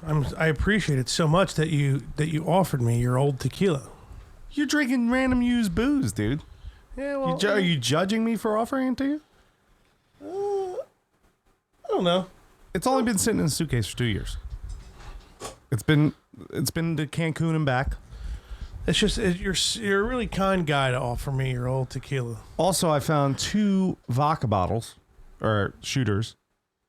I appreciate it so much that you offered me your old tequila. You're drinking random used booze, dude. Yeah, well, are you judging me for offering it to you? I don't know. It's only been sitting in a suitcase for 2 years. It's been to Cancun and back. It's just you're a really kind guy to offer me your old tequila. Also, I found 2 vodka bottles or shooters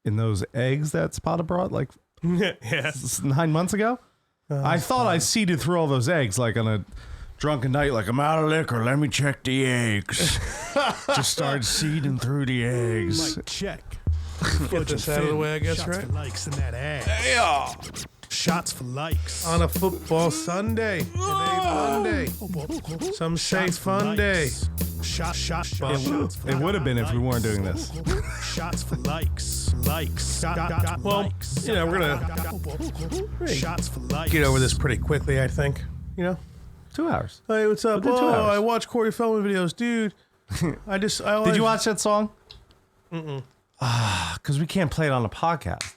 in those eggs that Spotted brought like 9 months ago. I thought I seeded through all those eggs like on a drunken night, like I'm out of liquor. Let me check the eggs. Just started seeding through the eggs. Mic check. Get this out of the way, I guess, Shots right? for likes in that ass. Yeah. Shots for likes. On a football Sunday and a Monday. Some say fun day. Shot. It would have been if we weren't doing this. Shots for likes. Well, you know, we're gonna Shots for likes. get over this pretty quickly, I think. You know? 2 hours. Hey, what's up? We'll do 2 hours. I watch Corey Feldman videos, dude. Did you watch that song? Because we can't play it on the podcast.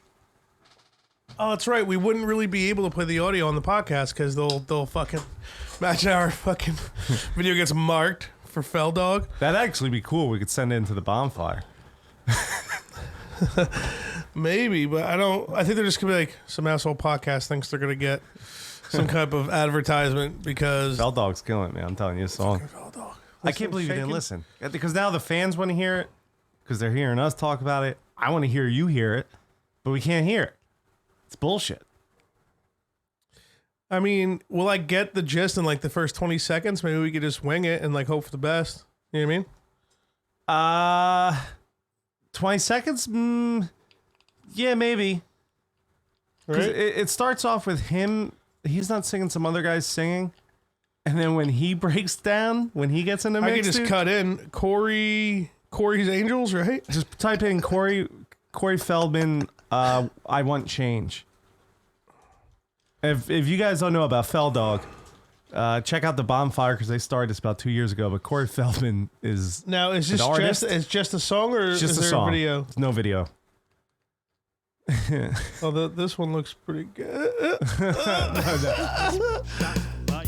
Oh, that's right. We wouldn't really be able to play the audio on the podcast because they'll fucking imagine our fucking video gets marked for Feldog. That'd actually be cool. We could send it into the bonfire. Maybe, but I think they're just gonna be like some asshole podcast thinks they're gonna get some type of advertisement because Feldog's killing it, man. I'm telling you, a song. Feldog. I can't believe you didn't listen. Because now the fans want to hear it because they're hearing us talk about it. I want to hear you hear it, but we can't hear it. It's bullshit. I mean, will I get the gist in like the first 20 seconds? Maybe we could just wing it and like hope for the best. You know what I mean? 20 seconds? Yeah, maybe. Right? It starts off with him. He's not singing, some other guy's singing. And then when he breaks down, when he gets in the mix, I can just cut in Corey's Angels, right? Just type in Corey Feldman, I want change. If you guys don't know about Feldog, check out the bonfire because they started this about 2 years ago. But Corey Feldman is now is this just a song or it's just is a there song. a video? There's no video. Oh, this one looks pretty good.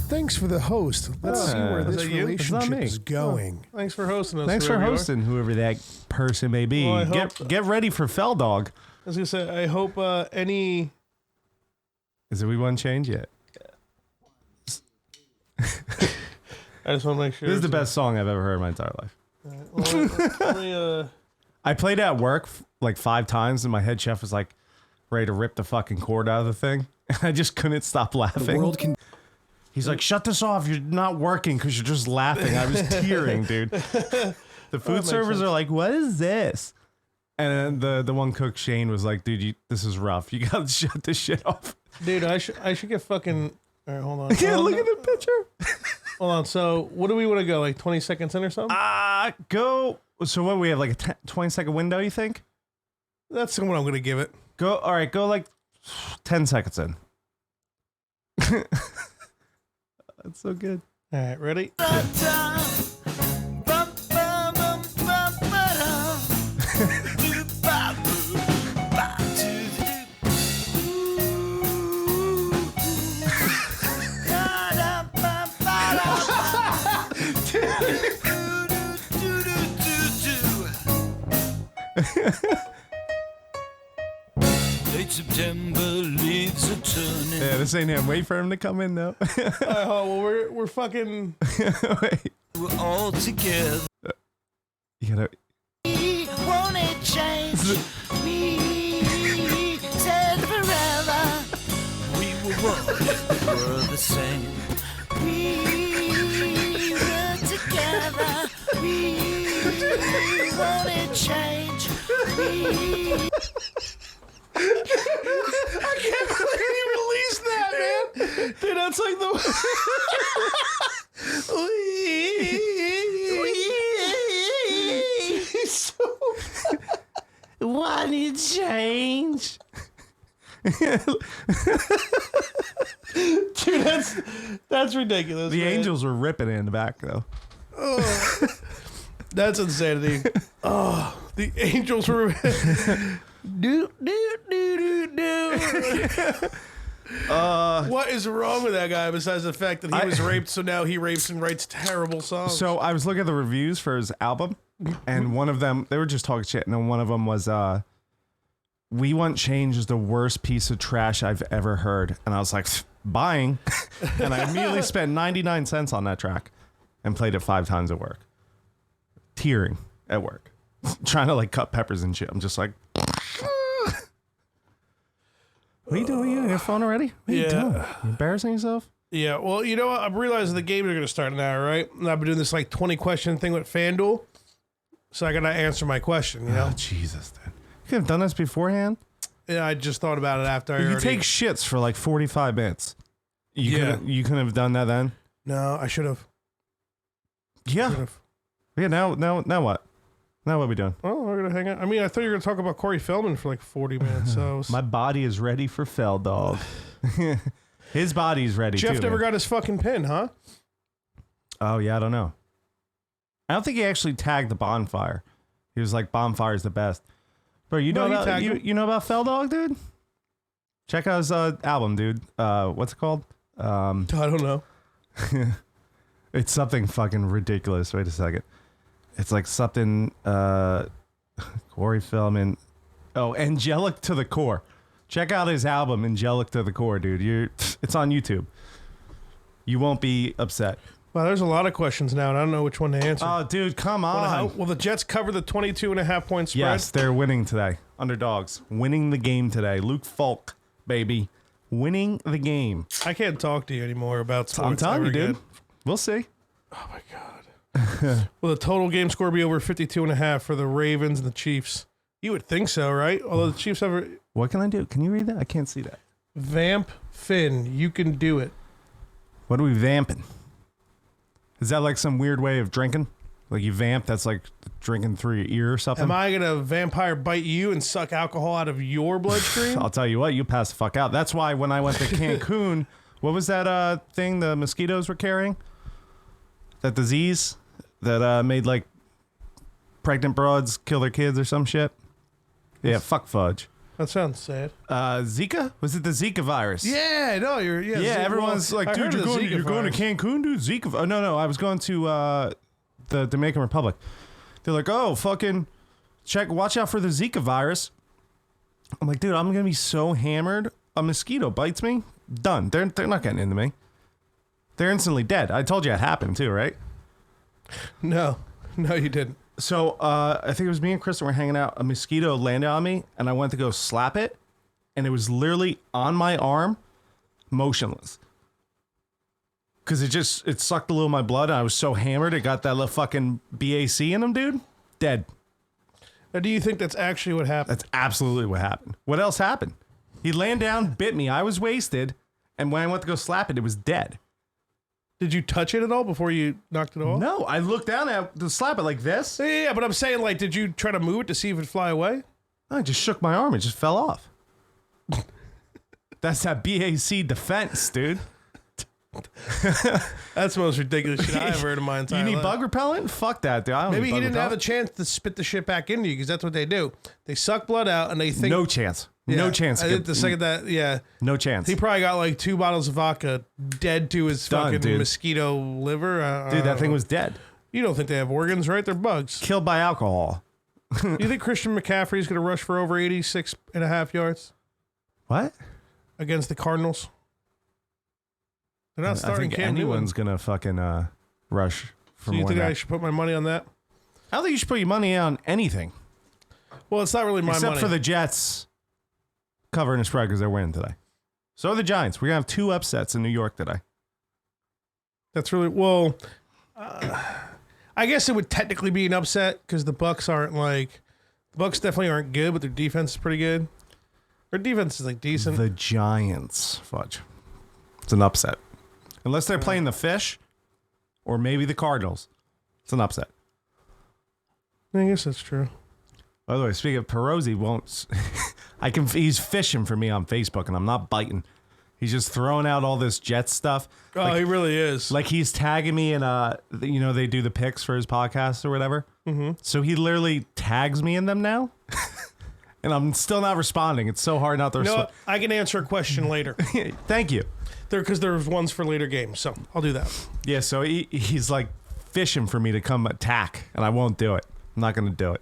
Thanks for the host. Let's see where Is this that you? relationship me. is going. Thanks for hosting us. Thanks for whoever you are. hosting, whoever that person may be. Well, I hope- Get ready for Feldog. I was gonna say, I hope any. Is it we want change yet? I just want to make sure This is the best song I've ever heard in my entire life. Let me, I played it at work like 5 times, and my head chef was like ready to rip the fucking cord out of the thing. And I just couldn't stop laughing. The world can. He's like, shut this off. You're not working because you're just laughing. I was tearing, dude. The food servers are like, what is this? And then the one cook, Shane, was like, dude, this is rough. You got to shut this shit off. dude, I should get fucking. All right, hold on. Yeah, look at the picture. Hold on. So, what do we want to go? Like 20 seconds in or something? Go. So what, we have like a 20-second window, you think? That's what I'm going to give it. Go. All right, go like 10 seconds in. That's so good. All right, ready? Late September leaves are turning. Yeah, this ain't him. Wait for him to come in though. Well, we're fucking. Wait. We're all together. You gotta. We won't it change. We said forever. We were one, we're the same. We were together. We won't it change. I can't believe you released that, man. Dude, that's like the. Want it change? Dude, that's ridiculous. The man. Angels were ripping it in the back though. Oh, that's insanity. Oh, the Angels were. Do. What is wrong with that guy besides the fact that he was raped, so now he rapes and writes terrible songs? So I was looking at the reviews for his album, and one of them, they were just talking shit, and then one of them was, "We Want Change is the worst piece of trash I've ever heard." And I was like, buying. And I immediately spent 99 cents on that track and played it 5 times at work. Tearing at work. Trying to like cut peppers and shit. I'm just like, what are you doing? You on your phone already? What are you doing? You embarrassing yourself? Yeah, well, you know what? I'm realizing the games are going to start now, right? And I've been doing this like 20 question thing with FanDuel. So I got to answer my question, you know? Oh, Jesus, dude. You could have done this beforehand. Yeah, I just thought about it after I You take shits for like 45 minutes. You couldn't have done that then? No, I should have. Yeah. Yeah, now what? Now what are we doing? Oh, we're going to hang out. I mean, I thought you were going to talk about Corey Feldman for like 40 minutes. So My body is ready for Feld, dog. His body's ready, Jeff too. never Man. got his fucking pin, huh? Oh, yeah, I don't know. I don't think he actually tagged the bonfire. He was like, bonfire's the best. Bro, you know about Feld, dog, dude? Check out his album, dude. What's it called? I don't know. It's something fucking ridiculous. Wait a second. It's like something Corey Feldman. Oh, Angelic to the Core. Check out his album, Angelic to the Core, dude. It's on YouTube. You won't be upset. Well, there's a lot of questions now, and I don't know which one to answer. Oh, dude, come on. Will the Jets cover the 22.5 point spread? Yes, they're winning today. Underdogs. Winning the game today. Luke Falk, baby. Winning the game. I can't talk to you anymore about sports. I'm telling you, dude. Again. We'll see. Oh, my God. Will the total game score be over 52.5 for the Ravens and the Chiefs? You would think so, right? Although the Chiefs have a... What can I do? Can you read that? I can't see that. Vamp Finn, you can do it. What are we vamping? Is that like some weird way of drinking? Like you vamp, that's like drinking through your ear or something? Am I going to vampire bite you and suck alcohol out of your bloodstream? I'll tell you what, you pass the fuck out. That's why when I went to Cancun, what was that thing the mosquitoes were carrying? That disease that made like pregnant broads kill their kids or some shit? Yeah, fuck Fudge. That sounds sad. Zika? Was it the Zika virus? Yeah, no, you're... Yeah, Zika, everyone's like, dude, you're going to Cancun, dude? Zika... Oh, no, I was going to the Dominican Republic. They're like, oh, fucking watch out for the Zika virus. I'm like, dude, I'm going to be so hammered. A mosquito bites me. Done. They're not getting into me. They're instantly dead. I told you it happened too, right? No, you didn't. So I think it was me and Kristen were hanging out. A mosquito landed on me, and I went to go slap it, and it was literally on my arm, motionless. Because it sucked a little of my blood, and I was so hammered, it got that little fucking BAC in him, dude. Dead. Now, do you think that's actually what happened? That's absolutely what happened. What else happened? He landed down, bit me. I was wasted, and when I went to go slap it was dead. Did you touch it at all before you knocked it off? No, I looked down at it to slap it like this. Yeah, but I'm saying, like, did you try to move it to see if it'd fly away? I just shook my arm. It just fell off. That's that BAC defense, dude. That's the most ridiculous shit I ever heard in my entire life. You need bug repellent? Fuck that, dude. I don't Maybe need he bug didn't have a repellent. chance to spit the shit back into you, because that's what they do. They suck blood out, and they think... No chance. Yeah, No chance. I think the second that, yeah. No chance. He probably got like 2 bottles of vodka dead to his Done, fucking dude. mosquito liver. Dude, that thing was dead. You don't think they have organs, right? They're bugs. Killed by alcohol. You think Christian McCaffrey's going to rush for over 86.5 yards What? against the Cardinals? They're not I starting think Cam Newton. anyone's going to fucking rush for So you more think than I that. should put my money on that? I don't think you should put your money on anything. Well, it's not really my Except money. for the Jets covering the spread because they're winning today. So are the Giants. We're going to have 2 upsets in New York today. That's really... Well, I guess it would technically be an upset because the Bucks aren't like... The Bucks definitely aren't good, but their defense is pretty good. Their defense is like decent. The Giants, Fudge. It's an upset. Unless they're playing the Fish or maybe the Cardinals. It's an upset. I guess that's true. By the way, speaking of Perosi, won't... he's fishing for me on Facebook, and I'm not biting. He's just throwing out all this Jets stuff. Oh, he really is. Like he's tagging me in, they do the picks for his podcast or whatever. Mm-hmm. So he literally tags me in them now. and I'm still not responding. It's so hard not to You know respond. what? I can answer a question later. Thank you. Because there's ones for later games, so I'll do that. Yeah, so he's like fishing for me to come attack, and I won't do it. I'm not going to do it.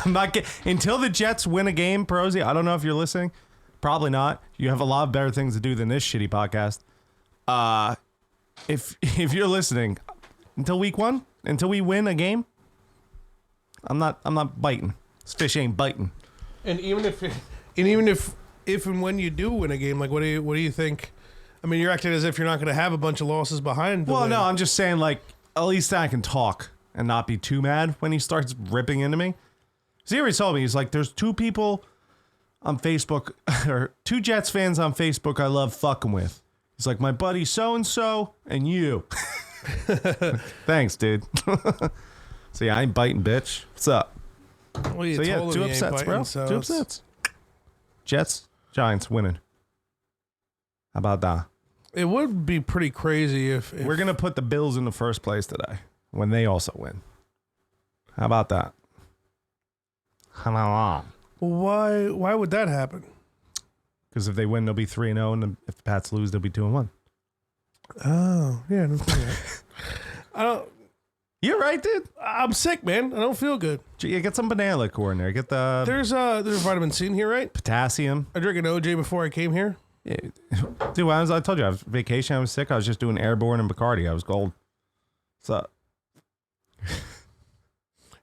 I'm not until the Jets win a game, Prosy. I don't know if you're listening. Probably not. You have a lot of better things to do than this shitty podcast. If you're listening, until week 1, until we win a game, I'm not biting. This fish ain't biting. And even if and when you do win a game, like what do you think? I mean, you're acting as if you're not going to have a bunch of losses behind. Well, no, I'm just saying, like, at least I can talk and not be too mad when he starts ripping into me. So he already told me, he's like, there's 2 people on Facebook, or 2 Jets fans on Facebook I love fucking with. He's like, my buddy so-and-so and you. Thanks, dude. So yeah, I ain't biting, bitch. What's up? Well, you So yeah, told 2 him you ain't upsets, bro. biting, so 2 it's- upsets. Jets, Giants winning. How about that? It would be pretty crazy if We're going to put the Bills in the first place today when they also win. How about that? How about that? Why would that happen? Because if they win, they'll be 3-0, and if the Pats lose, they'll be 2-1. Oh, yeah. I don't think that. I don't. You're right, dude. I'm sick, man. I don't feel good. Yeah, get some banana liquor in there. Get the There's vitamin C in here, right? potassium. I drank an OJ before I came here. Yeah. Dude, I told you I was vacation. I was sick. I was just doing Airborne and Bacardi. I was gold. What's up?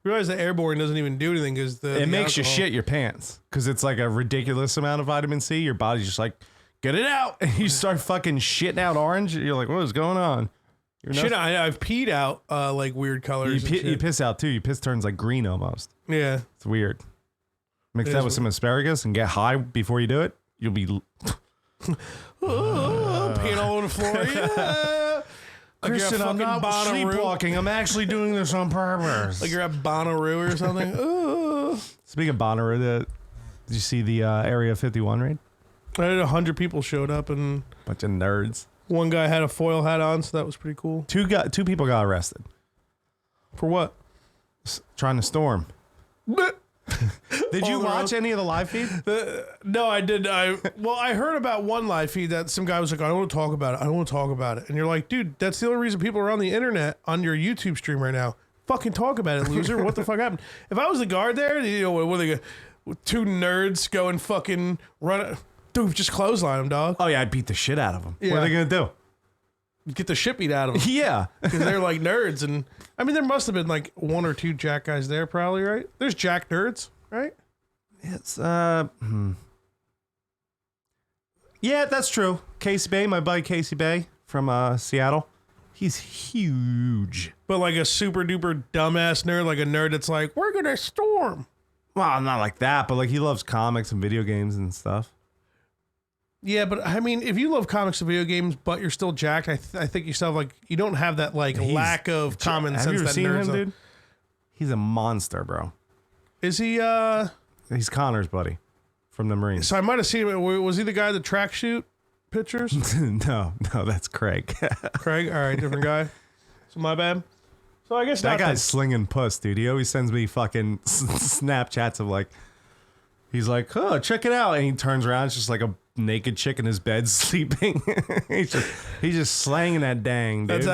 You realize the Airborne doesn't even do anything because It makes you shit your pants because it's like a ridiculous amount of vitamin C. Your body's just like, get it out. And you start fucking shitting out orange. You're like, what is going on? Shit, I've peed out like weird colors. You piss out too. Your piss turns like green almost. Yeah. It's weird. Mix It that is with some asparagus and get high before you do it. You'll be. Peeing all over the floor. Yeah. Like you're at Christian, I'm not Bonnaroo. sleepwalking. I'm actually doing this on purpose. Like you're at Bonnaroo or something. Speaking of Bonnaroo, did you see the Area 51 raid? I had 100 people showed up, and Bunch of nerds. one guy had a foil hat on, so that was pretty cool. Two people got arrested For what? trying to storm. Did you On the watch road? any of the live feed? No, I did. I heard about one live feed that some guy was like, I don't want to talk about it. I don't want to talk about it. And you're like, dude, that's the only reason people are on the internet on your YouTube stream right now. Fucking talk about it, loser. What the fuck happened? If I was the guard there, you know, what are they gonna, 2 nerds go and fucking run. Dude, just clothesline them, dog. Oh yeah, I'd beat the shit out of them. What Yeah. are they gonna do? Get the shit beat out of them. Yeah. Because they're like nerds. And I mean, there must have been like 1 or 2 Jack guys there, probably, right? There's Jack nerds, right? It's Yeah, that's true. Casey Bay, my buddy Casey Bay from Seattle. He's huge. But like a super duper dumbass nerd, like a nerd that's like, we're gonna storm. Well, not like that, but like he loves comics and video games and stuff. Yeah, but I mean, if you love comics and video games, but you're still jacked, I think yourself like you don't have that like He's- lack of common Have sense. you ever that seen nerds him, have. dude? He's a monster, bro. Is he? He's Connor's buddy from the Marines. So I might have seen him. Was he the guy that track shoot pictures? no, that's Craig. Craig. All right, different guy. So my bad. So I guess That not guy's slinging puss, dude. He always sends me fucking Snapchats of like, he's like, oh, check it out. And he turns around, it's just like a naked chick in his bed sleeping. he's just slanging that dang, dude. that's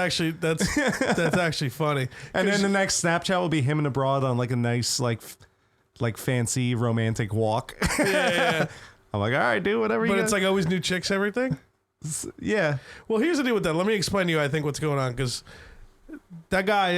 actually funny. And then the next Snapchat will be him and a broad on like a nice, like fancy romantic walk. Yeah. I'm like, all right, dude, whatever you But got. it's like always new chicks, everything. yeah. Well, here's the deal with that. Let me explain to you, I think, what's going on. Because that guy,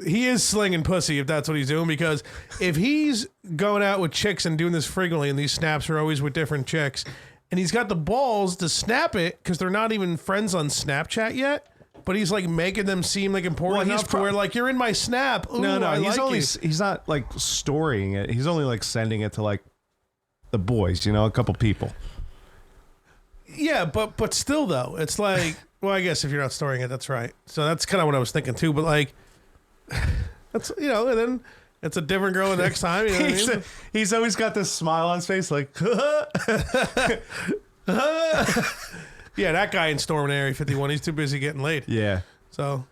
he is slinging pussy if that's what he's doing. Because if he's going out with chicks and doing this frequently, and these snaps are always with different chicks, and he's got the balls to snap it because they're not even friends on Snapchat yet, but he's like making them seem like important Well, he's enough to where like you're in my snap. Ooh, No, I he's like only you. he's not like storying it. He's only like sending it to like the boys, you know, a couple people. Yeah, but still though, it's like, well, I guess if you're not storing it, that's right. So that's kind of what I was thinking too. But like, that's, you know, and then it's a different girl the next time. You know what I mean? He's always got this smile on his face, like, Yeah, that guy in Storm in Area 51, he's too busy getting laid. yeah. So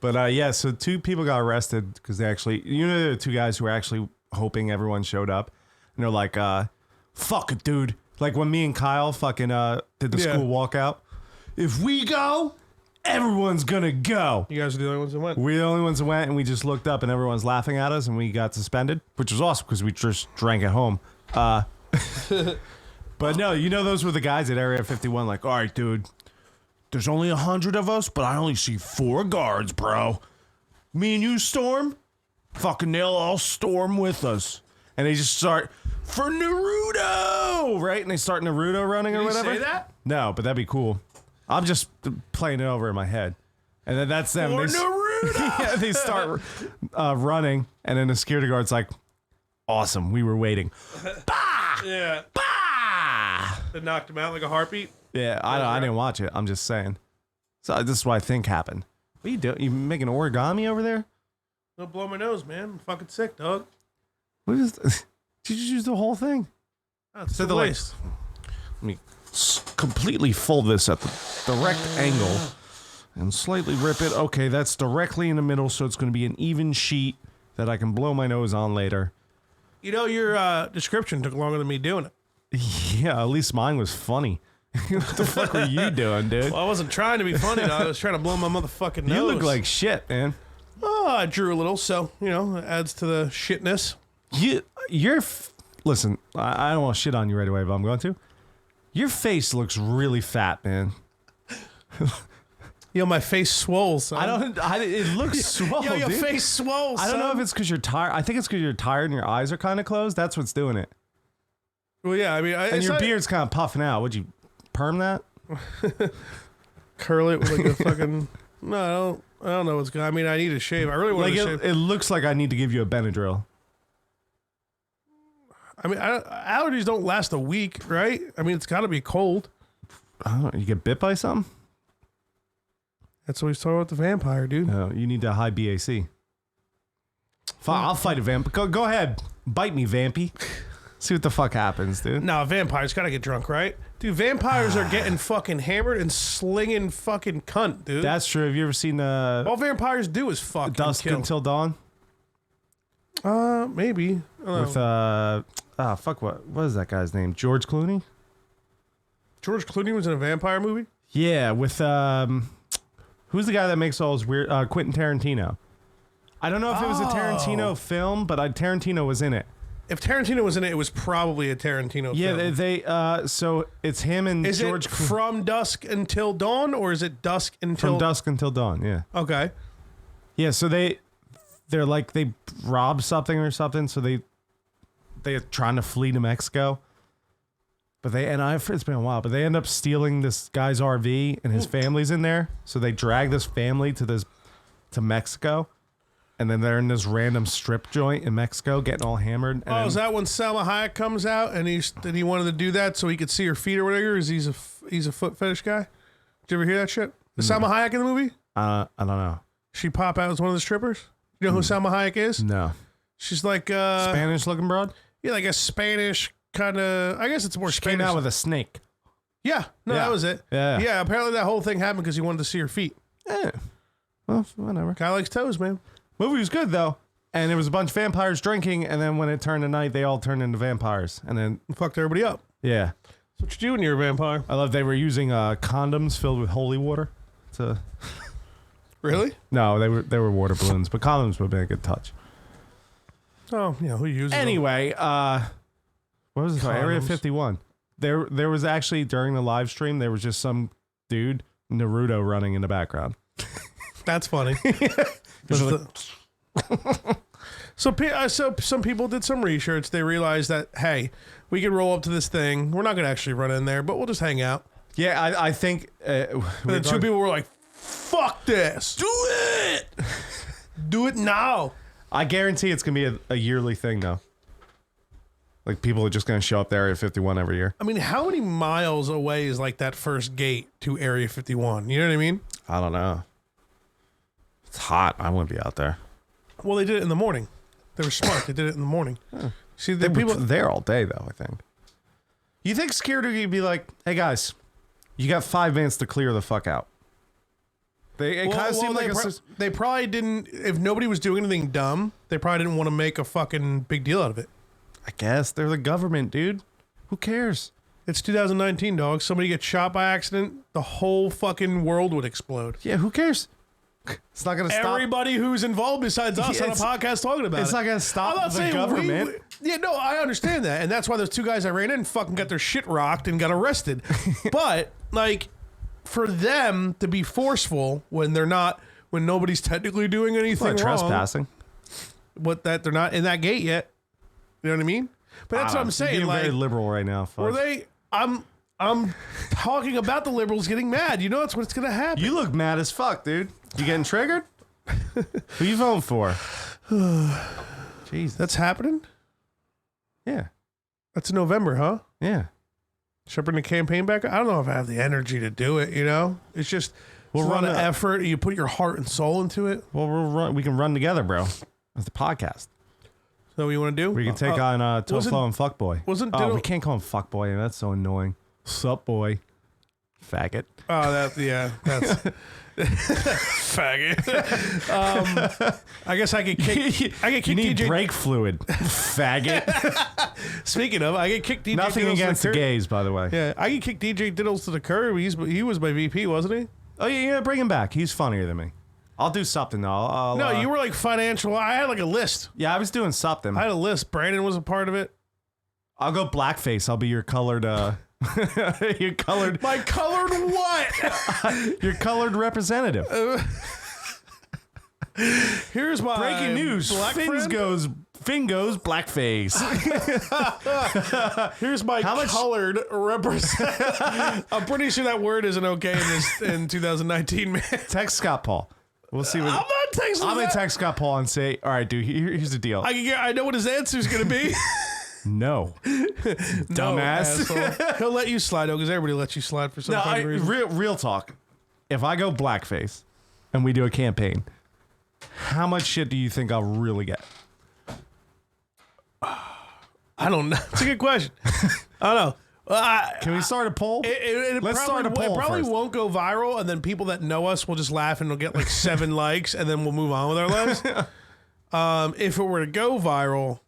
But yeah, so 2 people got arrested because they actually, you know, there are 2 guys who were actually hoping everyone showed up. and they're like, fuck it, dude. Like when me and Kyle fucking did the school walkout. If we go, everyone's gonna go. You guys are the only ones that went. We're the only ones that went, and we just looked up, and everyone's laughing at us, and we got suspended, which was awesome because we just drank at home. But no, you know, those were the guys at Area 51, like, all right, dude, there's only 100 of us, but I only see 4 guards, bro. Me and you, Storm? Fucking they'll all storm with us. And they just start, for Naruto, right? And they start Naruto running or whatever. Did you say that? No, but that'd be cool. I'm just playing it over in my head. And then that's them. For They, Naruto! yeah, they start running, and then the security guard's like, awesome, we were waiting. Bah! Yeah. Bah! That knocked him out like a heartbeat. Yeah, I didn't watch it. I'm just saying. So this is what I think happened. What are you doing? You making origami over there? Don't blow my nose, man. I'm fucking sick, dog. What is? Did you just use the whole thing? That's So the the waste. Let me completely fold this at the direct angle and slightly rip it. Okay, that's directly in the middle, so it's going to be an even sheet that I can blow my nose on later. You know, your description took longer than me doing it. Yeah, at least mine was funny. What the fuck were you doing, dude? Well, I wasn't trying to be funny, dog. I was trying to blow my motherfucking nose. You look like shit, man. Oh, I drew a little, so, you know, it adds to the shitness. Listen, I don't want to shit on you right away, but I'm going to. Your face looks really fat, man. Yo, my face swole, son. It looks swole, Yo, your dude. face swole, I don't know if it's because you're tired. I think it's because you're tired and your eyes are kind of closed. That's what's doing it. Well, yeah, I mean... And your beard's kind of puffing out. Would you perm that? Curl it with like a fucking... No, I don't know what's going on. I mean, I need a shave. I really want Like to shave. it looks like I need to give you a Benadryl. I mean, allergies don't last a week, right? I mean, it's got to be cold. I don't know, you get bit by something? That's what he's talking about the vampire, dude. No, you need a high BAC. Fine, I'll fight a vamp. Go ahead. Bite me, Vampy. See what the fuck happens, dude. No, vampires got to get drunk, right? Dude, vampires are getting fucking hammered and slinging fucking cunt, dude. That's true. Have you ever seen All vampires do is fuck Dusk and kill. Until Dawn? Maybe. I don't know. With fuck, what is that guy's name? George Clooney? George Clooney was in a vampire movie? Yeah, with who's the guy that makes all those weird Quentin Tarantino? I don't know if it was a Tarantino film, but Tarantino was in it. If Tarantino was in it, it was probably a Tarantino Yeah, film. they so it's him and Is George it From Dusk Until Dawn, or is it Dusk Until... From Dusk Until Dawn, yeah. Okay. Yeah, so they're like they rob something or something, so they're trying to flee to Mexico. But it's been a while, but they end up stealing this guy's RV and his family's in there. So they drag this family to Mexico. And then they're in this random strip joint in Mexico getting all hammered. And Is that when Salma Hayek comes out and he wanted to do that so he could see her feet or whatever? Is he's a foot fetish guy? Did you ever hear that shit? Is Salma Hayek in the movie? I don't know. She pop out as one of the strippers? You know who Salma Hayek is? No. She's like Spanish looking broad? Yeah, like a Spanish kind of. I guess it's more She Spanish. came out with a snake. Yeah, no, Yeah. that was it. Yeah. Yeah, apparently that whole thing happened because he wanted to see her feet. Yeah. Well, whatever. Guy likes toes, man. Movie was good though. And there was a bunch of vampires drinking, and then when it turned to night, they all turned into vampires. And then Fucked everybody up. yeah. That's what you do when you're a vampire. I love they were using condoms filled with holy water. Really? No, they were water balloons, but condoms would have been a good touch. Oh, yeah, who uses them? Anyway, what was it called? Area Condoms. 51. There was actually during the live stream there was just some dude Naruto running in the background. That's funny. So some people did some research. They realized that, hey, we could roll up to this thing. We're not going to actually run in there, but we'll just hang out. Yeah, I think. And then two people were like, fuck this. Do it. Do it now. I guarantee it's going to be a yearly thing, though. Like, people are just going to show up to Area 51 every year. I mean, how many miles away is like that first gate to Area 51? You know what I mean? I don't know. It's hot. I wouldn't be out there. Well, they did it in the morning. They were smart. They did it in the morning. See, They the people... were there all day, though, I think. You think security would be like, hey, guys, you got 5 minutes to clear the fuck out? It kind of seemed like they probably didn't. If nobody was doing anything dumb, they probably didn't want to make a fucking big deal out of it. I guess they're the government, dude. Who cares? It's 2019, dog. Somebody gets shot by accident, the whole fucking world would explode. Yeah, who cares? It's not going to stop. Everybody who's involved besides us on a podcast talking about it. It's not going to stop I'm not the saying government. Yeah, no, I understand that. And that's why those two guys I ran in fucking got their shit rocked and got arrested. But, like, for them to be forceful when they're not, when nobody's technically doing anything wrong. Trespassing. What, that they're not in that gate yet. You know what I mean? But that's what I'm saying. You're Like, very liberal right now, Fudge. were they, I'm talking about the liberals getting mad. You know that's what's going to happen. You look mad as fuck, dude. You getting triggered? Who you voting for? Jeez, that's happening? Yeah. That's in November, huh? Yeah. Should I bring the campaign back? I don't know if I have the energy to do it, you know? It's just We'll a lot run of it. effort. You put your heart and soul into it. Well, we can run together, bro. It's the podcast. So what you want to do? We can take on Toflo and Fuckboy. wasn't Oh, Diddle- we can't call him Fuckboy. That's so annoying. Sup, boy. Faggot. Oh, that's faggot. I guess I could kick. You need DJ. brake fluid. Faggot. Speaking of, I could kick DJ. Nothing Diddles against to the curb. gays, by the way. Yeah, I could kick DJ Diddles to the curb. He was my VP, wasn't he? Oh, yeah, bring him back. He's funnier than me. I'll do something, though. I'll, No, you were like financial. I had like a list. Yeah, I was doing something. I had a list. Brandon was a part of it. I'll go blackface. I'll be your colored, your colored, My colored what? your colored representative. Here's my Breaking news. black friend. Finn goes blackface. Here's my colored representative. I'm pretty sure that word isn't okay in 2019, man. Text Scott Paul. We'll see what. I'm not texting. I'm gonna that. text Scott Paul and say, all right, dude, here's the deal. I know what his answer is gonna be. No. Dumbass. No, he'll let you slide though, because everybody lets you slide for some fucking reason. real talk. If I go blackface and we do a campaign, how much shit do you think I'll really get? I don't know. It's a good question. I don't know. Can we start a poll? Let's start a poll It probably first. won't go viral, and then people that know us will just laugh and we'll get like 7 likes, and then we'll move on with our lives. If it were to go viral,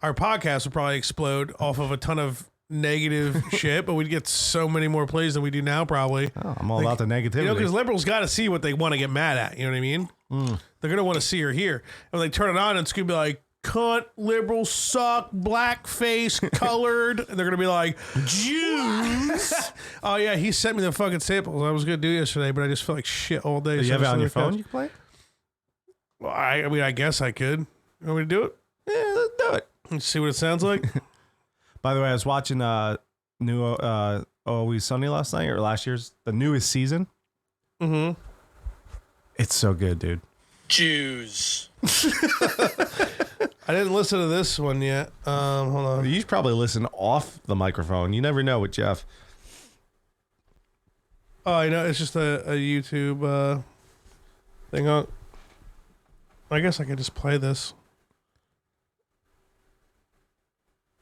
our podcast would probably explode off of a ton of negative shit, but we'd get so many more plays than we do now, probably. Oh, I'm all about the negativity. You know, because liberals got to see what they want to get mad at. You know what I mean? They're going to want to see or hear. And when they turn it on, it's going to be like, cunt, liberals suck, blackface, colored. And they're going to be like, Jews. Oh, yeah, he sent me the fucking samples. I was going to do yesterday, but I just felt like shit all day. Do you have it on your phone? You can play it? Well, I mean, I guess I could. You want me to do it? Yeah, let's do it. Let's see what it sounds like. By the way, I was watching new Always Sunny last night, or last year's, the newest season. Mm-hmm. It's so good, dude. Jews. I didn't listen to this one yet. Hold on. You should probably listen off the microphone. You never know with Jeff. Oh, I know. It's just a YouTube thing. I guess I could just play this.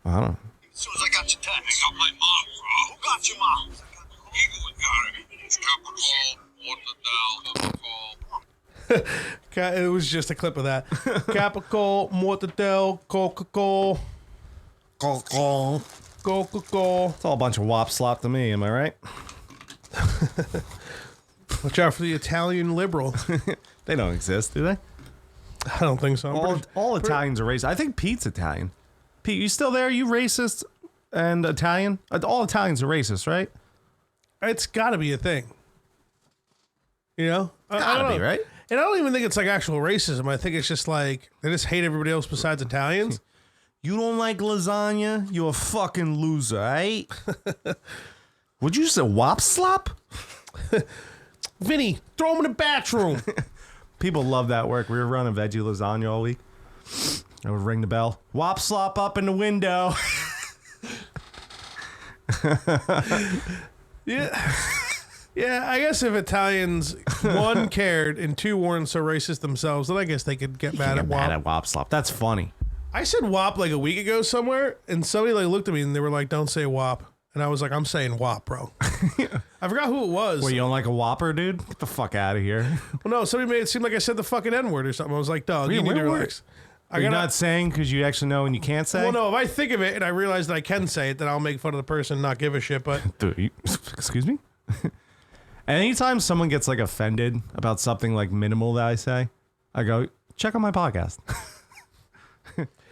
I don't know. As soon as I got your text. I got my mom, bro. Who got your mom? Eagle and Gary. It's It was just a clip of that. Capital, Mortadell, Coca-Cola. Coca-Cola. It's all a bunch of wop slop to me, am I right? Watch out for the Italian liberal. They don't exist, do they? I don't think so. All Italians are racist. I think Pete's Italian. Pete, you still there? You racist and Italian? All Italians are racist, right? It's got to be a thing. You know? I don't Gotta be, know. right? And I don't even think it's like actual racism. I think it's just like they just hate everybody else besides Italians. You don't like lasagna? You're a fucking loser, right? Would you say wop slop? Vinny, throw him in the bathroom. People love that work. We were running veggie lasagna all week. I would ring the bell. Wop slop up in the window. Yeah. Yeah, I guess if Italians, 1, cared, and 2, weren't so racist themselves, then I guess they could get mad at WAP. Mad at wop slop. That's funny. I said WAP like a week ago somewhere, and somebody like looked at me and they were like, don't say WAP. And I was like, I'm saying WAP, bro. I forgot who it was. Well, you don't like a Whopper, dude? Get the fuck out of here. Well, no, somebody made it seem like I said the fucking N-word or something. I was like, dog, Yeah, you need to where- relax. You're not saying because you actually know and you can't say? Well, no, if I think of it and I realize that I can say it, then I'll make fun of the person and not give a shit. But Dude, excuse me? Anytime someone gets like offended about something like minimal that I say, I go, check out my podcast.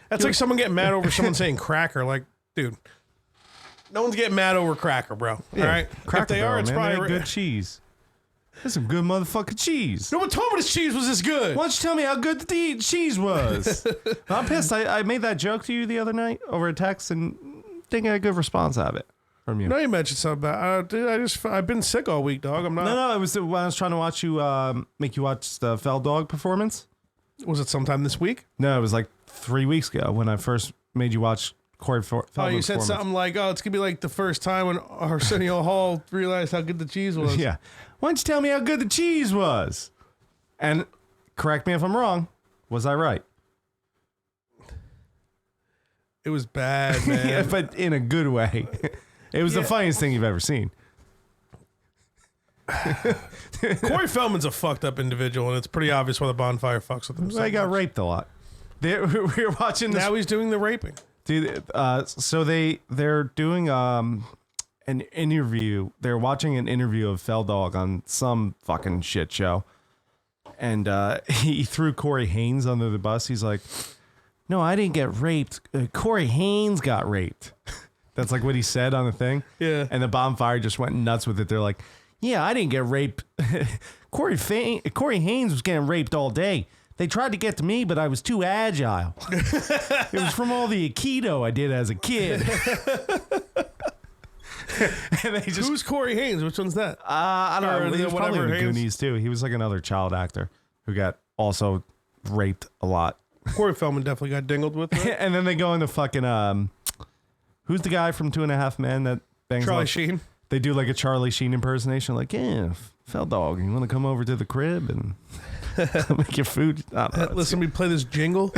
that's like someone getting mad over someone saying cracker. Like, dude, no one's getting mad over cracker, bro. Yeah, All right? Cracker If they Barrel, are, it's man. probably They got good cheese. There's some good motherfucking cheese. No one told me this cheese was this good. Why don't you tell me how good the cheese was? I'm pissed. I made that joke to you the other night over a text and didn't get a good response out of it from you. No, you mentioned something about dude, I've been sick all week, dog. I'm not. No, it was when I was trying to watch you, make you watch the Feldman performance. Was it sometime this week? No, it was like 3 weeks ago when I first made you watch Corey Feldman. Oh, you said performance. something like, "Oh, it's gonna be like the first time when Arsenio Hall realized how good the cheese was." Yeah. Why don't you tell me how good the cheese was? And correct me if I'm wrong. Was I right? It was bad, man. Yeah, but in a good way. It was the funniest thing you've ever seen. Corey Feldman's a fucked up individual, and it's pretty obvious why the bonfire fucks with him. So I got much. raped a lot. We were watching this. Now he's doing the raping. Dude, so they're doing an interview. They're watching an interview of Feldman on some fucking shit show, and he threw Corey Haines under the bus. He's like, "No, I didn't get raped. Corey Haines got raped." That's like what he said on the thing. Yeah. And the bonfire just went nuts with it. They're like, "Yeah, I didn't get raped. Corey Haines was getting raped all day. They tried to get to me, but I was too agile. It was from all the Aikido I did as a kid." And they just, Who's Corey Haines? Which one's that? I don't Or know. He was whatever probably in the Haines? Goonies too. He was like another child actor who got also raped a lot. Corey Feldman definitely got dingled with. Right? And then they go into fucking who's the guy from 2.5 Men that bangs Charlie like- Sheen. They do like a Charlie Sheen impersonation, like, "Yeah, Feldman, you want to come over to the crib and make your food?" I don't know, it's Listen, we play this jingle.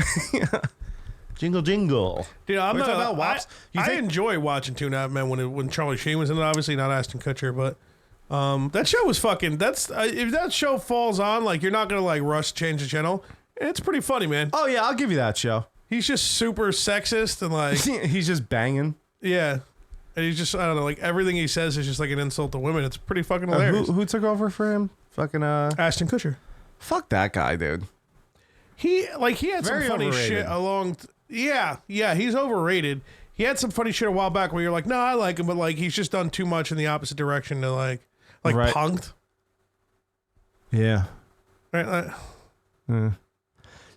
jingle jingle. Dude, I'm We're not talking about WAPs. I enjoy watching 2.5 Men when Charlie Sheen was in it. Obviously, not Ashton Kutcher, but that show was fucking. That's if that show falls on, like, you're not gonna like rush change the channel. It's pretty funny, man. Oh yeah, I'll give you that show. He's just super sexist and like, He's just banging. yeah, and he's just, I don't know, like everything he says is just like an insult to women. It's pretty fucking hilarious. Who took over for him? Fucking Ashton Kutcher. fuck that guy, dude. He had Very some funny overrated. shit along. Yeah, he's overrated. He had some funny shit a while back where you're like, no, I like him, but like he's just done too much in the opposite direction to like Right. punked. Yeah. Right?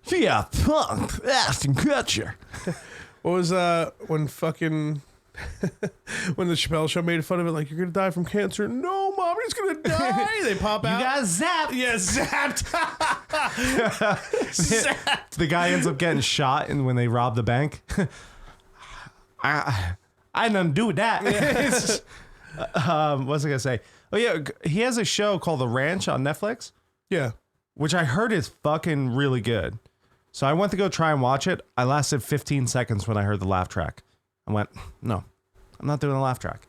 Yeah, punked Ashton Kutcher. What was when fucking when the Chappelle Show made fun of it, like, you're gonna die from cancer? No, mommy's gonna die. They pop out. You got zapped. Yeah, zapped. Zapped. The guy ends up getting shot, and when they rob the bank, I had nothing to do with that. It's- what was I gonna say? Oh yeah, he has a show called The Ranch on Netflix, Yeah. which I heard is fucking really good. So I went to go try and watch it. I lasted 15 seconds when I heard the laugh track. I went, no, I'm not doing a laugh track.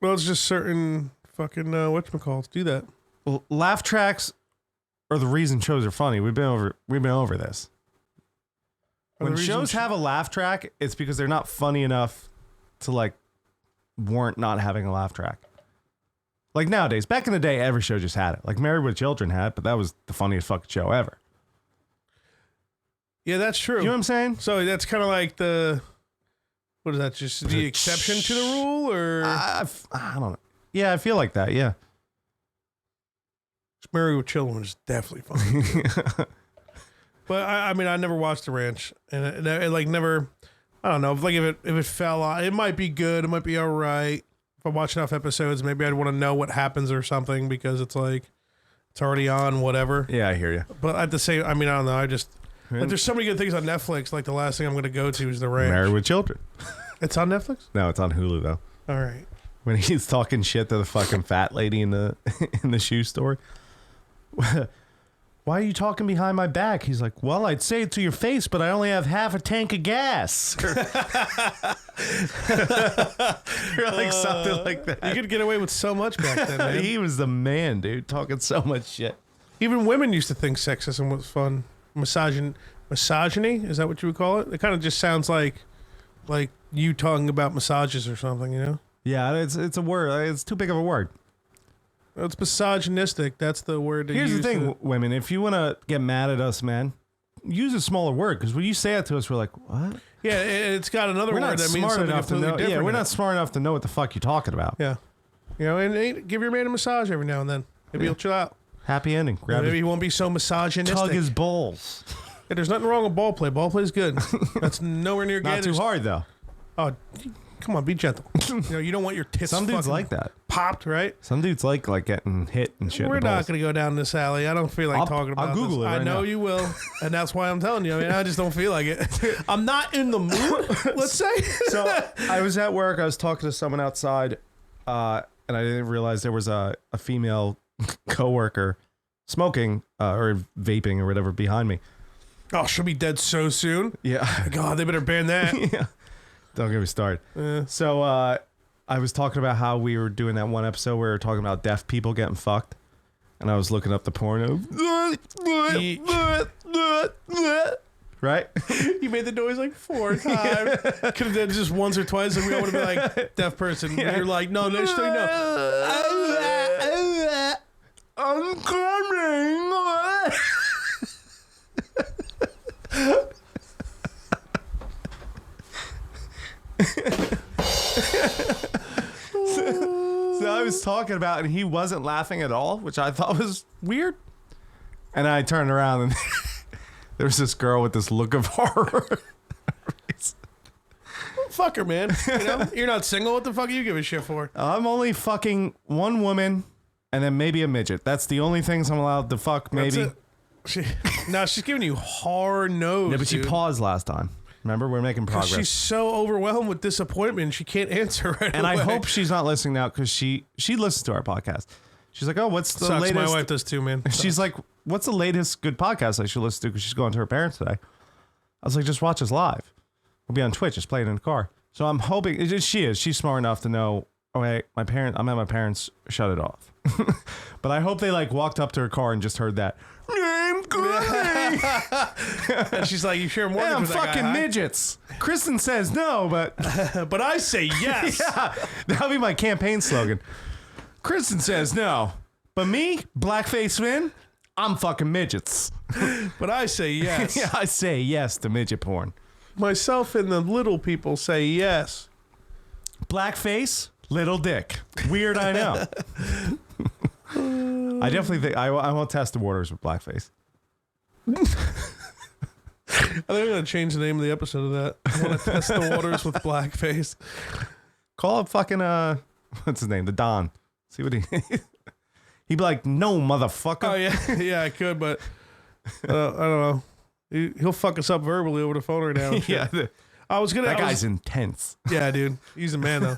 Well, it's just certain fucking whatchamacalls do that. Well, laugh tracks are the reason shows are funny. We've been over this. Are When the reason shows have a laugh track, it's because they're not funny enough to like warrant not having a laugh track. Like nowadays, back in the day, every show just had it. Like Married with Children had it, but that was the funniest fucking show ever. Yeah, that's true. You know what I'm saying? So that's kind of like what is that? Just the exception to the rule, or I don't know. Yeah, I feel like that. Yeah. Married with Children is definitely funny. But I mean, I never watched The Ranch, and it like never. I don't know. Like if it fell on, it might be good. It might be all right. If I watch enough episodes, maybe I'd want to know what happens or something, because it's like it's already on, whatever. Yeah, I hear you. But at the same, I mean, I don't know. I just like there's so many good things on Netflix. Like the last thing I'm going to go to is The Ranch. Married with Children. It's on Netflix. No, it's on Hulu though. All right. When he's talking shit to the fucking fat lady in the shoe store. Why are you talking behind my back? He's like, well, I'd say it to your face, but I only have half a tank of gas. Or like something like that. You could get away with so much back then, man. He was the man, dude, talking so much shit. Even women used to think sexism was fun. Misogyny? Is that what you would call it? It kind of just sounds like you talking about massages or something, you know? Yeah, it's a word. It's too big of a word. It's misogynistic. That's the word. Here's the thing, women. If you want to get mad at us, man, use a smaller word. Because when you say it to us, we're like, what? Yeah, it's got another We're word not that means smart something enough to completely know. different. Yeah, we're now. not smart enough to know what the fuck you're talking about. Yeah. You know, and give your man a massage every now and then. Maybe he'll chill out. Happy ending. Grab Maybe his, he won't be so misogynistic. tug his balls. Yeah, there's nothing wrong with ball play. Ball play is good. That's nowhere near gay. Not too There's- hard though. Oh, come on, be gentle. You know, you don't want your tits Some dudes fucking like that. popped, right? Some dudes like getting hit and shit. We're in the not balls. going to go down this alley. I don't feel like I'll- talking about I'll Google this. it right I know now. you will, and that's why I'm telling you. I mean, I just don't feel like it. I'm not in the mood, let's say. So I was at work. I was talking to someone outside, and I didn't realize there was a female coworker smoking or vaping or whatever behind me. Oh, she'll be dead so soon. Yeah. God, they better ban that. Yeah. Don't get me started. So I was talking about how we were doing that one episode where we were talking about deaf people getting fucked. And I was looking up the porno. Right? You made the noise like 4 times. Could have done it just once or twice, and we all would have been like, deaf person. Yeah. You're like, no, next thing you know. I'm coming. So I was talking about, and he wasn't laughing at all, which I thought was weird. And I turned around, and there was this girl with this look of horror. Fuck her, man. You know, you're not single. What the fuck do you give a shit for? I'm only fucking one woman, and then maybe a midget. That's the only things I'm allowed to fuck. Maybe. That's it. No, she's giving you hard nose. Yeah, but she dude. paused last time. Remember, we're making progress. She's so overwhelmed with disappointment, she can't answer right And away. I hope she's not listening now because she listens to our podcast. She's like, oh, what's the Sucks. latest? My wife does too, man. She's like, what's the latest good podcast I should listen to? Because she's going to her parents today. I was like, just watch us live. We'll be on Twitch. Just play it in the car. So I'm hoping she's smart enough to know. Oh, hey, I'm at my parents. Shut it off. But I hope they like walked up to her car and just heard that. I'm coming. And she's like, you share more Yeah, I'm with that guy, fucking huh? midgets. Kristen says no, but But I say yes. yeah, that'll be my campaign slogan. Kristen says no, but me, Blackface Finn, I'm fucking midgets. But I say yes. Yeah, I say yes to midget porn. Myself and the little people say yes. Blackface, little dick. Weird, I know. I definitely think I won't test the waters with blackface. I think I'm going to change the name of the episode of that. I want to test the waters with blackface. Call up fucking what's his name? The Don. See what he. He'd be like, no, motherfucker. Oh, yeah. Yeah, I could, but I don't know. He'll fuck us up verbally over the phone right now. and shit. Yeah, I was gonna. that guy's intense. Yeah, dude. He's a man though.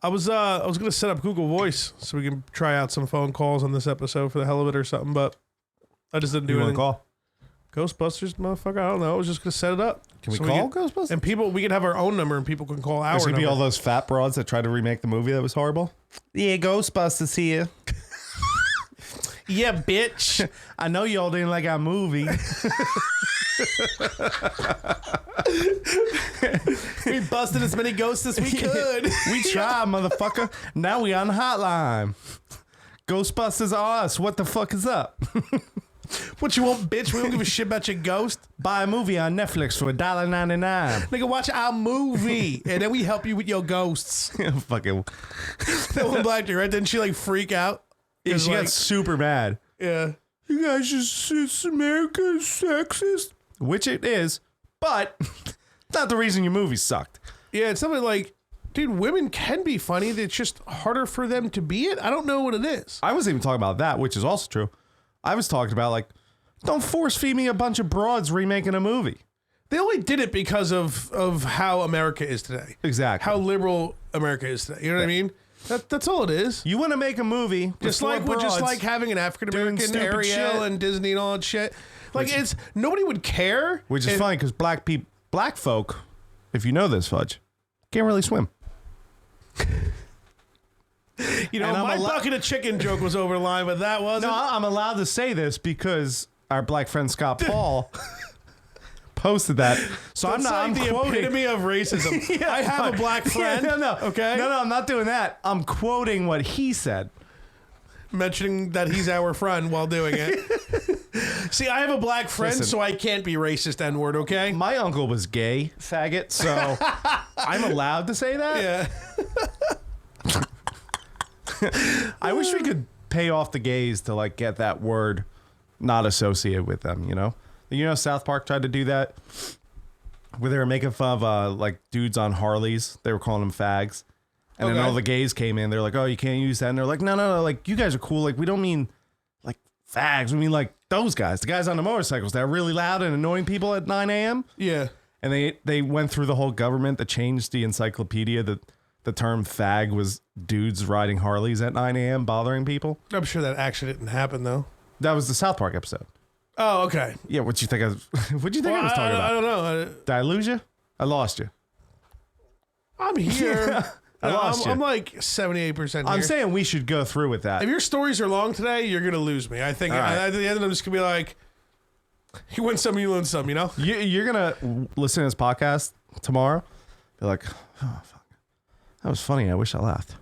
I was gonna set up Google Voice so we can try out some phone calls on this episode for the hell of it or something, but I just didn't do You want anything. to call? Ghostbusters, motherfucker. I don't know. I was just gonna set it up. Can we So call can- Ghostbusters? And people, we can have our own number, and people can call our There's gonna number. be all those fat broads that tried to remake the movie that was horrible. Yeah, Ghostbusters here. Yeah, bitch. I know y'all didn't like our movie. We busted as many ghosts as we could. We tried, motherfucker. Now we on the hotline. Ghostbusters are us. What the fuck is up? What you want, bitch? We don't give a shit about your ghost. Buy a movie on Netflix for $1.99. Nigga, watch our movie, and then we help you with your ghosts. Fucking. That one black dude, right? Didn't she like freak out? Yeah, 'Cause, she like, got super mad. yeah. You guys just it's America is sexist, which it is, but not the reason your movie sucked. Yeah, it's something like, dude, women can be funny. It's just harder for them to be it. I don't know what it is. I wasn't even talking about that, which is also true. I was talking about like, don't force feed me a bunch of broads remaking a movie. They only did it because of how America is today. Exactly. How liberal America is today. You know what I mean? That's all it is. You want to make a movie with Just four like broads having an African doing American stupid Ariel shit. and Disney and all that shit. Like it's nobody would care. Which is if- funny because black folk, if you know this, Fudge, can't really swim. You know, And I'm my allo- bucket of chicken joke was over the line, but that wasn't. No, I'm allowed to say this because our black friend Scott Paul posted that. So That's I'm like the quoting. epitome of racism. Yeah, I have a black friend. no. Okay. No, I'm not doing that. I'm quoting what he said. Mentioning that he's our friend while doing it. See, I have a black friend, Listen. so I can't be racist N-word, okay? My uncle was gay, faggot, so I'm allowed to say that. Yeah. I wish we could pay off the gays to like get that word not associated with them, you know? You know South Park tried to do that where they were making fun of like dudes on Harleys. They were calling them fags. And then Okay. all the gays came in. They're like, oh, you can't use that. And they're like, no. Like, you guys are cool. Like, we don't mean like fags. We mean like those guys, the guys on the motorcycles that are really loud and annoying people at 9 a.m. Yeah. And they went through the whole government that changed the encyclopedia that the term fag was dudes riding Harleys at 9 a.m. bothering people. I'm sure that actually didn't happen, though. That was the South Park episode. Oh, okay. Yeah, what you think I was, what'd you think I was talking I about? don't know. Did I lose you? I lost you. I'm here. I lost you. I'm like 78% here. I'm saying we should go through with that. if your stories are long today, you're going to lose me. I think All right. at the end, I'm just going to be like, you win some, you learn some, you know? You're going to listen to this podcast tomorrow. Be like, oh, fuck. That was funny. I wish I laughed.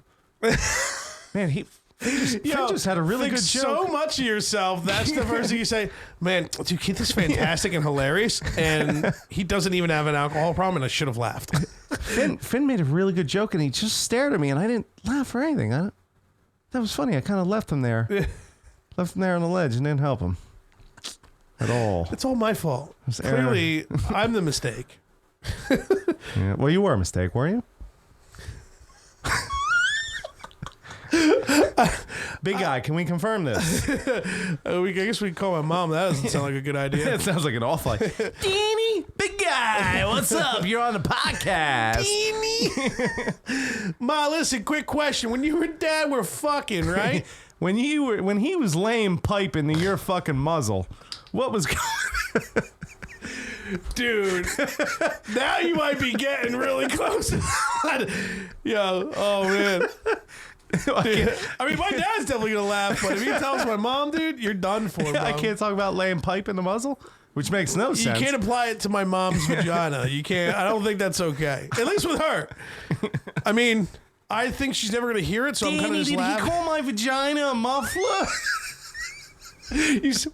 Man, Finn just had a really think good joke. so much of yourself. That's the first thing you say. Man, dude, Keith is fantastic and hilarious, and he doesn't even have an alcohol problem, and I should have laughed. Finn made a really good joke, and he just stared at me, and I didn't laugh or anything. That was funny. I kind of left him there. Left him there on the ledge and didn't help him at all. It's all my fault. was error. Clearly, I'm the mistake. Yeah. Well, you were a mistake, weren't you? Big guy, can we confirm this? I guess we can call my mom. That doesn't sound like a good idea. It sounds like an awful idea. Deanie, big guy, what's up? You're on the podcast. Ma, listen, quick question. When you and Dad were fucking, right? When he was laying pipe into your fucking muzzle, what was going Dude, now you might be getting really close. Yo, oh man. Dude, I mean, my dad's definitely gonna laugh, but if he tells my mom, dude, you're done for. Mom. I can't talk about laying pipe in the muzzle, which makes no You sense. can't apply it to my mom's vagina. You can't. I don't think that's okay. At least with her. I mean, I think she's never gonna hear it, so I'm kind of Danny, just did laughing. he call my vagina a muffler?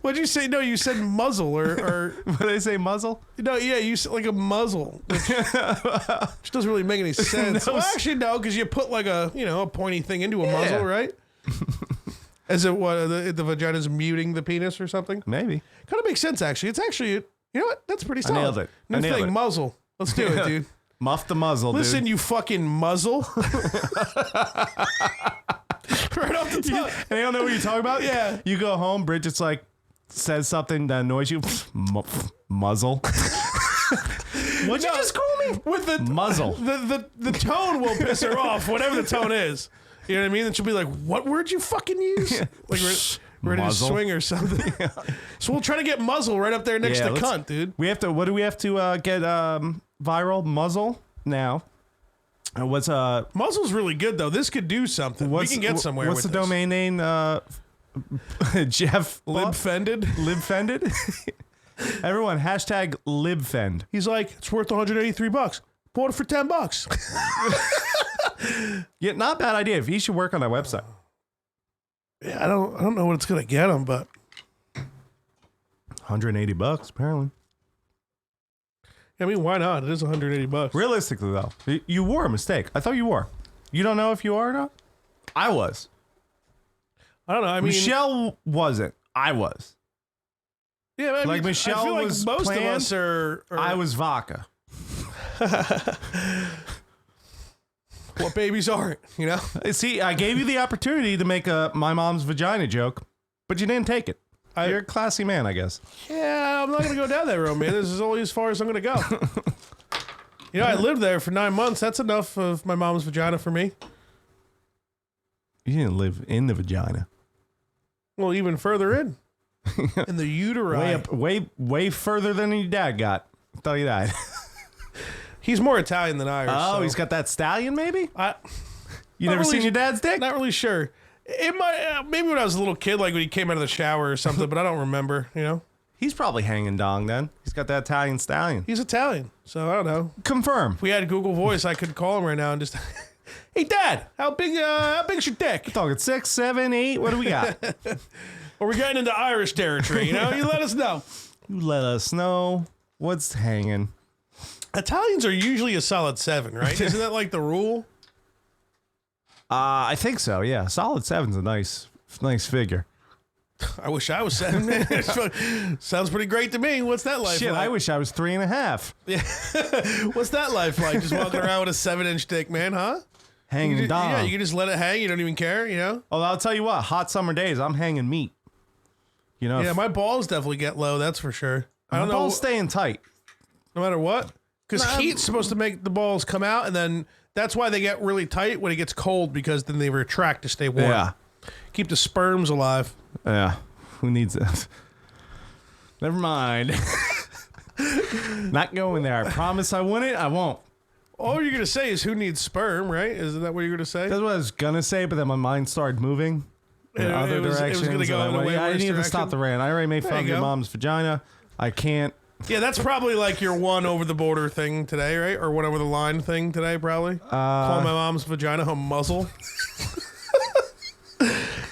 What'd you say? No, you said muzzle or What did I say, muzzle? no, yeah, you said like a muzzle, which doesn't really make any sense. No. Well, actually, no, because you put like a a pointy thing into a Yeah. muzzle, right? As it what the vagina's muting the penis or something. Maybe. Kind of makes sense, actually. It's actually, you know what? That's pretty solid. nailed it. I New nailed thing, it. muzzle. Let's do it, dude. Muff the muzzle, Listen, dude. you fucking muzzle. Right off the top. And I don't know what you're talking about? Yeah. You go home, Bridget's like, says something that annoys you. Muzzle. What'd you just call me? With the Muzzle. The tone will piss her off, whatever the tone is. You know what I mean? And she'll be like, "What word you fucking use?" Like ready to Muzzle. swing or something. So we'll try to get muzzle right up there next to let's- cunt, dude. We have to. What do we have to get viral? Muzzle now. What's Muzzle's really good though. This could do something. We can get somewhere. What's with the this. domain name? Jeff Libfended. Libfended. Everyone hashtag libfend. He's like, it's worth $183. Bought it for $10. Yeah, not a bad idea. He should work on that website. Yeah, I don't know what it's gonna get him, but $180 apparently. I mean, why not? It is $180. Realistically though, you were a mistake. I thought you were. You don't know if you are or not? I was. I don't know. I mean, Michelle wasn't. I was. yeah, I like mean, Michelle I feel like was most planned, of us are I was vodka. what babies aren't, you know? See, I gave you the opportunity to make a my mom's vagina joke, but you didn't take it. You're a classy man, I guess. Yeah, I'm not going to go down that road, man. This is only as far as I'm going to go. You know, I lived there for 9 months. That's enough of my mom's vagina for me. You didn't live in the vagina. Well, even further in. In the uteri. Way up, way further than your dad got. I'll tell you that. He's more Italian than Irish. Oh, so he's got that stallion, maybe? I, You Not never really- seen your dad's dick? not really sure. It might maybe when I was a little kid, like when he came out of the shower or something, but I don't remember. You know. He's probably hanging dong then. He's got that Italian stallion. He's Italian, so I don't know. Confirm. If we had Google Voice, I could call him right now and just, hey, Dad, how big's your dick? Talking 6, 7, 8. What do we got? Or we're getting into Irish territory, you know? You let us know. You let us know what's hanging. Italians are usually a solid 7, right? Isn't that like the rule? I think so, yeah. Solid 7's a nice figure. I wish I was 7, man. Sounds pretty great to me. What's that life Shit, like? I wish I was 3.5. Yeah. What's that life like? Just walking around with a 7-inch dick, man, huh? Hanging dong. Yeah, you can just let it hang. You don't even care, you know? Oh, I'll tell you what. Hot summer days, I'm hanging meat. You know? Yeah, my balls definitely get low, that's for sure. I don't know. Balls staying tight. No matter what. Because heat's supposed to make the balls come out, and then that's why they get really tight when it gets cold, because then they retract to stay warm. Yeah. Keep the sperms alive. Yeah. Who needs this? Never mind. Not going there. I promise I wouldn't. I won't. All you're going to say is who needs sperm, right? Isn't that what you're going to say? That's what I was going to say, but then my mind started moving in other directions. It was going to go in a way I worse need to direction. stop the rant. I already made fun of your mom's vagina. I can't. Yeah, that's probably like your one over the border thing today, right? Or one over the line thing today, probably. Call my mom's vagina a muzzle.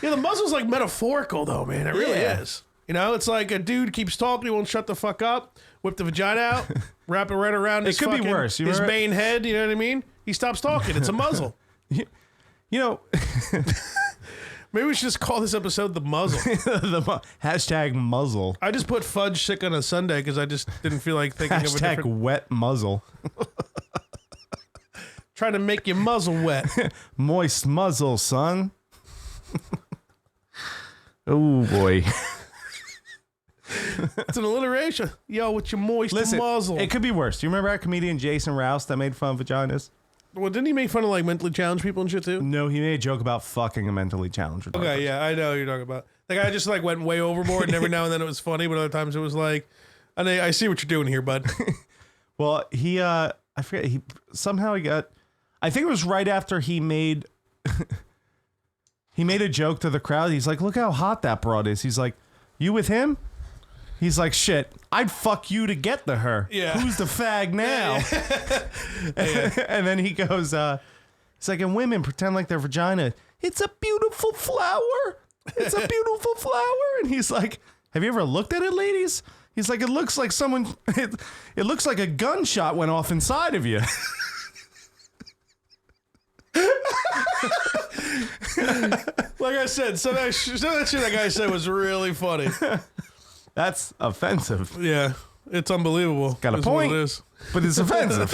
Yeah, the muzzle's like metaphorical though, man. It really is. You know, it's like a dude keeps talking, he won't shut the fuck up, whip the vagina out, wrap it right around his could be fucking, worse. You his remember? main head, you know what I mean? He stops talking. It's a muzzle. You know, Maybe we should just call this episode The Muzzle. hashtag muzzle. I just put fudge sick on a Sunday because I just didn't feel like thinking of a Hashtag different... wet muzzle. Trying to make your muzzle wet. Moist muzzle, son. Oh, boy. It's an alliteration. Yo, with your moist Listen, muzzle. it could be worse. Do you remember that comedian Jason Rouse that made fun of vaginas? Well, didn't he make fun of like mentally challenged people and shit too? No, he made a joke about fucking a mentally challenged retarded Okay, yeah, I know what you're talking about. The guy just like went way overboard, and every now and then it was funny, but other times it was like, I see what you're doing here, bud. Well, he, I forget, he got, I think it was right after he made, he made a joke to the crowd. He's like, look how hot that broad is. He's like, you with him? He's like, shit, I'd fuck you to get to her. Yeah. Who's the fag now? And then he goes, it's like, and women pretend like their vagina, it's a beautiful flower. It's a beautiful flower. And he's like, have you ever looked at it, ladies? He's like, it looks like someone, it looks like a gunshot went off inside of you. Like I said, some of that shit that guy said was really funny. That's offensive. Yeah, it's unbelievable. Got a That's what point. it is. But it's offensive.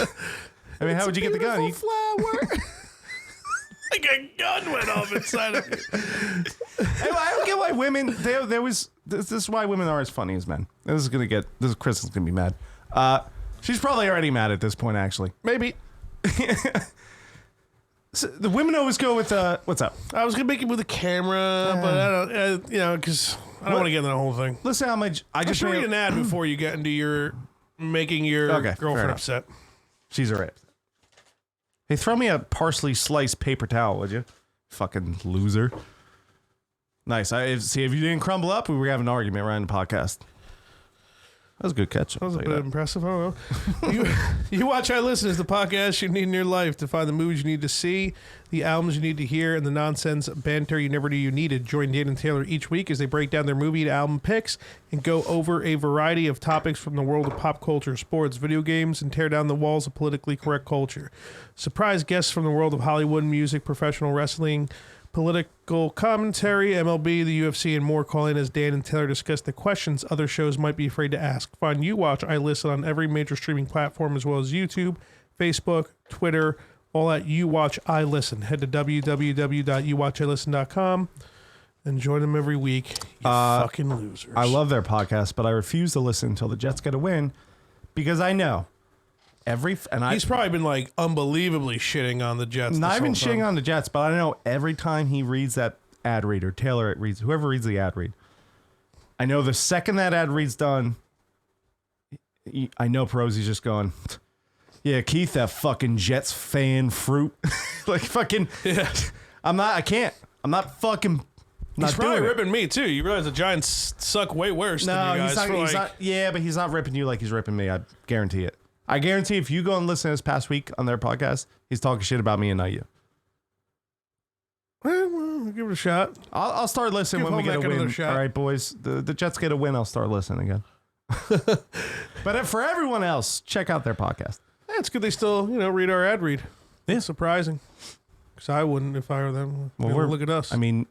I mean, how would you get the gun? You- flower. Like a gun went off inside of you. Hey, I don't get why women. There was this is why women are as funny as men. Chris is gonna be mad. She's probably already mad at this point, actually. Maybe. So the women always go with what's up? I was gonna make it with a camera, but I don't, because I don't want to get into the whole thing. Listen, how much I I just should read made. an ad before you get into your making your Okay, fair girlfriend enough. upset. She's a rip. Hey, throw me a parsley sliced paper towel, would you? Fucking loser. Nice. See, if you didn't crumble up, we were having an argument right in the podcast. That was a good catch. That was a bit impressive. I don't know. You Watch, I Listen is the podcast you need in your life to find the movies you need to see, the albums you need to hear, and the nonsense banter you never knew you needed. Join Dan and Taylor each week as they break down their movie and album picks and go over a variety of topics from the world of pop culture, sports, video games, and tear down the walls of politically correct culture. Surprise guests from the world of Hollywood, music, professional wrestling, political commentary, MLB, the UFC, and more. Call in as Dan and Taylor discuss the questions other shows might be afraid to ask. Find You Watch, I Listen on every major streaming platform as well as YouTube, Facebook, Twitter, all at You Watch, I Listen. Head to www.youwatchilisten.com and join them every week. You fucking losers. I love their podcast, but I refuse to listen until the Jets get a win because I know He's probably been like unbelievably shitting on the Jets. Not even this whole shitting time. on the Jets, but I know every time he reads that ad read, or Taylor reads, whoever reads the ad read, I know the second that ad read's done, I know Perozzi's just going, yeah, Keith, that fucking Jets fan fruit. Like fucking, Yeah. I'm not fucking He's probably doing it. ripping me too. You realize the Giants suck way worse than you guys. He's not. Yeah, but he's not ripping you like he's ripping me. I guarantee it. I guarantee if you go and listen to this past week on their podcast, he's talking shit about me and not you. Well, give it a shot. I'll start listening Give when we get a Home Ec win. another shot. All right, boys. The Jets get a win. I'll start listening again. But for everyone else, check out their podcast. Yeah, it's good they still, read our ad read. Yeah. It's surprising. Because I wouldn't if I were them. Well, look at us. I mean,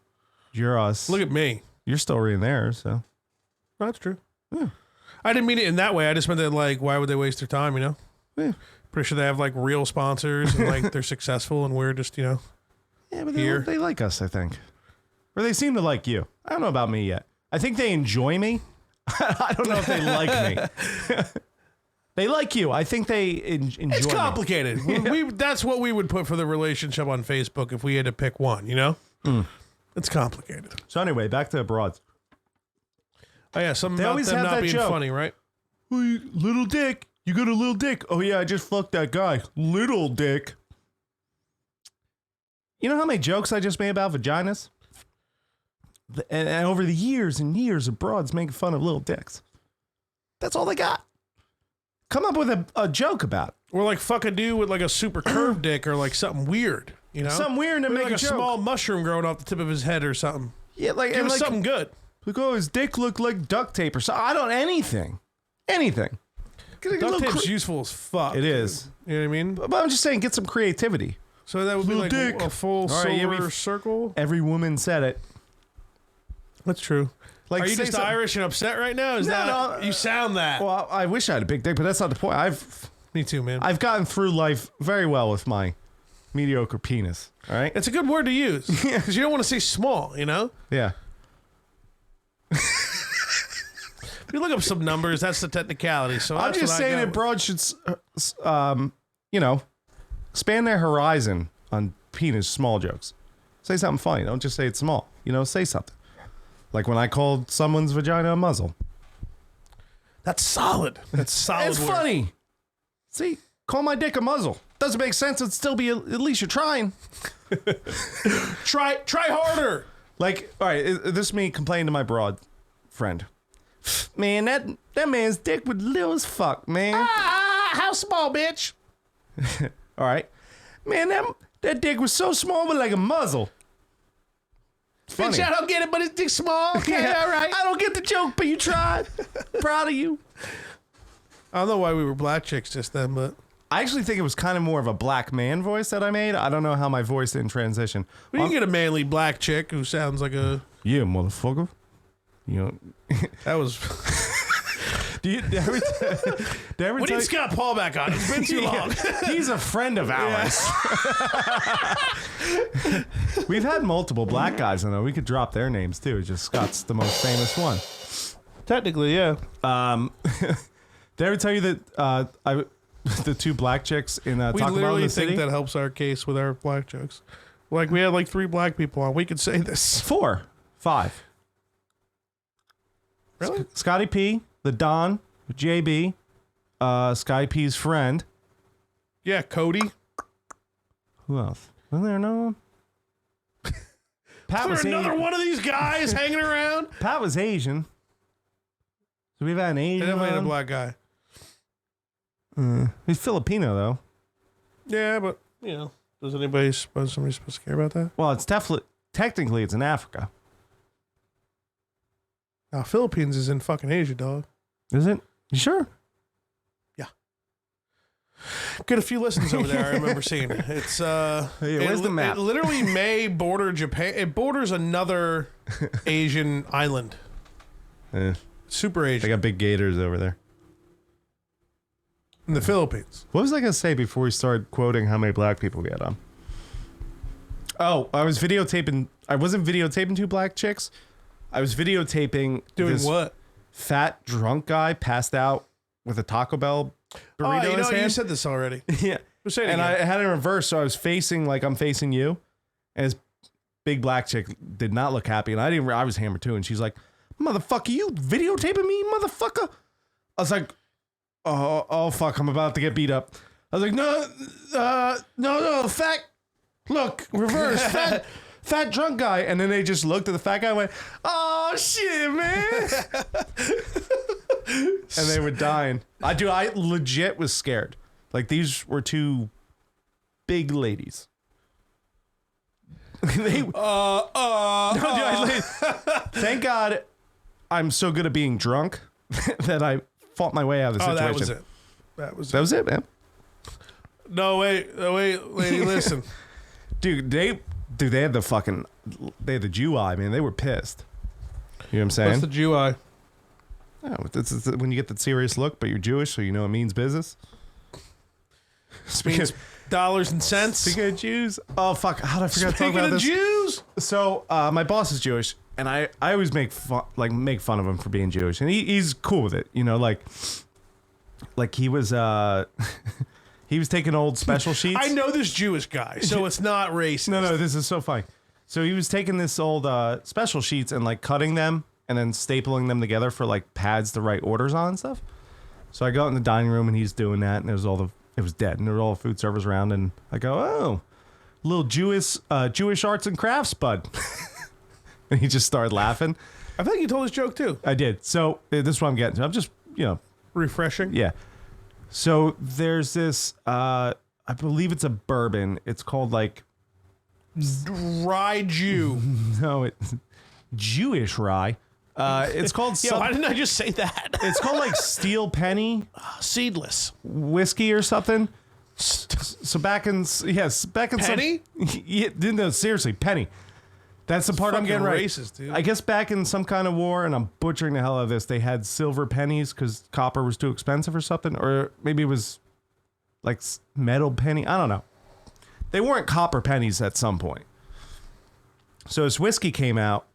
you're us. Look at me. You're still reading theirs, so. That's true. Yeah. I didn't mean it in that way. I just meant that, why would they waste their time, Yeah. Pretty sure they have, real sponsors and, they're successful and we're just, Yeah, but here. they like us, I think. Or they seem to like you. I don't know about me yet. I think they enjoy me. I don't know if they like me. They like you. I think they enjoy It's me. complicated. That's what we would put for the relationship on Facebook if we had to pick one, It's complicated. So anyway, back to broads. Oh, yeah, something They about always them have not that being joke. funny, right? Little dick. You got a little dick. Oh, yeah, I just fucked that guy. Little dick. You know how many jokes I just made about vaginas? And over the years and years of broads making fun of little dicks. That's all they got. Come up with a joke about it. Or fuck a dude with a super curved dick or something weird, Something weird to Maybe make a a joke. small mushroom growing off the tip of his head or something. Yeah, Give us something good. Oh, his dick looked like duct tape or something. I don't anything. Anything. Duct tape's useful as fuck. It is. You know what I mean? But I'm just saying, get some creativity. So that would be Little dick. a full All right, yeah, silver circle. Every woman said it. That's true. Like, Are you say just something- Irish and upset right now? Is No. you sound that? Well, I wish I had a big dick, but that's not the point. Me too, man. I've gotten through life very well with my mediocre penis. All right. It's a good word to use because you don't want to say small. Yeah. If you look up some numbers, that's the technicality. So I'm that's just what I saying go that with. broads should, expand their horizon on penis small jokes. Say something funny. Don't just say it's small. Say something. Like when I called someone's vagina a muzzle. That's solid. That's solid. It's word. funny. See, call my dick a muzzle. Doesn't make sense. It'd still be at least you're trying. Try harder. Like, all right, this is me complaining to my broad friend. Man, that man's dick was little as fuck, man. How small, bitch? All right. Man, that dick was so small, but like a muzzle. It's funny. Bitch, I don't get it, but his dick's small. Okay, Yeah, all right. I don't get the joke, but you tried. Proud of you. I don't know why we were black chicks just then, but I actually think it was kind of more of a black man voice that I made. I don't know how my voice didn't transition. you can get a manly black chick who sounds like a. Yeah, motherfucker. That was. Did I ever We tell need Scott Paul back on. It's been too long. He's a friend of ours. We've had multiple black guys on there. We could drop their names too. It's just Scott's the most famous one. Technically, yeah. Did I ever tell you that the two black chicks in We Taco Bell in literally the think city? that helps our case with our black jokes. We had 3 black people on. We could say this. 4, 5. Really? Scotty P, the Don, JB, Scotty P's friend. Yeah, Cody. Who else? Wasn't there another one? Pat Is was there another Asian. one of these guys hanging around? Pat was Asian. So we've had an They Asian. definitely had a one. black guy. He's Filipino though. Yeah, but does anybody suppose somebody's supposed to care about that? Well, it's definitely technically it's in Africa. Now, Philippines is in fucking Asia, dog. Is it? You sure? Get a few listens over there. I remember seeing it. It's where's the map? It literally may border Japan. It borders another Asian island. Super They Asian got big gators over there. in the Philippines. What was I gonna say before we started quoting how many black people we had on? Oh, I was videotaping. I wasn't videotaping 2 black chicks. I was videotaping Doing this what? fat drunk guy passed out with a Taco Bell burrito in his hand. You said this already. Yeah. Say it And I again. had it in reverse, so I was facing like I'm facing you. And this big black chick did not look happy. And I was hammered too. And she's like, motherfucker, you videotaping me, motherfucker? I was like, oh fuck, I'm about to get beat up. I was like, no, fat, look, reverse, fat drunk guy. And then they just looked at the fat guy and went, oh, shit, man. And they were dying. I legit was scared. Like, these were two big ladies. Thank God I'm so good at being drunk that I fought my way out of the situation. That was That was it, man. No, wait, lady, listen. Dude, they had the Jew eye, man. They were pissed. You know what I'm saying? What's the Jew eye? Oh, it's when you get that serious look, but you're Jewish, so you know it means business. Means dollars and cents. Speaking of Jews, oh fuck, how did I forget to talk about this? Speaking of Jews, so my boss is Jewish, and I always make fun of him for being Jewish, and he's cool with it, you know, like he was he was taking old special sheets. I know this Jewish guy, so it's not racist. No, this is so funny. So he was taking this old special sheets and like cutting them and then stapling them together for like pads to write orders on and stuff. So I go out in the dining room and he's doing that, and it was dead, and there were all the food servers around, and I go, oh, little Jewish arts and crafts, bud. And he just started laughing. I think you told this joke too. I did. So this is what I'm getting to. I'm just, refreshing. Yeah. So there's this, I believe it's a bourbon. It's called like Rye Jew. No, it's Jewish rye. It's called. Yeah, why didn't I just say that? It's called like Steel Penny Seedless whiskey or something. So back in Penny. No, seriously, Penny. That's the part I'm getting right. Racist, dude. I guess back in some kind of war, and I'm butchering the hell out of this, they had silver pennies because copper was too expensive or something, or maybe it was like metal penny. I don't know. They weren't copper pennies at some point. So this whiskey came out,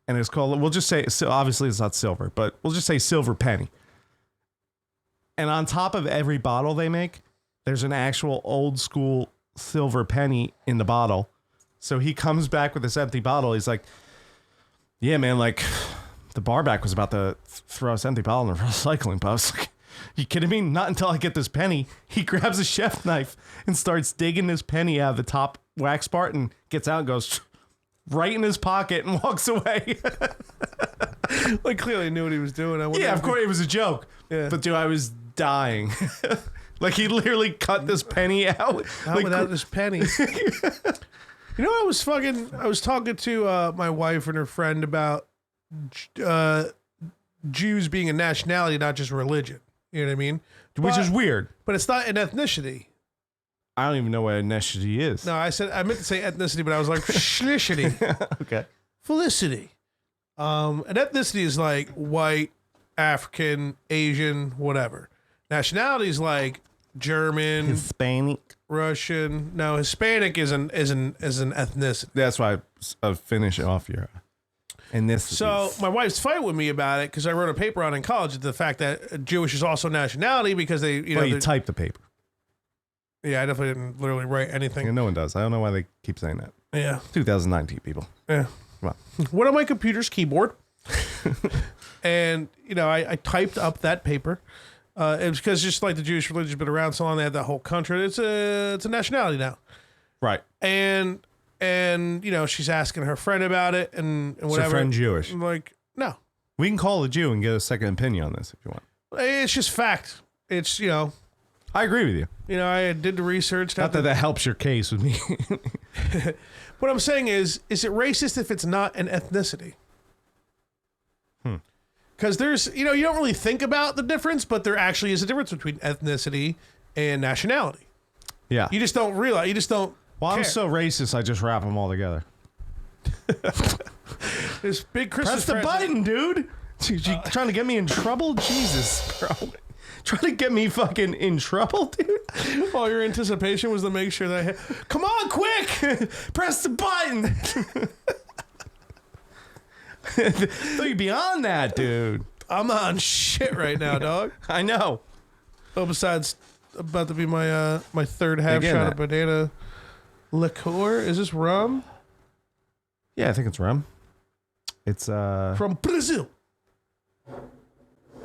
and it's called, we'll just say, so obviously it's not silver, but we'll just say silver penny. And on top of every bottle they make, there's an actual old school silver penny in the bottle. So he comes back with this empty bottle. He's like, yeah, man, like the barback was about to throw this empty bottle in the recycling bin. I was like, you kidding me? Not until I get this penny. He grabs a chef knife and starts digging this penny out of the top wax part and gets out and goes right in his pocket and walks away. Like clearly knew what he was doing. Yeah, of course it was a joke. Yeah. But dude, I was dying. Like he literally cut this penny out. Like, without this penny. You know, I was talking to my wife and her friend about Jews being a nationality, not just religion. You know what I mean? Which is weird. But it's not an ethnicity. I don't even know what ethnicity is. No, I meant to say ethnicity, but I was like schlicity. Okay. Felicity. An ethnicity is like white, African, Asian, whatever. Nationality is like German, Hispanic. Russian. No, Hispanic is an ethnicity. That's why I finish off your. And this. So my wife's fighting with me about it because I wrote a paper on in college the fact that Jewish is also nationality because they, you typed the paper. Yeah, I definitely didn't literally write anything. Yeah, no one does. I don't know why they keep saying that. Yeah. 2019, people. Yeah. Come on. Went on my computer's keyboard, and I typed up that paper. It was because just like the Jewish religion's been around so long, they have that whole country. It's a nationality now, right? And she's asking her friend about it and whatever. Is her friend Jewish? I'm like, no. We can call a Jew and get a second opinion on this if you want. It's just fact. It's I agree with you. I did the research. Not that helps your case with me. What I'm saying is it racist if it's not an ethnicity? Because there's, you don't really think about the difference, but there actually is a difference between ethnicity and nationality. Yeah. You just don't realize. You just don't. Well, care. I'm so racist, I just wrap them all together. This big Christmas. Press the button, dude. You trying to get me in trouble? Jesus, bro. Trying to get me fucking in trouble, dude? All your anticipation was to make sure that come on, quick! Press the button! So you'd be on that, dude. I'm on shit right now, dog. I know. Oh, besides, about to be my my third half Again, shot of banana liqueur. Is this rum? Yeah, I think it's rum. It's from Brazil.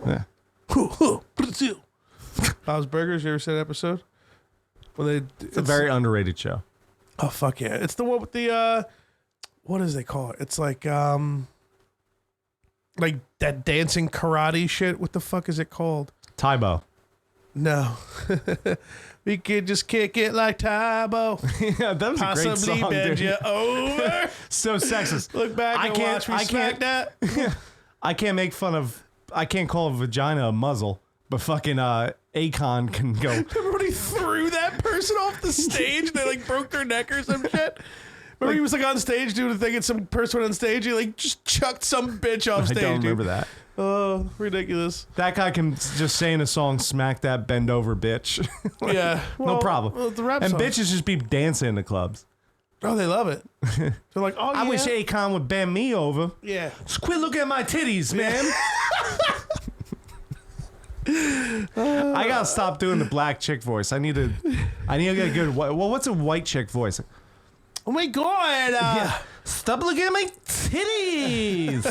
Yeah. Brazil. Bob's Burgers. You ever seen that episode? When it's a very underrated show. Oh fuck yeah! It's the one with the what does they call it? It's like that dancing karate shit. What the fuck is it called? Tybo. No. We could just kick it like Tybo. Yeah, that was Possibly a great song, bend dude. you over. So sexist. Look back and watch me smack that. I can't call a vagina a muzzle, but fucking Akon can go. Everybody threw that person off the stage and they like broke their neck or some shit. Remember he was like on stage doing a thing and some person went on stage, he like just chucked some bitch off I stage. don't remember dude. that. Oh, ridiculous. That guy can just say in a song, "Smack that bend over, bitch." Yeah. No Well, problem. Well, it's a rap And song. bitches just be dancing in the clubs. Oh, they love it. They're like, oh, yeah. I wish Akon would bend me over. Yeah. Just quit looking at my titties, man. I gotta stop doing the black chick voice. I need to get a good. Well, what's a white chick voice? Oh, my God. Stop looking at my titties.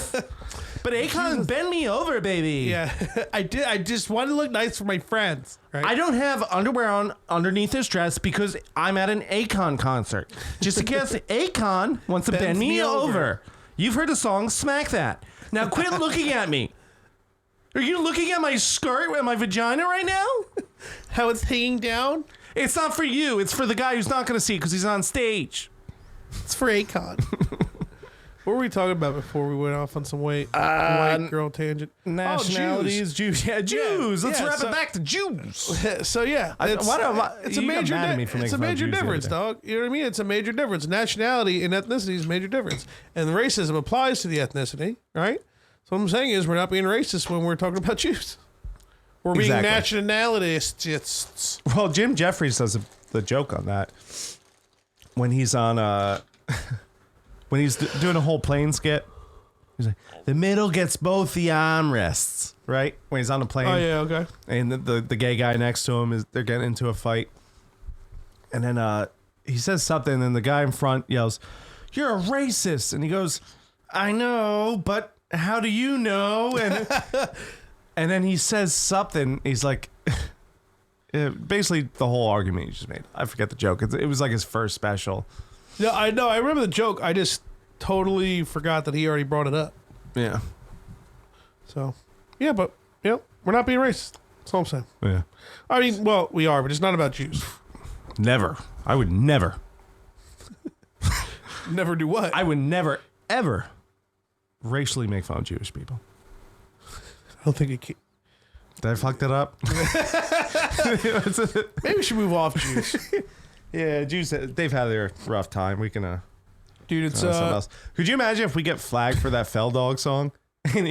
But Akon bend me over, baby. Yeah. I did. I just wanted to look nice for my friends. Right? I don't have underwear on underneath this dress because I'm at an Akon concert. Just in case Akon wants to bend me over. You've heard the song "Smack That." Now quit looking at me. Are you looking at my skirt and my vagina right now? How it's hanging down? It's not for you. It's for the guy who's not going to see it because he's on stage. It's for Akon. What were we talking about before we went off on some white girl tangent? Nationalities, Jews. Yeah, Jews. Let's yeah, wrap so- it back to Jews. So yeah, it's, why don't I- it's a you got major mad at me for it's a making fun of major Jews the other difference, day. dog. You know what I mean? It's a major difference. Nationality and ethnicity is a major difference, and racism applies to the ethnicity, right? So what I'm saying is we're not being racist when we're talking about Jews. We're being Exactly. nationalists. Well, Jim Jeffries does the joke on that when he's on when he's doing a whole plane skit. He's like, the middle gets both the armrests, right? When he's on the plane. Oh yeah, okay. And the gay guy next to him they're getting into a fight, and then he says something, and then the guy in front yells, "You're a racist!" And he goes, "I know, but how do you know?" And and then he says something. He's like, basically the whole argument he just made. I forget the joke. It was like his first special. Yeah, I know. I remember the joke. I just totally forgot that he already brought it up. Yeah, So yeah, but we're not being racist. That's all I'm saying. yeah. I mean, well, we are, but it's not about Jews. Never. I would never. Never do what? I would never ever racially make fun of Jewish people. I don't think it can. Did I fuck that up? Maybe we should move off Jews. Yeah, Jews, they've had their rough time. We can Dude, it's something else. Could you imagine if we get flagged for that Fell Dog song and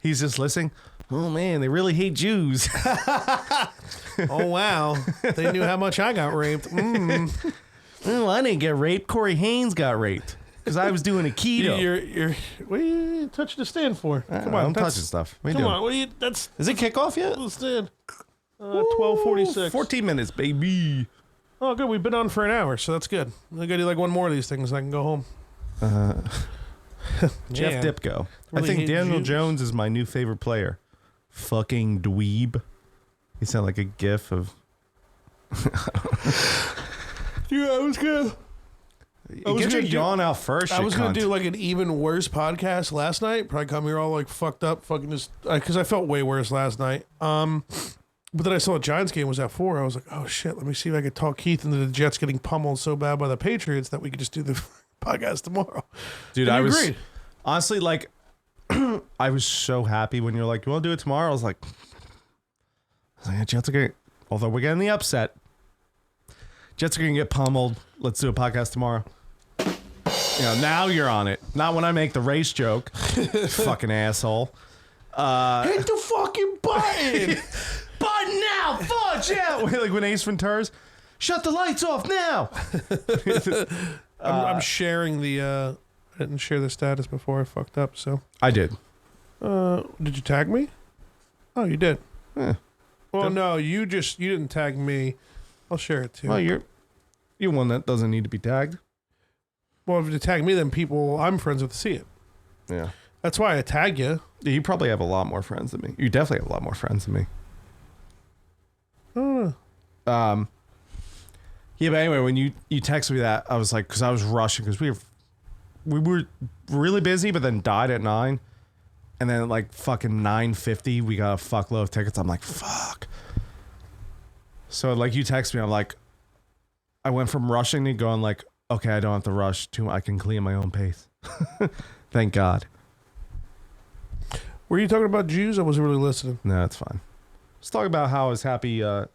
he's just listening? Oh man, they really hate Jews. oh wow. They knew how much I got raped. Oh, I didn't get raped. Corey Haynes got raped because I was doing a keto. You're what are you touching the stand for? Come on, I'm that's- touching stuff. What are you Come doing? on, what are you that's Is it kickoff yet? the stand. 12:46. 14 minutes, baby. Oh good, we've been on for an hour, so that's good. I gotta do like one more of these things and I can go home. Jeff Man, Dipko. really I think hate Daniel Jews. Jones is my new favorite player. Fucking dweeb. He sounded like a gif of. Yeah, I was good. Get your yawn out first. I you was gonna cunt. do like an even worse podcast last night. Probably come here all like fucked up, fucking just because I felt way worse last night. But then I saw the Giants game was at 4. I was like, oh shit, let me see if I could talk Keith into the Jets getting pummeled so bad by the Patriots that we could just do the podcast tomorrow. Dude, And I you was agreed. honestly like, I was so happy when you're like, you want to do it tomorrow? I was like, Jets are going. Although we're getting the upset, Jets are going to get pummeled. Let's do a podcast tomorrow. You know, now you're on it. Not when I make the race joke. Fucking asshole. Hit the fucking button. Button now, Fudge out. Like when Ace Ventura's, shut the lights off now. I'm sharing the. I didn't share the status before I fucked up. So, I did. did you tag me? Oh, you did. Yeah. Well, no, you didn't tag me. I'll share it too. Well, you're one that doesn't need to be tagged. Well, if you tag me, then people I'm friends with see it. Yeah. That's why I tag you. You probably have a lot more friends than me. You definitely have a lot more friends than me. Oh, Yeah, but anyway, when you texted me that, I was like, because I was rushing, because we were really busy, but then died at 9. And then at like fucking 9:50, we got a fuckload of tickets. I'm like, fuck. So like you text me, I'm like, I went from rushing to going like, okay, I don't have to rush to, I can clean my own pace. Thank God. Were you talking about Jews? I wasn't really listening. No, it's fine. Let's talk about how I was happy that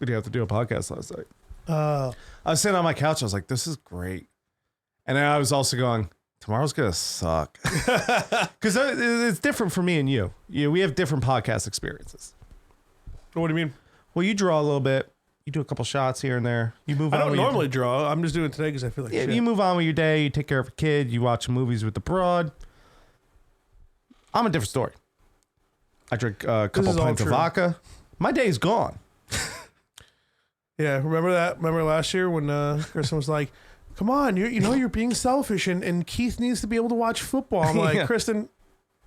you have to do a podcast last night. I was sitting on my couch. I was like, this is great. And then I was also going, tomorrow's going to suck. Because it's different for me and you. We have different podcast experiences. What do you mean? Well, you draw a little bit. You do a couple shots here and there. You move on. I don't with your normally draw. I'm just doing it today because I feel like shit. You move on with your day. You take care of a kid. You watch movies with the broad. I'm a different story. I drink a couple pints of vodka. My day's gone. Yeah, remember that? Remember last year when Kristen was like, come on, you're being selfish and Keith needs to be able to watch football. I'm like, Yeah. Kristen,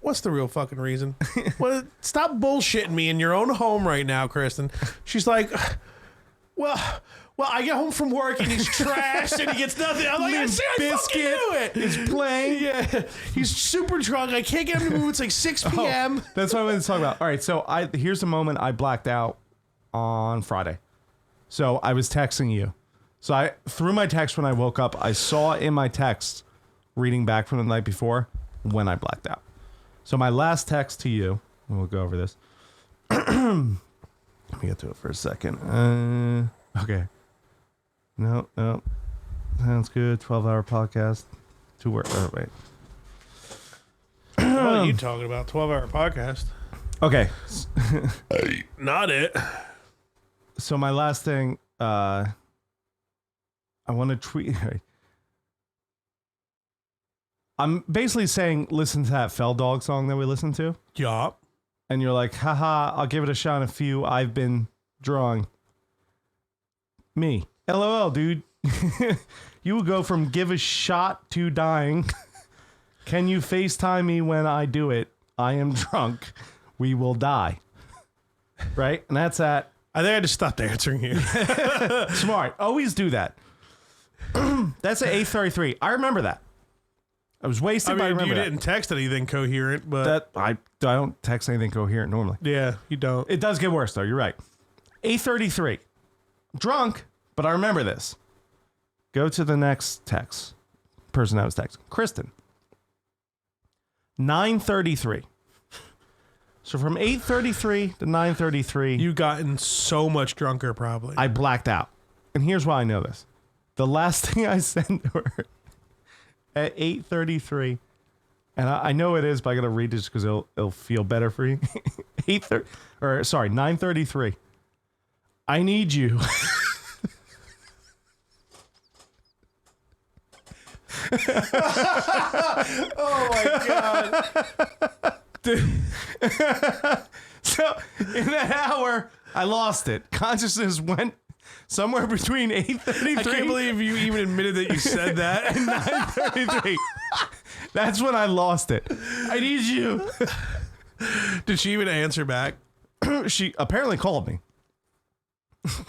what's the real fucking reason? Well, stop bullshitting me in your own home right now, Kristen. She's like, well, I get home from work and he's trashed and he gets nothing. I'm like, I fucking knew it. is playing. Yeah, he's super drunk. I can't get him to move. It's like 6 p.m. That's what I wanted to talk about. All right, so here's the moment I blacked out on Friday. So I was texting you. So through my text when I woke up, I saw in my text, reading back from the night before, when I blacked out. So my last text to you, and we'll go over this. Let me get to it for a second. Okay. No. Sounds good. 12-hour podcast. Wait. What are you talking about? 12-hour podcast. Okay. Not it. So my last thing, I want to tweet. I'm basically saying, listen to that Fell Dog song that we listened to. Yeah. And you're like, haha, I'll give it a shot in a few. I've been drawing. Me. LOL, dude. You will go from give a shot to dying. Can you FaceTime me when I do it? I am drunk. We will die. Right? And that's at... I think I just stopped answering you. Smart. Always do that. That's at 8:33. I remember that. I was wasted, but I remember you that. didn't text anything coherent, but... I don't text anything coherent normally. Yeah, you don't. It does get worse, though. You're right. 8:33. Drunk, but I remember this. Go to the next text. Person I was texting. Kristen. 9:33. So from 8:33 to 9:33, You gotten so much drunker, probably. I blacked out. And here's why I know this. The last thing I sent to her at 8:33, and I know it is, but I gotta read this because it'll feel better for you. 9:33. I need you. oh my God. So in that hour, I lost it. Consciousness went somewhere between 8:33. I can't believe you even admitted that you said that. and 9:33. That's when I lost it. I need you. Did she even answer back? She apparently called me.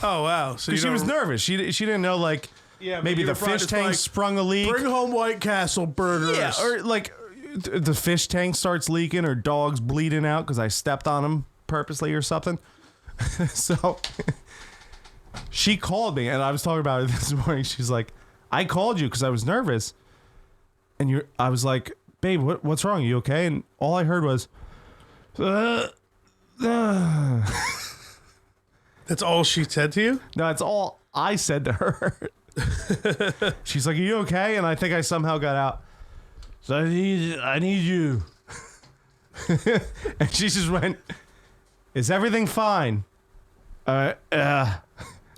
Oh, wow. So She was nervous. She didn't know, like, Yeah, maybe you the were probably fish just tank like, sprung a leak. Bring home White Castle burgers. Yeah, or like the fish tank starts leaking or dog's bleeding out because I stepped on him purposely or something. So she called me and I was talking about it this morning. She's like, I called you because I was nervous. And I was like, babe, what's wrong? Are you okay? And all I heard was, That's all she said to you? No, that's all I said to her. She's like, are you okay? And I think I somehow got out. So I need you. And she just went, is everything fine?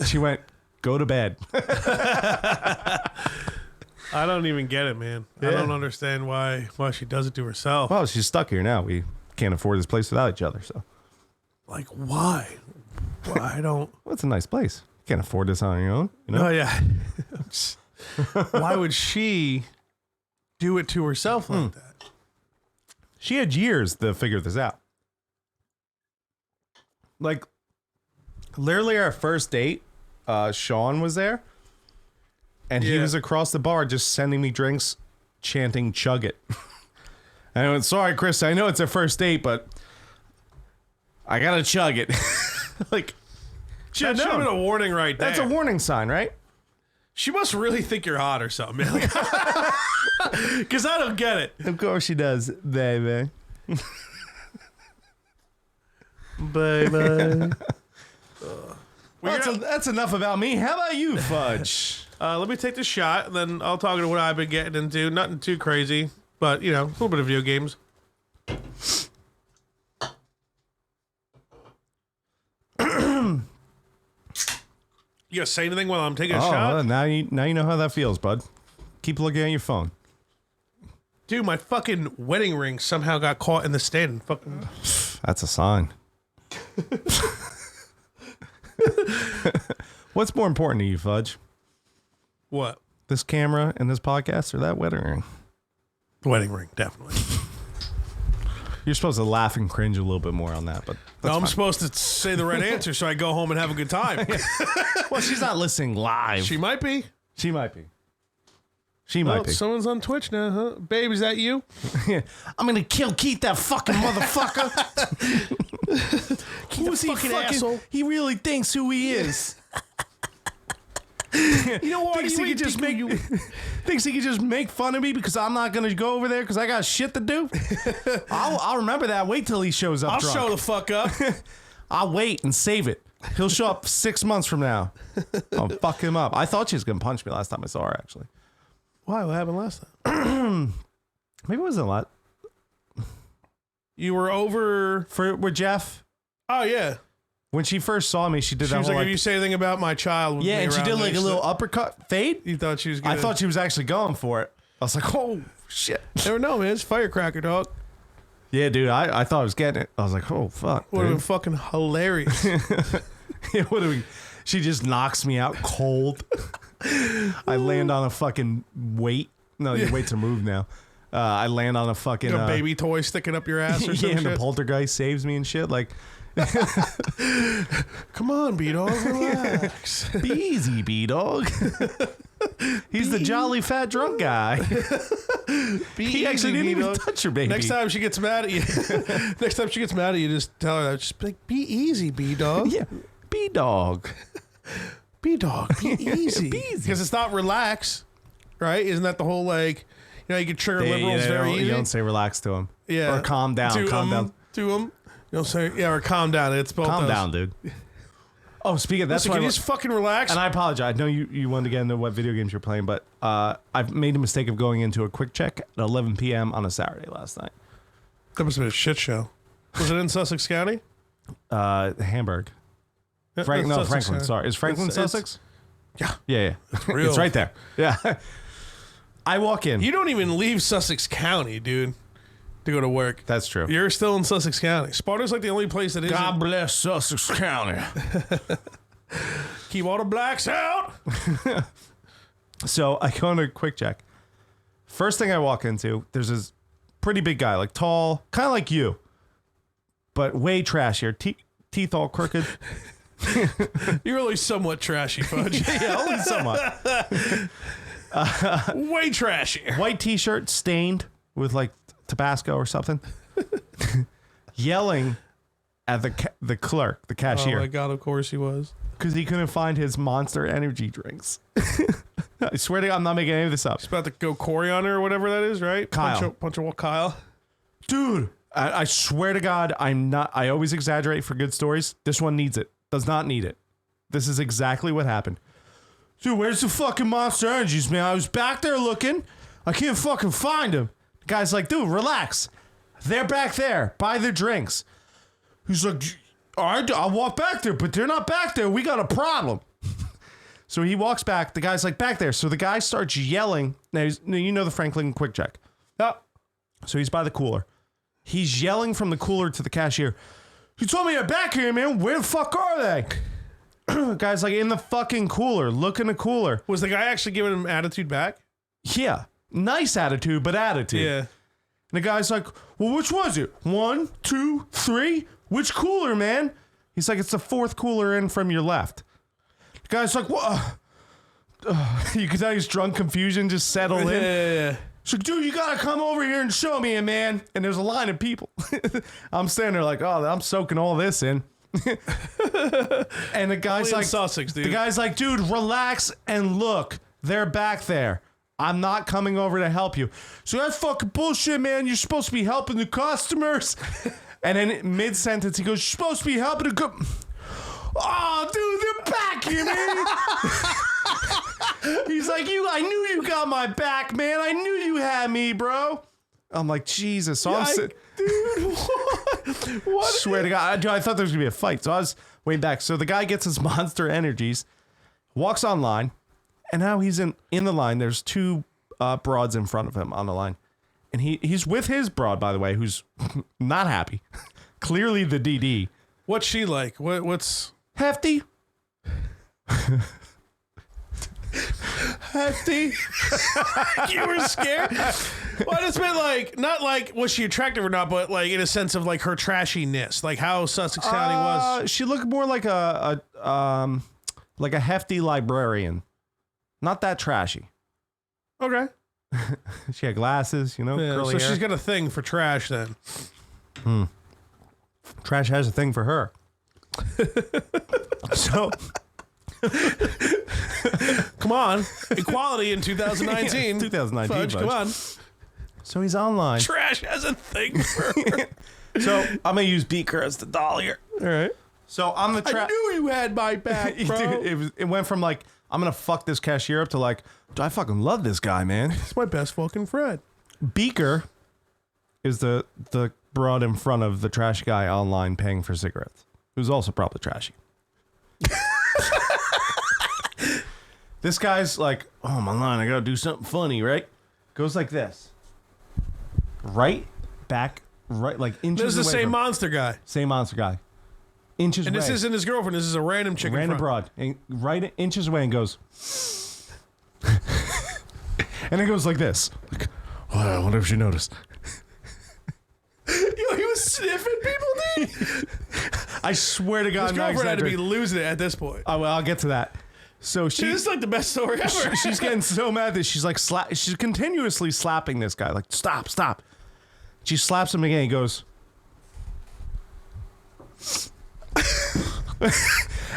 She went, go to bed. I don't even get it, man. Yeah. I don't understand why she does it to herself. Well, she's stuck here now. We can't afford this place without each other. So, Like, why? Well, I don't. well, it's a nice place. You can't afford this on your own. You know? Oh, yeah. Why would she do it to herself like that? She had years to figure this out. Like, literally our first date, Sean was there. And he Yeah. was across the bar just sending me drinks chanting "chug it." And I went, "Sorry, Chris, I know it's a first date, but I gotta chug it." Like, That should have been a warning right there. that's a warning sign, right? She must really think you're hot or something, man. Because I don't get it. Of course she does, baby. Baby. That's enough about me. How about you, Fudge? Let me take the shot, and then I'll talk to what I've been getting into. Nothing too crazy, but, you know, a little bit of video games. You gonna say anything while I'm taking a shot? Well, now you know how that feels, bud. Keep looking at your phone. Dude, my fucking wedding ring somehow got caught in the stand. Fucking. That's a sign. What's more important to you, Fudge? What? This camera and this podcast or that wedding ring? Wedding ring, definitely. You're supposed to laugh and cringe a little bit more on that, but No, I'm supposed to say the right answer so I go home and have a good time. well, she's not listening live. She might be. She might be. She might be. Someone's on Twitch now, huh? Babe, is that you? I'm gonna kill Keith, that fucking motherfucker. Who's he fucking asshole. He really thinks who he is. You know what? Thinks he could just make thinks he could just make fun of me because I'm not gonna go over there because I got shit to do. I'll remember that. Wait till he shows up. I'll drunk. show the fuck up. I'll wait and save it. He'll show up 6 months from now. I'll fuck him up. I thought she was gonna punch me last time I saw her. Actually, Why? What happened last time? maybe it wasn't a lot You were over. with Jeff. Oh, yeah. When she first saw me, she did She that was whole like, like, if you say anything about my child. with yeah, me and she around did like a next little to-" uppercut fade. You thought she was gonna. I thought she was actually going for it. I was like, oh shit. Never know, man. It's firecracker, dog. Yeah, dude, I thought I was getting it. I was like, oh fuck. Would have been Dude. fucking hilarious. It would have. She just knocks me out cold. I land on a fucking weight. No, your weights are moved now. I land on a fucking a baby toy sticking up your ass or yeah, some and the shit. poltergeist saves me and shit. Like, Come on, B-Dog. Relax. be easy, B-Dog. He's the jolly fat drunk guy. He actually didn't even touch your baby. Next time she gets mad at you, just tell her that. Just be like, be easy, B-Dog. Yeah, B-Dog. B-Dog, be easy. Be easy. Because it's not relax, right? Isn't that the whole, like, you know, you can trigger liberals very easy? You don't say relax to him. Yeah. Or calm down. Calm down. To them. You don't say, yeah, or calm down. It's both Calm those. down, dude. Oh, speaking of that's Listen, why. can you just fucking relax? And I apologize. I know you wanted to get into what video games you're playing, but I've made a mistake of going into a quick check at 11 p.m. on a Saturday last night. That must have been a shit show. Was it in Sussex County? Hamburg. Yeah, Franklin. that's No, Sussex Franklin. County. Sorry. Is Franklin It's- Sussex? Yeah. Yeah. real. It's right there. Yeah. I walk in. You don't even leave Sussex County, dude, to go to work. That's true. You're still in Sussex County. Sparta's like the only place that isn't. God bless Sussex County. Keep all the blacks out. So I go into a quick check. First thing I walk into, there's this pretty big guy, like tall, kind of like you, but way trashier. Teeth all crooked. You're really somewhat trashy, Fudge. Yeah, only somewhat. Way trashy. White t-shirt stained with like Tabasco or something. Yelling at the clerk, the Oh cashier, my god! Of course he was. because he couldn't find his Monster energy drinks. I swear to God, I'm not making any of this up. He's about to go Corey on her or whatever that is, right? Kyle. Punch a Kyle. Dude, I swear to God, I'm not. I always exaggerate for good stories. This one needs it. Does not need it. This is exactly what happened. Dude, where's the fucking Monster Energies, man? I was back there looking. I can't fucking find them. The guy's like, dude, relax. They're back there. Buy their drinks. He's like, all right, I'll walk back there, but they're not back there. We got a problem. So he walks back. The guy's like, back there. So the guy starts yelling. Now, you know the Franklin Quick Check. Yeah. So he's by the cooler. He's yelling from the cooler to the cashier. You told me they're back here, man. Where the fuck are they? Guy's like, in the fucking cooler. Look in the cooler. Was the guy actually giving him attitude back? Yeah. Nice attitude, but attitude. Yeah. And the guy's like, well, which was it? 1, 2, 3? Which cooler, man? He's like, it's the fourth cooler in from your left. The guy's like, what? You can tell he's drunk confusion just settled in. Yeah. She's like, dude, you gotta come over here and show me it, man. And there's a line of people. I'm standing there like, oh, I'm soaking all this in. And the guy's like, Sussex, dude. the guy's like, dude, relax and look. They're back there. I'm not coming over to help you. So that's fucking bullshit, man. You're supposed to be helping the customers. And then mid-sentence, he goes, you're supposed to be helping the oh, dude, they're back here, man. He's like, I knew you got my back, man. I knew you had me, bro. I'm like, Jesus. So I'm sitting. Dude, what? Swear to God. Dude, I thought there was going to be a fight. So I was way back. So the guy gets his monster energies, walks online, and now he's in the line. There's two broads in front of him on the line. And he's with his broad, by the way, who's not happy. Clearly the DD. What's she like? What's... Hefty. Hefty? You were scared? Well, I just meant like, not like was she attractive or not, but like in a sense of like her trashiness, like how Sussex County was. She looked more like a hefty librarian. Not that trashy. Okay. She had glasses, Yeah, curly so hair. she's got a thing for trash then. Trash has a thing for her. So, Come on. Equality in 2019. 2019, Fudge, come Fudge. on. so he's online. Trash has a thing for her. So I'm gonna use Beaker as the doll here. All right. So I'm the I knew you had my back, bro. Dude, it went from like I'm gonna fuck this cashier up to like, I fucking love this guy, man. It's my best fucking friend. Beaker is the broad in front of the trash guy online paying for cigarettes, who's also probably trashy. This guy's like, oh, my line, I gotta do something funny, right? Goes like this. Right back, right, like inches This is the away same from- monster guy. Same monster guy. Inches And away. this isn't his girlfriend. This is a random chick. Random in front. broad. And right inches away and goes. And it goes like this. Like, oh, I wonder if she noticed. Yo, he was sniffing people, dude. I swear to God, His I'm not girlfriend had to be exaggerating. losing it at this point. Oh, well, I'll get to that. So Dude, she, this is like the best story ever. she's getting so mad that she's like, she's continuously slapping this guy. Like, stop. She slaps him again. He goes.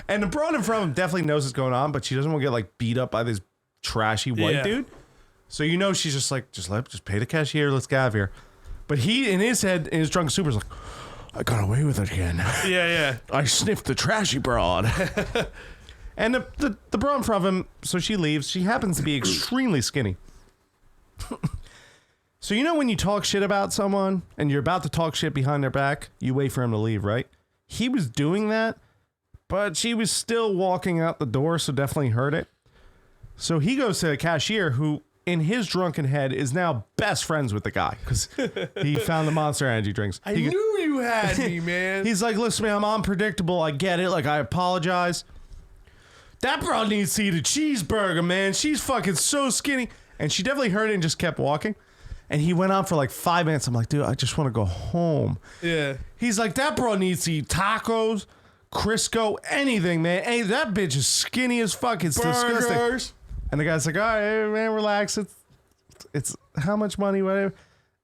And the broad in front of him definitely knows what's going on, but she doesn't want to get like beat up by this trashy white Yeah. dude. So she's just like, just pay the cashier. Let's get out of here. But he, in his head, in his drunk super, is like, I got away with it again. Yeah. I sniffed the trashy broad. And the broad in front of him, so she leaves. She happens to be extremely skinny. So when you talk shit about someone and you're about to talk shit behind their back, you wait for him to leave, right? He was doing that, but she was still walking out the door, so definitely heard it. So he goes to the cashier, who in his drunken head is now best friends with the guy because he found the Monster Energy drinks. I knew you had me, man. He's like, listen, man, I'm unpredictable. I get it. Like, I apologize. That broad needs to eat a cheeseburger, man. She's fucking so skinny. And she definitely heard it and just kept walking. And he went on for like 5 minutes. I'm like, dude, I just want to go home. Yeah. He's like, that broad needs to eat tacos, Crisco, anything, man. Hey, that bitch is skinny as fuck. It's disgusting. Burgers. And the guy's like, all right, man, relax. It's how much money, whatever.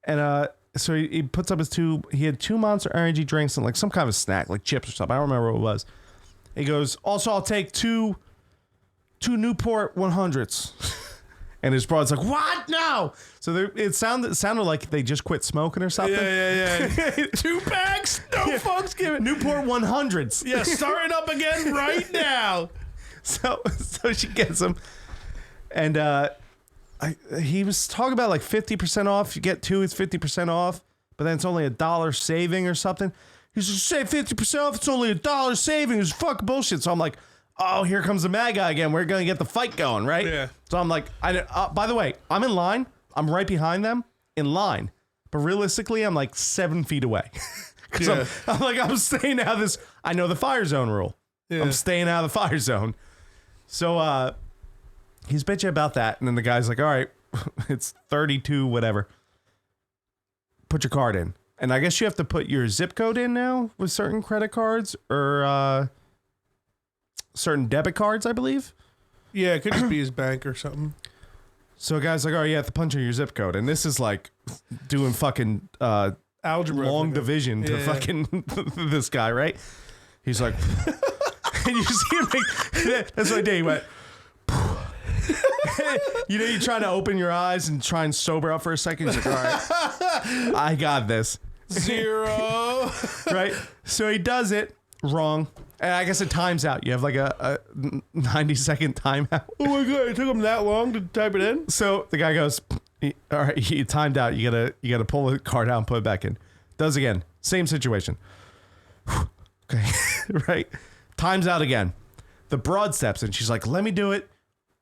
And so he puts up his he had 2 Monster Energy drinks and like some kind of snack, like chips or something. I don't remember what it was. He goes, also, I'll take two Newport 100s. And his broad's like, what? No. So it sounded like they just quit smoking or something. Yeah. 2 packs? No fucks given. Newport 100s. Yeah, starting up again right now. So she gets him. And he was talking about like 50% off. You get 2, it's 50% off. But then it's only $1 saving or something. He's just say 50% off. It's only $1 saving. It's fucking bullshit. So I'm like, oh, here comes the mad guy again. We're going to get the fight going, right? Yeah. So I'm like, by the way, I'm in line. I'm right behind them in line. But realistically, I'm like 7 feet away. Because I'm staying out of this. I know the fire zone rule. Yeah. I'm staying out of the fire zone. So he's bitching about that. And then the guy's like, all right, it's 32, whatever. Put your card in. And I guess you have to put your zip code in now with certain credit cards or certain debit cards, I believe. Yeah, it could just be his bank or something. So a guy's like, oh, you have to punch in your zip code. And this is like doing fucking Algebra. long division to fucking this guy, right? He's like, and you see him make, that's what I did. He went, you know, you try to open your eyes and try and sober up for a second. He's like, all right, I got this. 0. Right? So he does it wrong. And I guess it times out. You have like a 90-second timeout. Oh my god, it took him that long to type it in? So the guy goes, all right, you timed out. You gotta pull the card out and put it back in. Does again. Same situation. Okay. Right? Times out again. The broad steps and she's like, let me do it.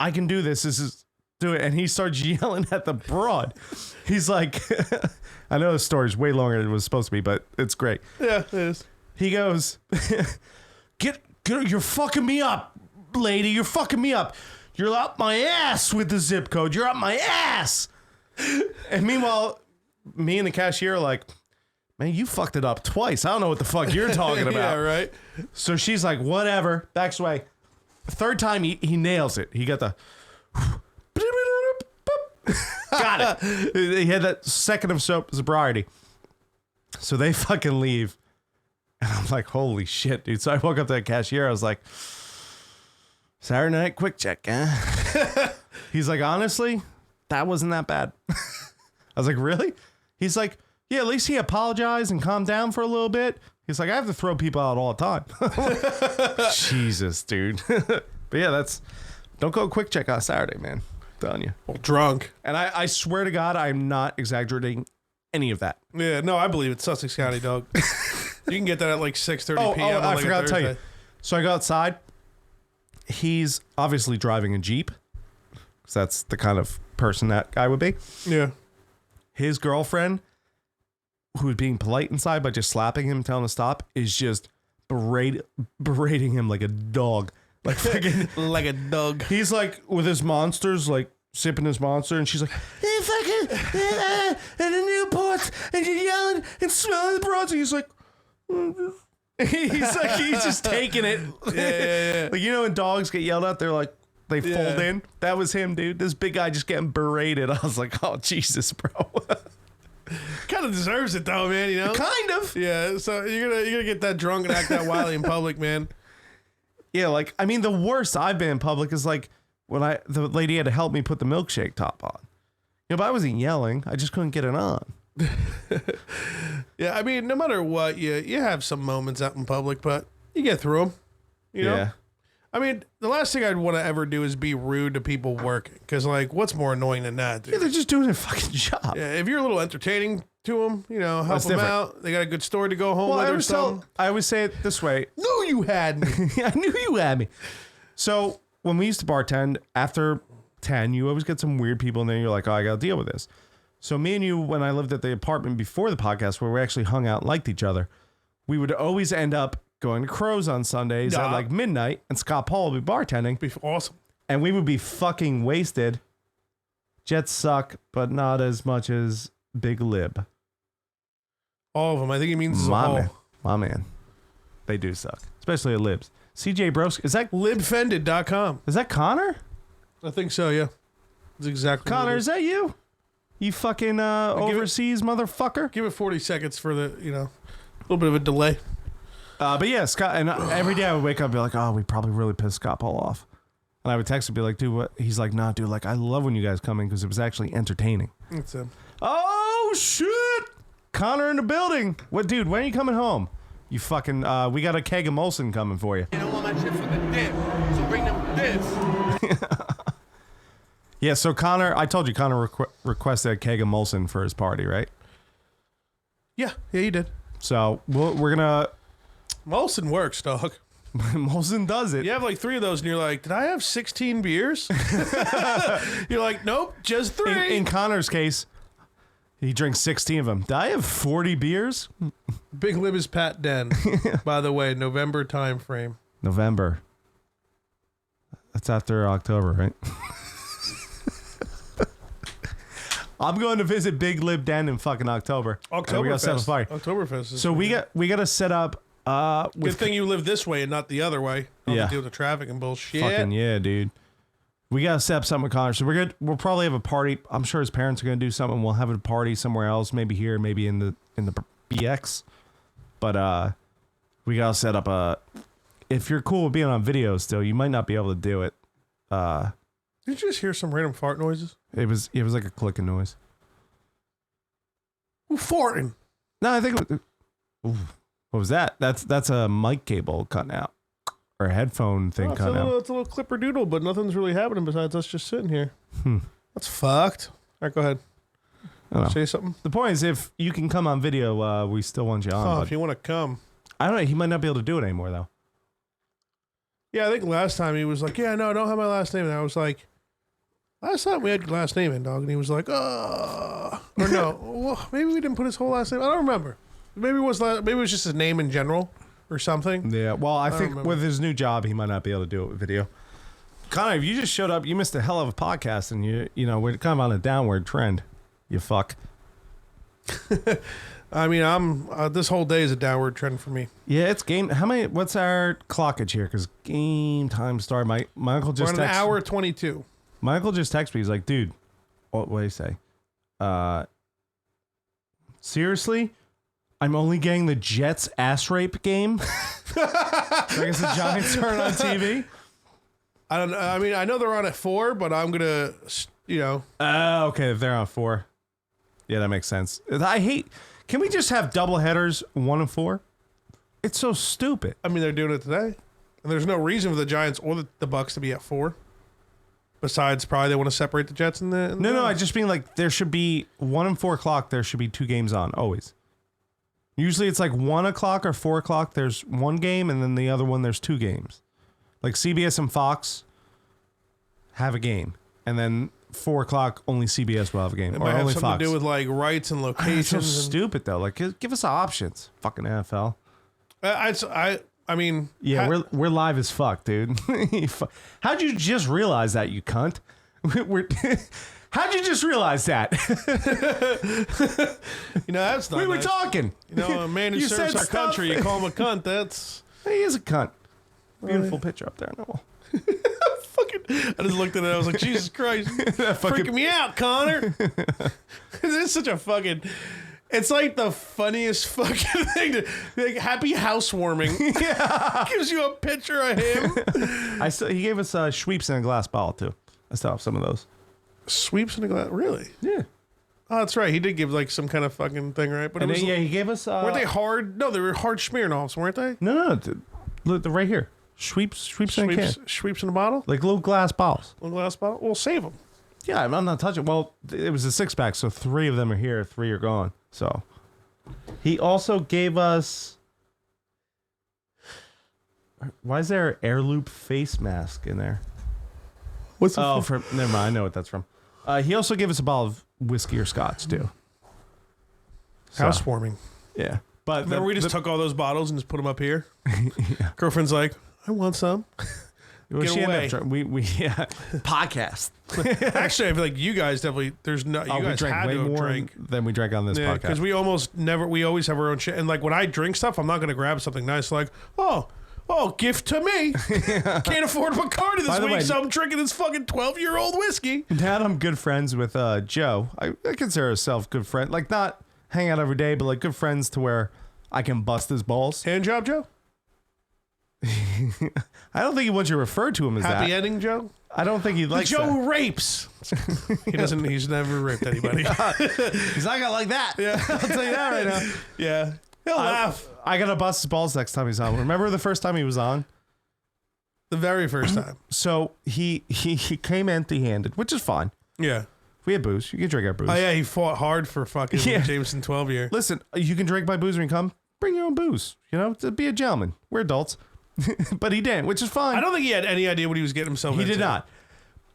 I can do this. This is do it. And he starts yelling at the broad. He's like, I know the story's way longer than it was supposed to be, but it's great. Yeah, it is. He goes, get, you're fucking me up, lady. You're fucking me up. You're up my ass with the zip code. You're up my ass. And meanwhile, me and the cashier are like, man, you fucked it up twice. I don't know what the fuck you're talking about. Yeah, right. So she's like, whatever. Backs away. Third time, he nails it. He got the... Got it. He had that second of sobriety. So they fucking leave. And I'm like, holy shit, dude. So I woke up to the cashier. I was like, Saturday night quick check, huh? He's like, honestly, that wasn't that bad. I was like, really? He's like, yeah, at least he apologized and calmed down for a little bit. He's like, I have to throw people out all the time. Jesus, dude. But yeah, don't go quick check on Saturday, man. I'm telling you. Well, drunk. And I swear to God, I'm not exaggerating any of that. Yeah, no, I believe it's Sussex County, dog. You can get that at like 6:30 p.m. Oh, on I like forgot a to tell you. Thursday. So I go outside. He's obviously driving a Jeep. Because that's the kind of person that guy would be. Yeah. His girlfriend, who's being polite inside by just slapping him, telling him to stop, is just berating him like a dog. Like fucking, like a dog. he's like with his monsters, like sipping his monster, and she's like, hey, fucking, and the Newports, and you're yelling and smelling the broads, and he's like, he's just taking it. Yeah. Like, you know, when dogs get yelled at, they're like, they fold in. That was him, dude. This big guy just getting berated. I was like, oh, Jesus, bro. Kind of deserves it though, man, you know? Kind of. Yeah, so you're gonna get that drunk and act that wily in public, man. Yeah, like, I mean, the worst I've been in public is like when the lady had to help me put the milkshake top on. You know, but I wasn't yelling. I just couldn't get it on. Yeah, I mean, no matter what, you have some moments out in public, but you get through them. You know? Yeah. I mean, the last thing I'd want to ever do is be rude to people working. Because, like, what's more annoying than that, dude? Yeah, they're just doing their fucking job. Yeah, if you're a little entertaining to them, you know, help That's them different. out. They got a good story to go home Well, with or something. I always say it this way. Knew you had me. I knew you had me. So when we used to bartend, after 10, you always get some weird people, and then you're like, oh, I got to deal with this. So me and you, when I lived at the apartment before the podcast, where we actually hung out and liked each other, we would always end up going to Crows on Sundays at like midnight, and Scott Paul would be bartending. Be awesome. And we would be fucking wasted. Jets suck, but not as much as Big Lib. All of them. I think he means My man. They do suck. Especially at Libs. CJ Broski. Is that libfended.com. Is that Connor? I think so, yeah. That's exactly Connor, what it is that you? You fucking overseas motherfucker? Give it 40 seconds for the, you know, a little bit of a delay. But yeah, Scott, and every day I would wake up and be like, oh, we probably really pissed Scott Paul off. And I would text him and be like, dude, what? He's like, nah, dude, like, I love when you guys come in because it was actually entertaining. That's him. Oh, shit. Connor in the building. What, dude, when are you coming home? You fucking, we got a keg of Molson coming for you. You don't want my shit for the dip, so bring them dips. Yeah, so Connor, I told you Connor requested a keg of Molson for his party, right? Yeah, you did. So we're going to... Molson works, dog. Molson does it. You have like 3 of those, and you're like, did I have 16 beers? You're like, nope, just 3. In Connor's case, he drinks 16 of them. Did I have 40 beers? Big Lib is Pat Den. By the way, November time frame. November. That's after October, right? I'm going to visit Big Lib Den in fucking October. And we got to set up a fire. Oktoberfest. So we got to set up. Good thing you live this way and not the other way. Yeah. Deal with the traffic and bullshit. Fucking yeah, dude. We gotta set up something with Connor. So we'll probably have a party. I'm sure his parents are gonna do something. We'll have a party somewhere else, maybe here, maybe in the BX. But we gotta set up a. If you're cool with being on video still, you might not be able to do it. Did you just hear some random fart noises? It was like a clicking noise. Who farting? No, I think. What was that? That's a mic cable cutting out, or a headphone thing cutting out. It's a little clipper doodle, but nothing's really happening besides us just sitting here. That's fucked. All right, go ahead. Say something. The point is, if you can come on video, we still want you on. Oh, if you want to come. I don't know. He might not be able to do it anymore, though. Yeah, I think last time he was like, yeah, no, I don't have my last name. And I was like, last time we had your last name in, dog. And he was like, or no, well, maybe we didn't put his whole last name. I don't remember. Maybe it was just his name in general or something. Yeah, well, I think with his new job, he might not be able to do it with video. Connor, if you just showed up, you missed a hell of a podcast, and you know we're kind of on a downward trend. You fuck. I mean, I'm this whole day is a downward trend for me. Yeah, it's game. What's our clockage here? Because game time started. My uncle just We're on an texted. hour 22. My uncle just texted me. He's like, dude, what did he say? Seriously? I'm only getting the Jets ass rape game? I guess the Giants aren't on TV? I don't know. I mean, I know they're on at 4, but I'm going to, Okay, if they're on 4. Yeah, that makes sense. Can we just have double headers 1 and 4? It's so stupid. I mean, they're doing it today. And there's no reason for the Giants or the Bucks to be at 4. Besides, probably they want to separate the Jets and the... No, I just mean like there should be 1 and 4 o'clock. There should be 2 games on, always. Usually it's like 1 o'clock or 4 o'clock. There's 1 game, and then the other one, there's 2 games. Like CBS and Fox have a game. And then 4 o'clock, only CBS will have a game. It Or might have only something Fox. to do with like rights and It's locations. so and, stupid, though. Like, give us options. Fucking NFL. I mean... Yeah, we're live as fuck, dude. How'd you just realize that, you cunt? How'd you just realize that? That's not We were nice. talking. A man who You serves said our country, you call him a cunt. That's... He is a cunt. Beautiful picture up there on the wall. I just looked at it. I was like, Jesus Christ, freaking me out, Connor. It's such a fucking. It's like the funniest fucking thing to like. Happy housewarming. Yeah, gives you a picture of him. He gave us sweeps in a glass bottle too. I still have some of those. Sweeps in a glass. Really? Yeah. Oh, that's right. He did give like some kind of fucking thing, right? But And it was. he gave us. Weren't they hard? No, they were hard Smirnoffs, weren't they? No. Look, right here. Sweeps in a can. Sweeps in a bottle. Like little glass bottles. Little glass bottle. We'll save them. Yeah, I'm not touching. Well, it was a 6-pack, so 3 of them are here, 3 are gone. So he also gave us. Why is there an air loop face mask in there? What's the never mind. I know what that's from. He also gave us a bottle of whiskey or scotch too. So, housewarming? yeah, but Remember, we just took all those bottles and just put them up here. Yeah. Girlfriend's like, I want some. well, Get she ended away. up we podcast. Actually, I feel like you guys definitely. There's no. You we guys drank had way to have more drank. than we drank on this Yeah, podcast. because we almost never. We always have our own shit. And like when I drink stuff, I'm not going to grab something nice. Like, oh, gift to me. Can't afford Bacardi this By the week, way, so I'm drinking this fucking 12-year-old whiskey. Dad, I'm good friends with Joe. I consider myself good friend. Like not hang out every day, but like good friends to where I can bust his balls. Hand job, Joe. I don't think he wants you to refer to him as Happy that. ending, Joe. I don't think he The likes Joe that. who rapes. He doesn't. He's never raped anybody. He's not gonna like that. Yeah, I'll tell you that right now. yeah. He'll laugh. I gotta bust his balls next time he's on. Remember the first time he was on? The very first time. So he came empty-handed, which is fine. Yeah. We had booze. You can drink our booze. Oh yeah, he fought hard for fucking Yeah. Jameson 12 year. Listen, you can drink my booze when you come. Bring your own booze. You know, to be a gentleman. We're adults. But he didn't, which is fine. I don't think he had any idea what he was getting himself into. He did not.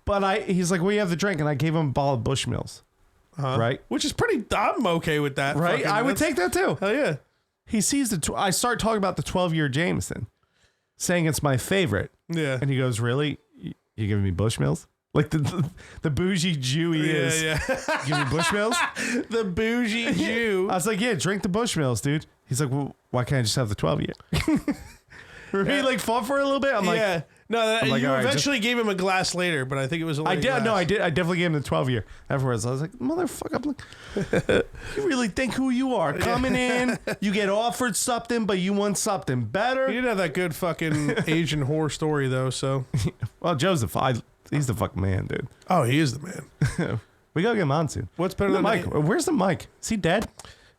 But he's like, well, you have the drink, and I gave him a bottle of Bushmills. Right? Which is pretty. I'm okay with that. Right? Fucking- I would that's- take that too. Hell yeah. He sees I start talking about the 12-year Jameson, saying it's my favorite. Yeah. And he goes, really? You giving me Bushmills? Like the bougie Jew he is. Yeah. Give me Bushmills? The bougie Jew. I was like, yeah, drink the Bushmills, dude. He's like, well, why can't I just have the 12-year? He like fought for it a little bit. I'm like, Yeah. No, I'm like, you all right, eventually gave him a glass later, but I think it was a I late did. glass. No, I did. I definitely gave him the 12-year afterwards. I was like, motherfucker, I'm like, you really think who you are? Coming in, you get offered something, but you want something He better. did have that good fucking Asian horror story, though, so. Well, Joseph, he's the fucking man, dude. Oh, he is the man. We gotta get him on soon. What's better The than Mike? Where's the Mike? Is he dead?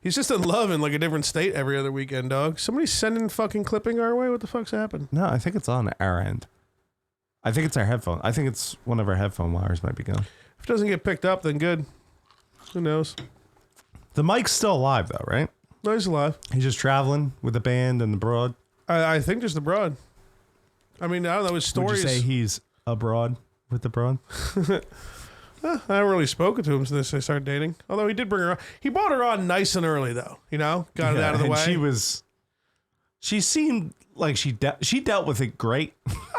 He's just in love in like a different state every other weekend, dog. Somebody's sending fucking clipping our way. What the fuck's happened? No, I think it's on our end. I think it's our headphone. I think it's one of our headphone wires might be gone. If it doesn't get picked up, then good. Who knows? The Mike's still alive though, right? No, he's alive. He's just traveling with the band and the broad. I think just abroad. I mean, I don't know. His Would stories. you say he's abroad with the broad? I haven't really spoken to him since they started dating. Although he did bring her on. He brought her on nice and early, though. You know? Got it out of the and way. She seemed like she dealt with it great.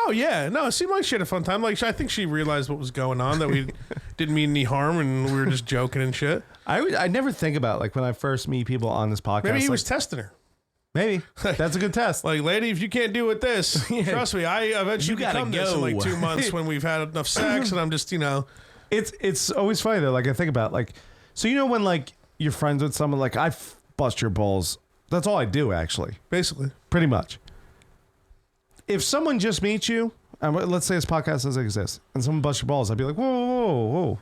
Oh, yeah. No, it seemed like she had a fun time. Like, I think she realized what was going on, that we didn't mean any harm and we were just joking and shit. I never think about like when I first meet people on this podcast. Maybe he like, was testing her. maybe that's a good test. Like, lady, if you can't do with this, trust me, I eventually You gotta become this in like go. 2 months when we've had enough sex and I'm just, you know. It's always funny though. Like I think about like, so you know when like you're friends with someone, like I bust your balls. That's all I do actually, Basically. pretty much. If someone just meets you, and let's say this podcast doesn't exist, and someone busts your balls, I'd be like, whoa.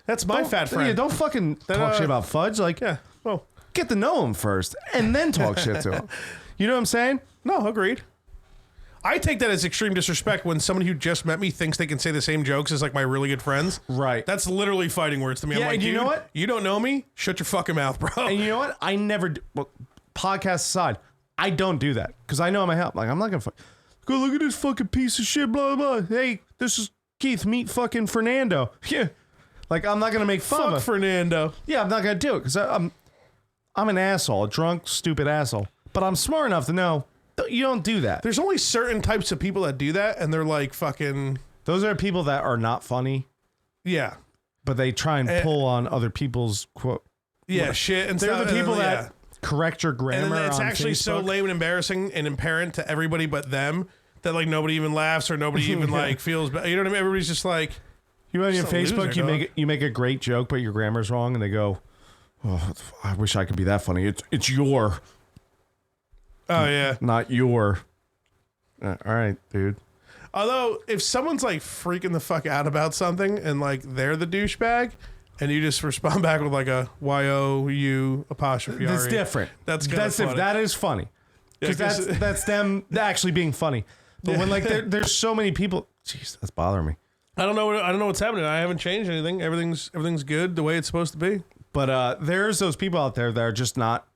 That's my Don't- fat friend. Yeah, don't fucking talk shit about Fudge. Like, Yeah. Well, get to know him first, and then talk shit to him. You know what I'm saying? no, agreed. I take that as extreme disrespect when someone who just met me thinks they can say the same jokes as like my really good friends. Right. That's literally fighting words to me. Yeah, I'm like, and you dude, know what? You don't know me? Shut your fucking mouth, bro. And you know what? I never do, well, podcast aside, I don't do that because I know I'm a help. Like I'm not gonna go look at this fucking piece of shit. Blah blah. Hey, this is Keith. Meet fucking Fernando. Yeah. Like I'm not gonna make fun Fuck of him. Fernando. Yeah, I'm not gonna do it because I'm an asshole, a drunk, stupid asshole. But I'm smart enough to know you don't do that. There's only certain types of people that do that, and they're like fucking Those are people that are not funny, yeah, but they try and pull on other people's quote. yeah, shit. And They're stuff, the people and, that correct your and grammar. then it's on actually so Facebook. lame and embarrassing and apparent to everybody but them that like nobody even laughs or nobody even like feels bad. You know what I mean? Everybody's just like, You know, on your Just a Facebook, loser, you make a great joke, but your grammar's wrong, and they go, "Oh, I wish I could be that funny." It's your, oh yeah. not your. All right, dude. Although, if someone's like freaking the fuck out about something and like they're the douchebag, and you just respond back with like a Y-O-U apostrophe That's R-E, different. That's kinda funny. That is funny because Yeah, 'cause- that's them actually being funny. But when like there's so many people, jeez, that's bothering me. I don't know what's happening. I haven't changed anything. Everything's good the way it's supposed to be. But there's those people out there that are just not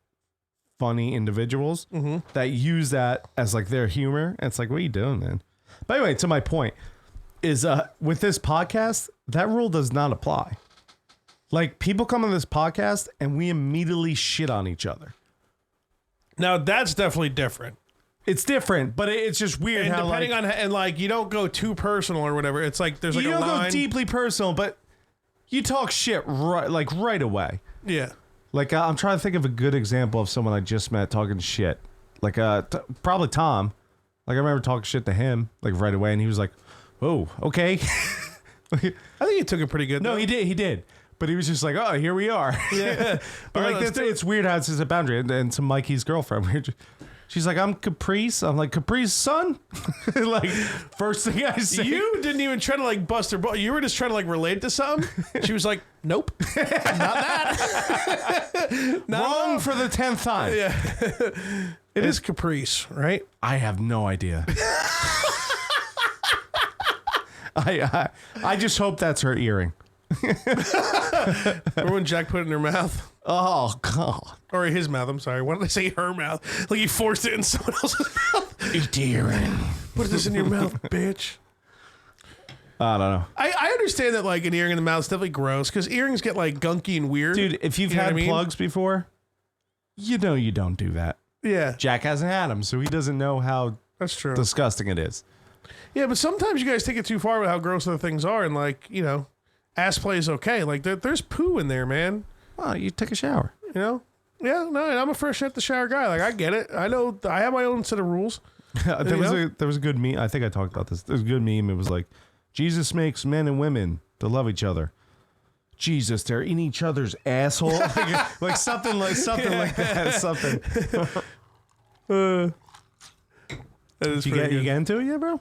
funny individuals that use that as like their humor. And it's like, what are you doing, man? But anyway, to my point is with this podcast, that rule does not apply. Like people come on this podcast and we immediately shit on each other. Now that's definitely different. It's different, but it's just weird And how depending like, on and like you don't go too personal or whatever. It's like there's like you a don't line. go deeply personal, but you talk shit right away. Yeah. Like I'm trying to think of a good example of someone I just met talking shit. Like probably Tom. Like I remember talking shit to him like right away, and he was like, "Oh, okay." I think he took it pretty good. No, though. he did. But he was just like, "Oh, here we are." Yeah. But All right, like let's do it's weird how it's just a boundary. And to Mikey's girlfriend, she's like, "I'm Caprice." I'm like, "Caprice, son." Like first thing I say, You didn't even try to like bust her ball. You were just trying to like relate to something. She was like, "Nope, not that." wrong for the 10th time. Yeah, it is Caprice, right? I have no idea. I just hope that's her earring. Remember when Jack put it in her mouth Oh God. or his mouth? I'm sorry. Why did I say her mouth? Like he forced it in someone else's mouth. Eat the earring. Put this in your mouth, bitch. I don't know. I understand that like an earring in the mouth is definitely gross because earrings get like gunky and weird. Dude, if you've You know had what I mean? plugs before, you know you don't do that. Yeah, Jack hasn't had them, so he doesn't know how that's true. disgusting it is. Yeah, but sometimes you guys take it too far with how gross other things are, and like you know, ass play is okay. Like there's poo in there, man. Well, you take a shower. You know? Yeah, no, and I'm a fresh at the shower guy. Like I get it. I know I have my own set of rules. There was a good meme. I think I talked about this. There's a good meme. It was like, Jesus makes men and women to love each other. Jesus, they're in each other's asshole. like something like that. Something. That is You pretty good. get into it yet, bro?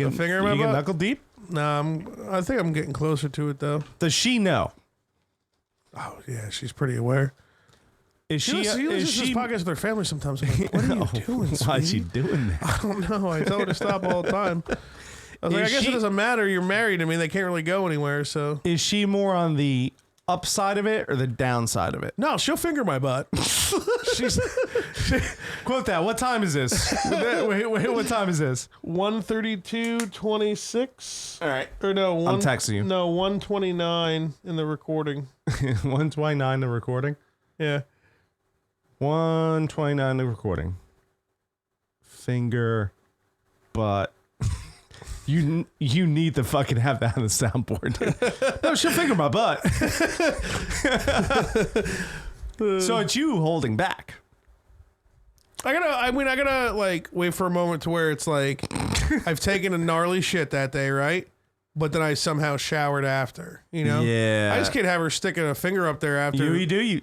A finger in my You get butt? knuckle deep? Nah, I think I'm getting closer to it though. Does she know? Oh yeah, she's pretty aware. Is She listens to this podcast with her family sometimes. I'm like, what are you doing? Why is she sweetie? doing that? I don't know. I tell her to stop all the time. I was like, I guess it doesn't matter. You're married. I mean, they can't really go anywhere. So Is she more on the upside of it or the downside of it? no, she'll finger my butt. She's Quote that. What time is this? wait, what time is this? 1:32:26. All right. Or no, I'm texting you. No, 1:29 in the recording. 129 the recording. Yeah. 129 the recording. Finger, butt. You need to fucking have that on the soundboard. No, she'll finger my butt. So it's you holding back. I gotta like wait for a moment to where it's like I've taken a gnarly shit that day, right? But then I somehow showered after, you know? Yeah. I just can't have her sticking a finger up there after. You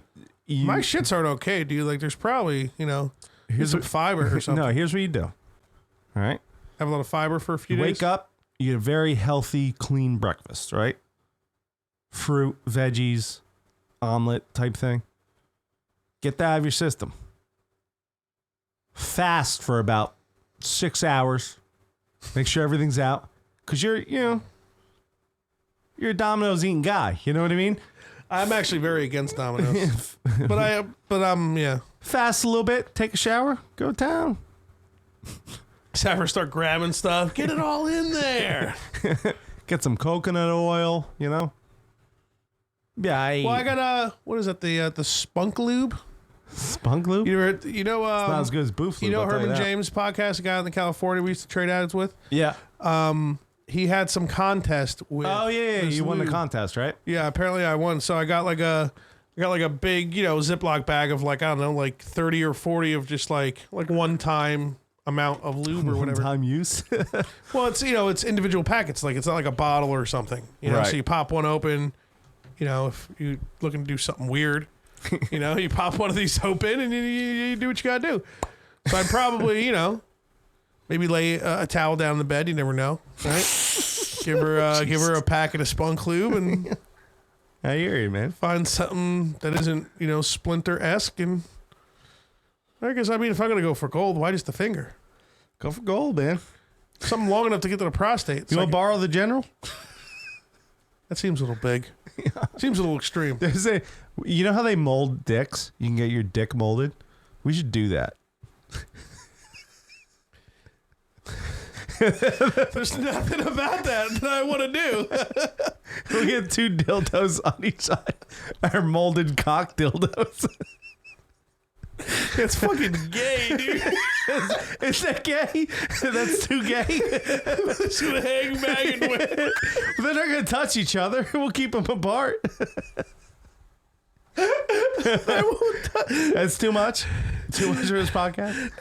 My shits aren't okay, dude. Like there's probably, Here's some what- fiber or something. No, here's what you do. All right. Have a lot of fiber for a few You days. wake up, you get a very healthy, clean breakfast, right? Fruit, veggies, omelet type thing. Get that out of your system. Fast for about 6 hours. Make sure everything's out. Because you're a Domino's eating guy. You know what I mean? I'm actually very against Domino's. but I'm Fast a little bit, take a shower, go to town. Just have her start grabbing stuff. Get it all in there. Get some coconut oil, Yeah, Well, I got what is that? The Spunk Lube. Spunk lube. Not Not as good as Boof lube. I'll tell Herman that. James podcast, the guy in California we used to trade ads with. Yeah. He had some contest with. Oh yeah. this You won the lube. contest, right? Yeah, apparently I won. So I got like a big Ziploc bag of like I don't know like 30 or 40 of just like one time amount of lube or whatever. Time use. Well, it's it's individual packets. Like it's not like a bottle or something. Right. So you pop one open. If you're looking to do something weird, you pop one of these open and you do what you gotta do. So I'd probably maybe lay a towel down in the bed. You never know, right? give her a packet of Spunk Lube and I hear you, man. find something that isn't Splinter-esque. And I guess if I'm gonna go for gold, why just the finger? Go for gold, man. Something long enough to get to the prostate. It's You want like- to borrow the general? that seems a little big. Seems a little extreme. There's you know how they mold dicks? You can get your dick molded. We should do that. There's nothing about that I want to do. We'll get 2 dildos on each side. Our molded cock dildos. It's fucking gay, dude. Is that gay? That's too gay. It's gonna hang back and wait. They're not going to touch each other. We'll keep them apart. That's too much? Too much for this podcast?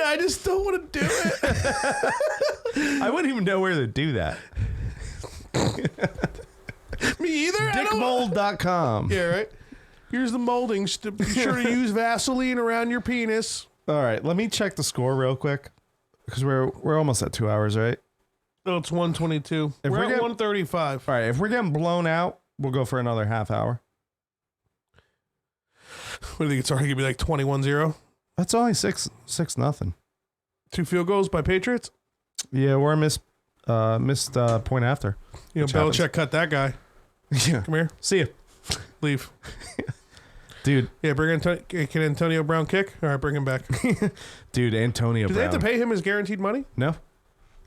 I just don't want to do it. I wouldn't even know where to do that. Me either. Dickmold.com. Yeah, right. Here's the moldings. Be sure to use Vaseline around your penis. All right, let me check the score real quick. Because we're almost at 2 hours, right? Oh, it's 122. If We're we're at getting- 135. All right, if we're getting blown out, we'll go for another half hour. What do you think? It's already gonna be like 21-0. That's only 6-0. 2 field goals by Patriots. Yeah, we're missed point after. Which happens. Belichick cut that guy. Yeah. Come here. See you. Leave. Dude, Yeah, can Antonio Brown kick? All right, bring him back. dude, Antonio Do Brown. they have to pay him his guaranteed money? No.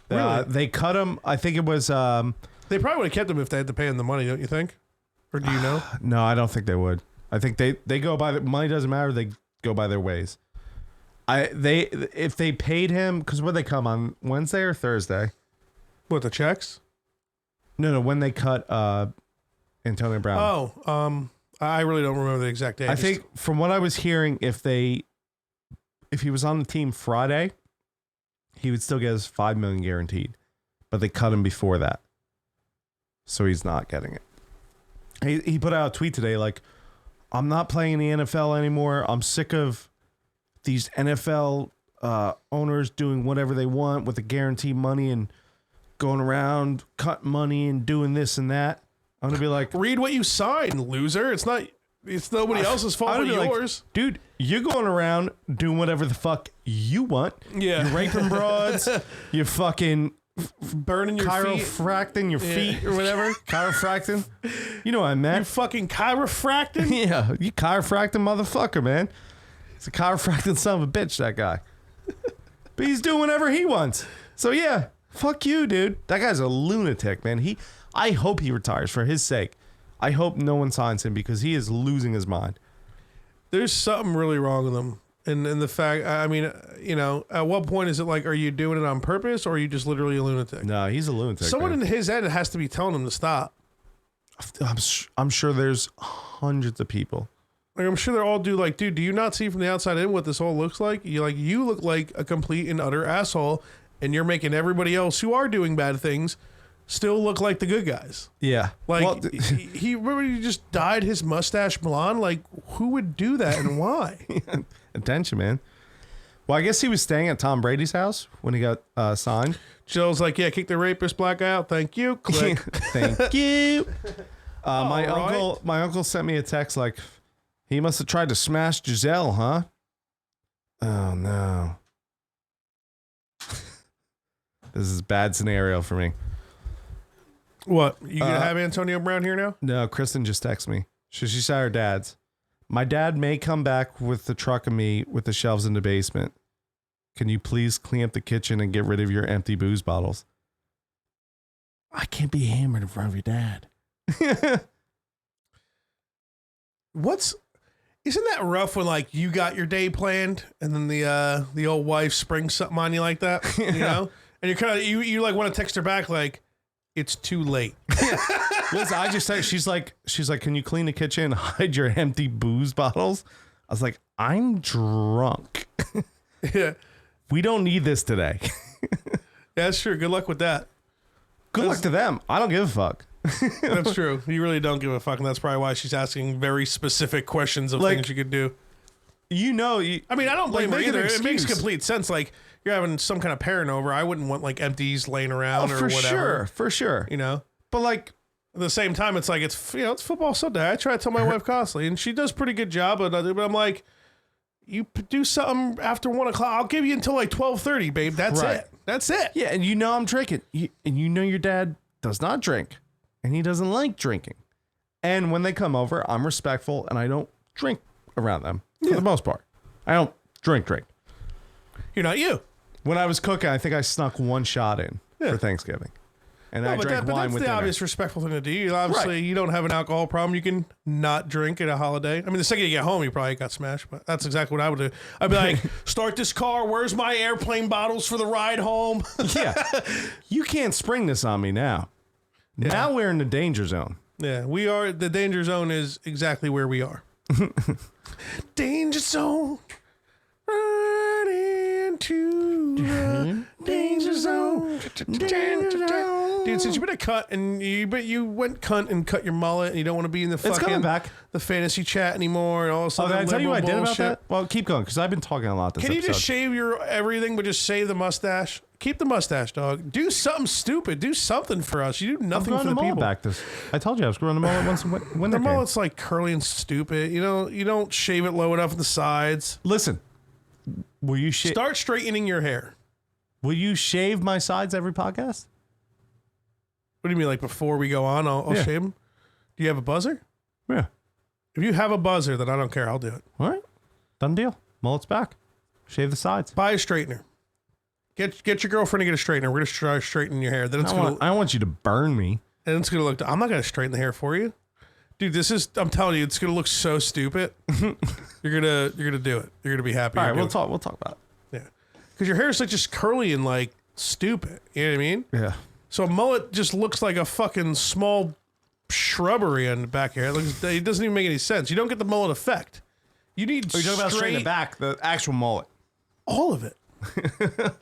Really? They cut him. I think it was. They probably would have kept him if they had to pay him the money, don't you think? Or do you know? No, I don't think they would. I think they go by the money doesn't matter. They go by their ways. If they paid him because when they come on Wednesday or Thursday. What, the checks? No, when they cut Antonio Brown. Oh, I really don't remember the exact date. I think from what I was hearing, if he was on the team Friday, he would still get his $5 million guaranteed, but they cut him before that, so he's not getting it. He put out a tweet today like, "I'm not playing in the NFL anymore. I'm sick of these NFL owners doing whatever they want with the guaranteed money and going around cutting money and doing this and that." I'm gonna be like, read what you signed, loser. It's nobody else's fault but yours. Like, dude, you're going around doing whatever the fuck you want. Yeah. You're raping broads. You're fucking burning your chiropracting your feet or whatever. Chiropracting. You know what I meant. You fucking chiropracting? Yeah, you chiropracting motherfucker, man. He's a chiropracting son of a bitch, that guy. But he's doing whatever he wants. So yeah, fuck you, dude. That guy's a lunatic, man. I hope he retires for his sake. I hope no one signs him because he is losing his mind. There's something really wrong with him. And the fact, I mean, you know, at what point is it like, are you doing it on purpose or are you just literally a lunatic? No, he's a lunatic. Someone man. in his head has to be telling him to stop. I'm sure there's hundreds of people. Like, I'm sure they're all like, dude, do you not see from the outside in what this all looks like? You look like a complete and utter asshole, and you're making everybody else who are doing bad things still look like the good guys. Yeah. Like, well, he remember he just dyed his mustache blonde? Like, who would do that and why? Attention, man. Well, I guess he was staying at Tom Brady's house when he got signed. Joe's like, yeah, kick the rapist black guy out. Thank you. Click. Thank you. My right. uncle sent me a text like, he must have tried to smash Giselle, huh? Oh, no. This is a bad scenario for me. What? You gonna have Antonio Brown here now? No, Kristen just texted me. She said her dad's. My dad may come back with the truck of me with the shelves in the basement. Can you please clean up the kitchen and get rid of your empty booze bottles? I can't be hammered in front of your dad. Isn't that rough when like you got your day planned and then the old wife springs something on you like that, you know? And you're kind of you like want to text her back like, it's too late. Listen, I just said she's like, can you clean the kitchen and hide your empty booze bottles? I was like, I'm drunk. Yeah. We don't need this today. Yeah, that's true. Good luck with that. Good luck to them. I don't give a fuck. That's true. You really don't give a fuck, and that's probably why she's asking very specific questions of things you could do. You know, I mean, I don't blame her either. It makes excuse. complete sense. Like, you're having some kind of parent over. I wouldn't want like empties laying around or for whatever. For sure. You know? But like, At the same time, it's like, it's football Sunday. I try to tell my wife constantly, and she does a pretty good job. But I'm like, you do something after 1 o'clock. I'll give you until like 12:30, babe. That's Right. it. That's it. yeah, and you know I'm drinking. And you know your dad does not drink. And he doesn't like drinking. And when they come over, I'm respectful and I don't drink around them for the most part. I don't drink. You're not you. When I was cooking, I think I snuck one shot in for Thanksgiving. And I drank but wine that's with the dinner. obvious respectful thing to do. You obviously, you don't have an alcohol problem. You can not drink at a holiday. I mean, the second you get home, you probably got smashed, but that's exactly what I would do. I'd be like, start this car. Where's my airplane bottles for the ride home? Yeah. You can't spring this on me now. Yeah. Now we're in the danger zone. Yeah, we are. The danger zone is exactly where we are. Danger zone. Run into the danger zone. Dude, since you've been a cunt and you went cunt and cut your mullet and you don't want to be in the It's coming fucking back. the fantasy chat anymore and all this Oh, other did I tell you what I did about bullshit. that? Well, keep going because I've been talking a lot this Can you episode. just shave your everything but just shave the mustache? Keep the mustache, dog. Do something stupid. Do something for us. You do I'm nothing growing for the mullet people. back this. I told you I was growing the mullet once when The came. mullet's like curly and stupid. You know, you don't shave it low enough at the sides. Listen, will you shave? Start straightening your hair. Will you shave my sides every podcast? What do you mean, like before we go on, I'll Yeah. shave them? Do you have a buzzer? Yeah. If you have a buzzer, then I don't care. I'll do it. All right. Done deal. Mullet's back. Shave the sides. Buy a straightener. Get your girlfriend to get a straightener. We're gonna try straightening your hair. Then it's I don't want you to burn me. gonna look. I'm not gonna straighten the hair for you, dude. I'm telling you, it's gonna look so stupid. You're gonna do it. You're gonna be happy. All you're right, we'll doing talk. We'll talk about it. Yeah, because your hair is like just curly and like stupid. You know what I mean? it. Yeah. So a mullet just looks like a fucking small shrubbery on the back here. It doesn't even make any sense. You don't get the mullet effect. You need Are you talking about straight in the back, the actual mullet? all of it.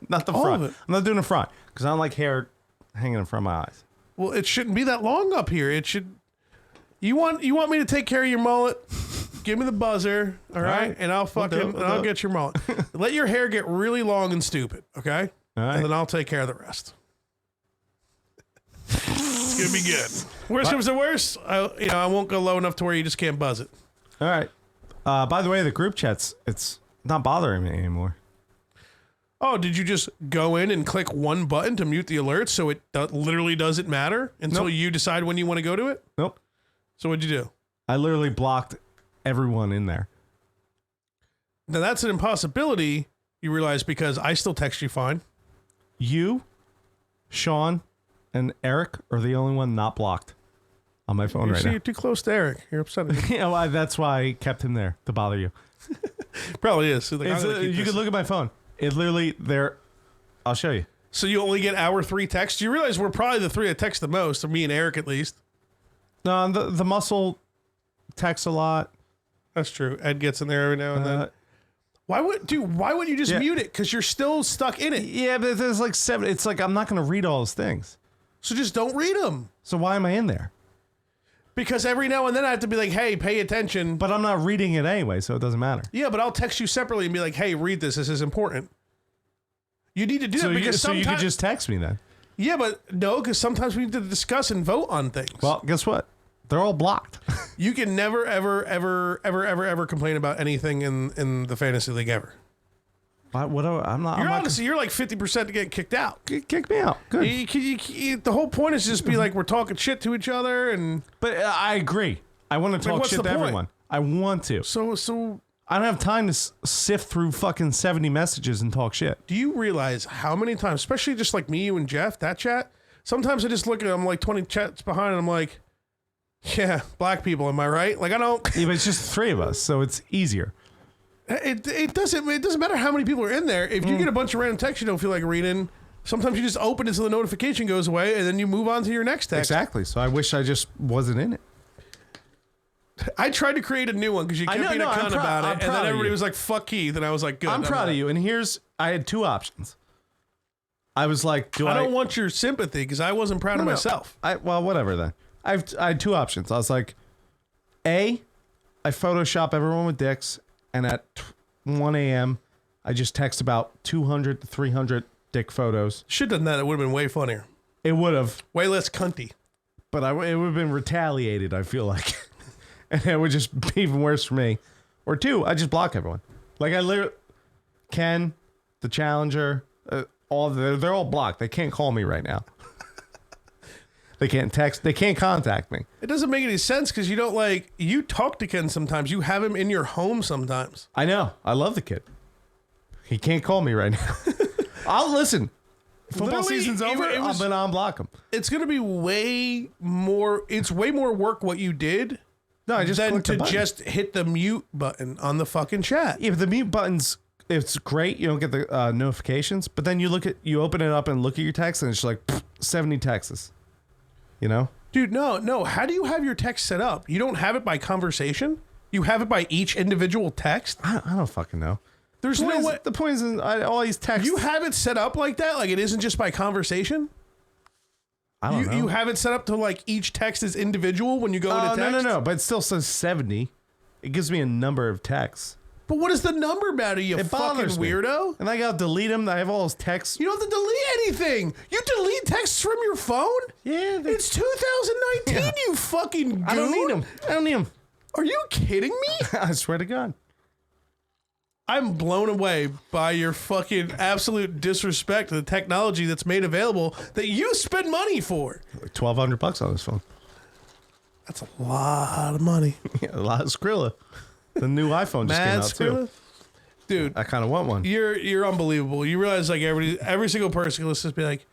Not the All front. of it. I'm not doing the front because I don't like hair hanging in front of my eyes. Well, it shouldn't be that long up here. It should. You want me to take care of your mullet? Give me the buzzer, all right? And I'll I'll get your mullet. Let your hair get really long and stupid, okay? All right. And then I'll take care of the rest. It's gonna be good. Worst comes to worst, I won't go low enough to where you just can't buzz it. All right. By the way, the group chats, it's not bothering me anymore. Oh, did you just go in and click one button to mute the alerts so it literally doesn't matter until Nope. you decide when you want to go to it? Nope. So what'd you do? I literally blocked everyone in there. Now that's an impossibility, you realize, because I still text you fine. You, Sean, and Eric are the only one not blocked on my phone right See, now. you're too close to Eric. You're upset at me. Yeah, well, that's why I kept him there, to bother you. Probably is. So like, You can look at my phone. It literally, there. I'll show you. So you only get our 3 texts? You realize we're probably the 3 that text the most, or me and Eric at least. No, the muscle texts a lot. That's true. Ed gets in there every now and then. Why would you just Yeah. mute it? Because you're still stuck in it. Yeah, but there's like 7. It's like I'm not going to read all those things. So just don't read them. So why am I in there? Because every now and then I have to be like, hey, pay attention. But I'm not reading it anyway, so it doesn't matter. Yeah, but I'll text you separately and be like, hey, read this. This is important. You need to do that because so you sometimes... could just text me then. Yeah, but no, because sometimes we need to discuss and vote on things. Well, guess what? They're all blocked. You can never, ever complain about anything in the fantasy league ever. I'm not. Honestly, you're like 50% to get kicked out. Kick me out. Good. The whole point is just be like we're talking shit to each other, and But I agree. I want to talk what's shit the to point? everyone. I want to. so I don't have time to sift through fucking 70 messages and talk shit. do you realize how many times, especially just like me, you, and Jeff, that chat? Sometimes I just look at them like 20 chats behind, and I'm like, yeah, black people, am I right? Like I don't. Yeah, but it's just 3 of us, so it's easier. It doesn't matter how many people are in there. If you get a bunch of random texts you don't feel like reading, sometimes you just open it so the notification goes away, and then you move on to your next text. Exactly. So I wish I just wasn't in it. I tried to create a new one because you kept being a cunt about it, and then everybody was like, "Fuck Keith," and I was like, "Good." I'm proud of you. And I had 2 options. I was like, I don't want your sympathy because I wasn't proud of myself. Well, whatever then. I had 2 options. I was like, A, I Photoshop everyone with dicks, and at 1 a.m., I just text about 200 to 300 dick photos. Should have done that. It would have been way funnier. It would have. Way less cunty. But it would have been retaliated, I feel like. And it would just be even worse for me. Or 2, I just block everyone. Like I literally, Ken, the Challenger, they're all blocked. They can't call me right now. They can't text. They can't contact me. It doesn't make any sense because you talk to Ken sometimes. You have him in your home sometimes. I know. I love the kid. He can't call me right now. I'll listen. Football Literally, season's over. I'm going to unblock him. It's going to be way more work what you did No, I just than clicked the to button. just hit the mute button on the fucking chat. Yeah, but the mute button's it's great. You don't get the notifications, but then you open it up and look at your text, and it's just like 70 texts. You know, Dude, no. How do you have your text set up? You don't have it by conversation? You have it by each individual text? I don't fucking know. There's no way. The point is, all these texts. You have it set up like that? Like it isn't just by conversation? I don't know. You have it set up to like each text is individual when you go into text? No. But it still says 70. It gives me a number of texts. But what does the number matter, you It fucking bothers me. weirdo? And I gotta delete them. I have all those texts. You don't have to delete anything. You delete texts from your phone? Yeah, It's 2019, Yeah. you fucking goon. I don't need them. I don't need them. Are you kidding me? I swear to God. I'm blown away by your fucking absolute disrespect to the technology that's made available that you spend money for. Like $1,200 on this phone. That's a lot of money. Yeah, a lot of Skrilla. The new iPhone just came Mad out Skrilla? too. Dude, I kind of want one. you're unbelievable. You realize like every single person can listen to be like,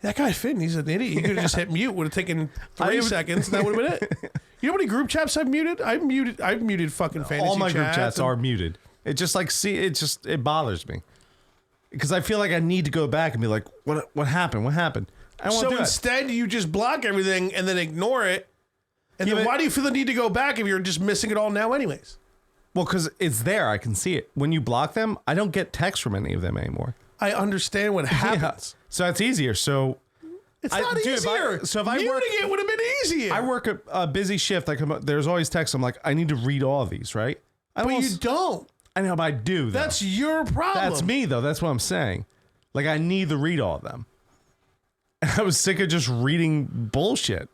that guy Finn, he's an idiot. He could have just hit mute. Would have taken 3 seconds, and that would have been it. You know how many group chats I've muted? I've muted fucking fantasy All my group chats chats and- are muted. It just it bothers me because I feel like I need to go back and be like, what happened? What happened? I don't want So to do instead, you just block everything and then ignore it. And Yeah, then but- why do you feel the need to go back if you're just missing it all now, anyways? Well, because it's there. I can see it. When you block them, I don't get text from any of them anymore. I understand what happens. So that's easier. So It's not dude, easier. if I Muting work- it would have been easier. I work a busy shift. There's always texts. I'm like, I need to read all of these, right? but you don't. I know, but I do. Though. That's your problem. That's me, though. That's what I'm saying. Like, I need to read all of them. And I was sick of just reading bullshit.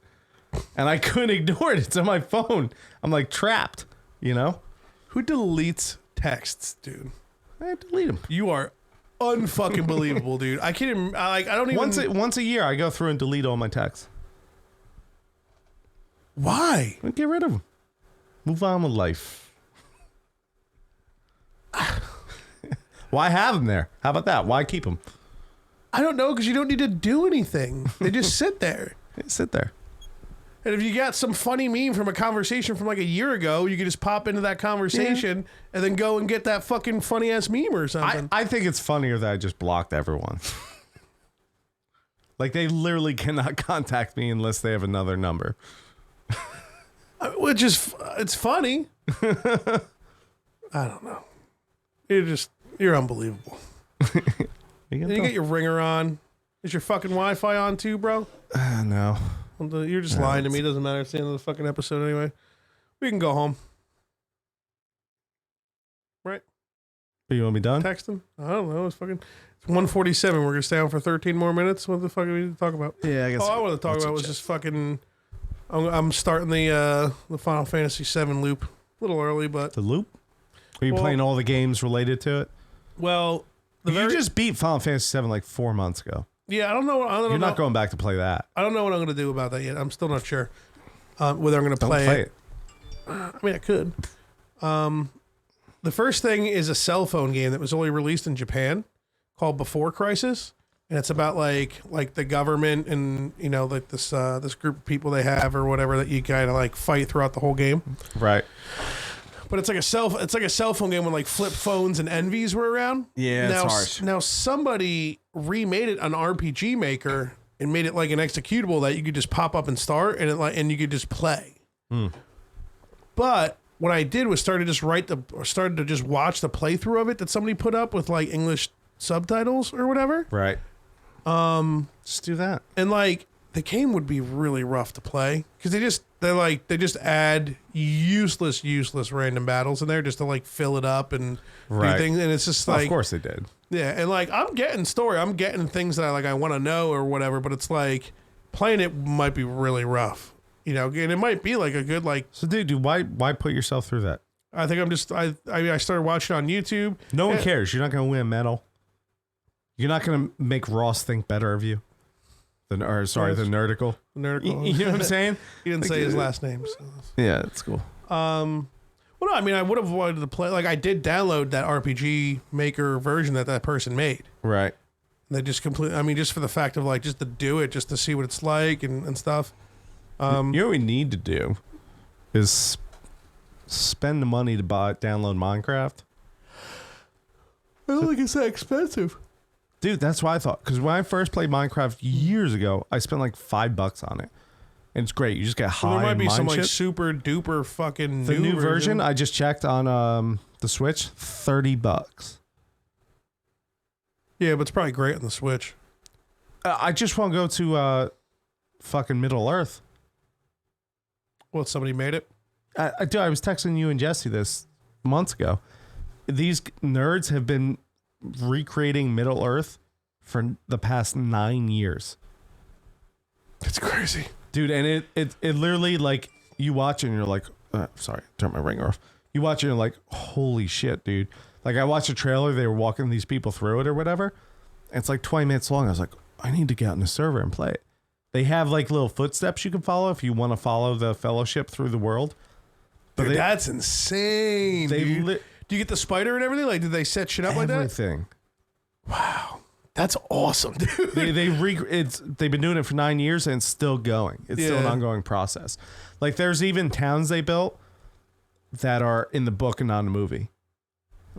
And I couldn't ignore it. It's on my phone. I'm like trapped, you know? Who deletes texts, dude? I delete them. You are unfucking believable, dude. I can't even. I don't even. Once a year, I go through and delete all my texts. Why? Get rid of them. Move on with life. Why have them there? How about that? Why keep them? I don't know, because you don't need to do anything. They just sit there. They sit there. And if you got some funny meme from a conversation from like a year ago, you could just pop into that conversation and then go and get that fucking funny ass meme or something. I think it's funnier that I just blocked everyone. Like, they literally cannot contact me unless they have another number. Which is, it's funny. I don't know. You're unbelievable. You And you get your ringer on. Is your fucking Wi-Fi on too, bro? no. Well, you're just lying to me. It doesn't matter. It's the end of the fucking episode anyway. We can go home. Right? You want me done? Text him? I don't know. It's 1:47. We're going to stay on for 13 more minutes. What the fuck do we need to talk about? Yeah, I guess. All I want to talk about was just fucking... I'm starting the Final Fantasy VII loop. A little early, but... The loop? Are you playing all the games related to it? Well... You just beat Final Fantasy VII like 4 months ago. Yeah, I don't know. You're not going back to play that. I don't know what I'm going to do about that yet. I'm still not sure whether I'm going to Don't play it. it. I mean, I could. The first thing is a cell phone game that was only released in Japan called Before Crisis, and it's about like the government and like this group of people they have or whatever that you kind of like fight throughout the whole game. Right. But it's like a cell phone game when like flip phones and envies were around. Yeah, now, it's harsh. Now somebody remade it on RPG Maker and made it like an executable that you could just pop up and start and you could just play. But what I did was started to just watch the playthrough of it that somebody put up with like English subtitles or whatever. Right. Just do that. And like the game would be really rough to play because they just add useless random battles in there just to like fill it up and do things, and it's just like, of course they did. Yeah, and like I'm getting things that I want to know or whatever, but it's like playing it might be really rough, and it might be like a good like. So dude, why put yourself through that? I think I started watching on YouTube. No one cares. You're not going to win a medal. You're not going to make Ross think better of you. The Nerdical. Nerdical. You know what I'm saying? He didn't say his last name. So. Yeah, that's cool. Well, no, I mean, I would have wanted to play. Like, I did download that RPG Maker version that person made. Right. And they just just for the fact of like, just to do it, just to see what it's like and stuff. You know what we need to do is spend the money to download Minecraft. I don't think it's that expensive. Dude, that's what I thought. Because when I first played Minecraft years ago, I spent like $5 on it. And it's great. You just get high. There might be some shit. like super duper fucking The new version, I just checked on the Switch, $30. Yeah, but it's probably great on the Switch. I just want to go to fucking Middle Earth. Well, somebody made it. Dude, I was texting you and Jesse this months ago. These nerds have been recreating Middle Earth for the past 9 years. It's crazy. Dude, and it literally, like, you watch it and you're like, sorry, turn my ringer off. You watch it and you're like, holy shit, dude. Like, I watched a trailer, they were walking these people through it or whatever. And it's like 20 minutes long. I was like, I need to get out in the server and play it. They have like little footsteps you can follow if you want to follow the fellowship through the world. Dude, that's insane, dude. Do you get the spider and everything? Like, did they set shit up like that? Everything. Wow. That's awesome, dude. They've been doing it for 9 years and it's still going. It's still an ongoing process. Like, there's even towns they built that are in the book and not in the movie.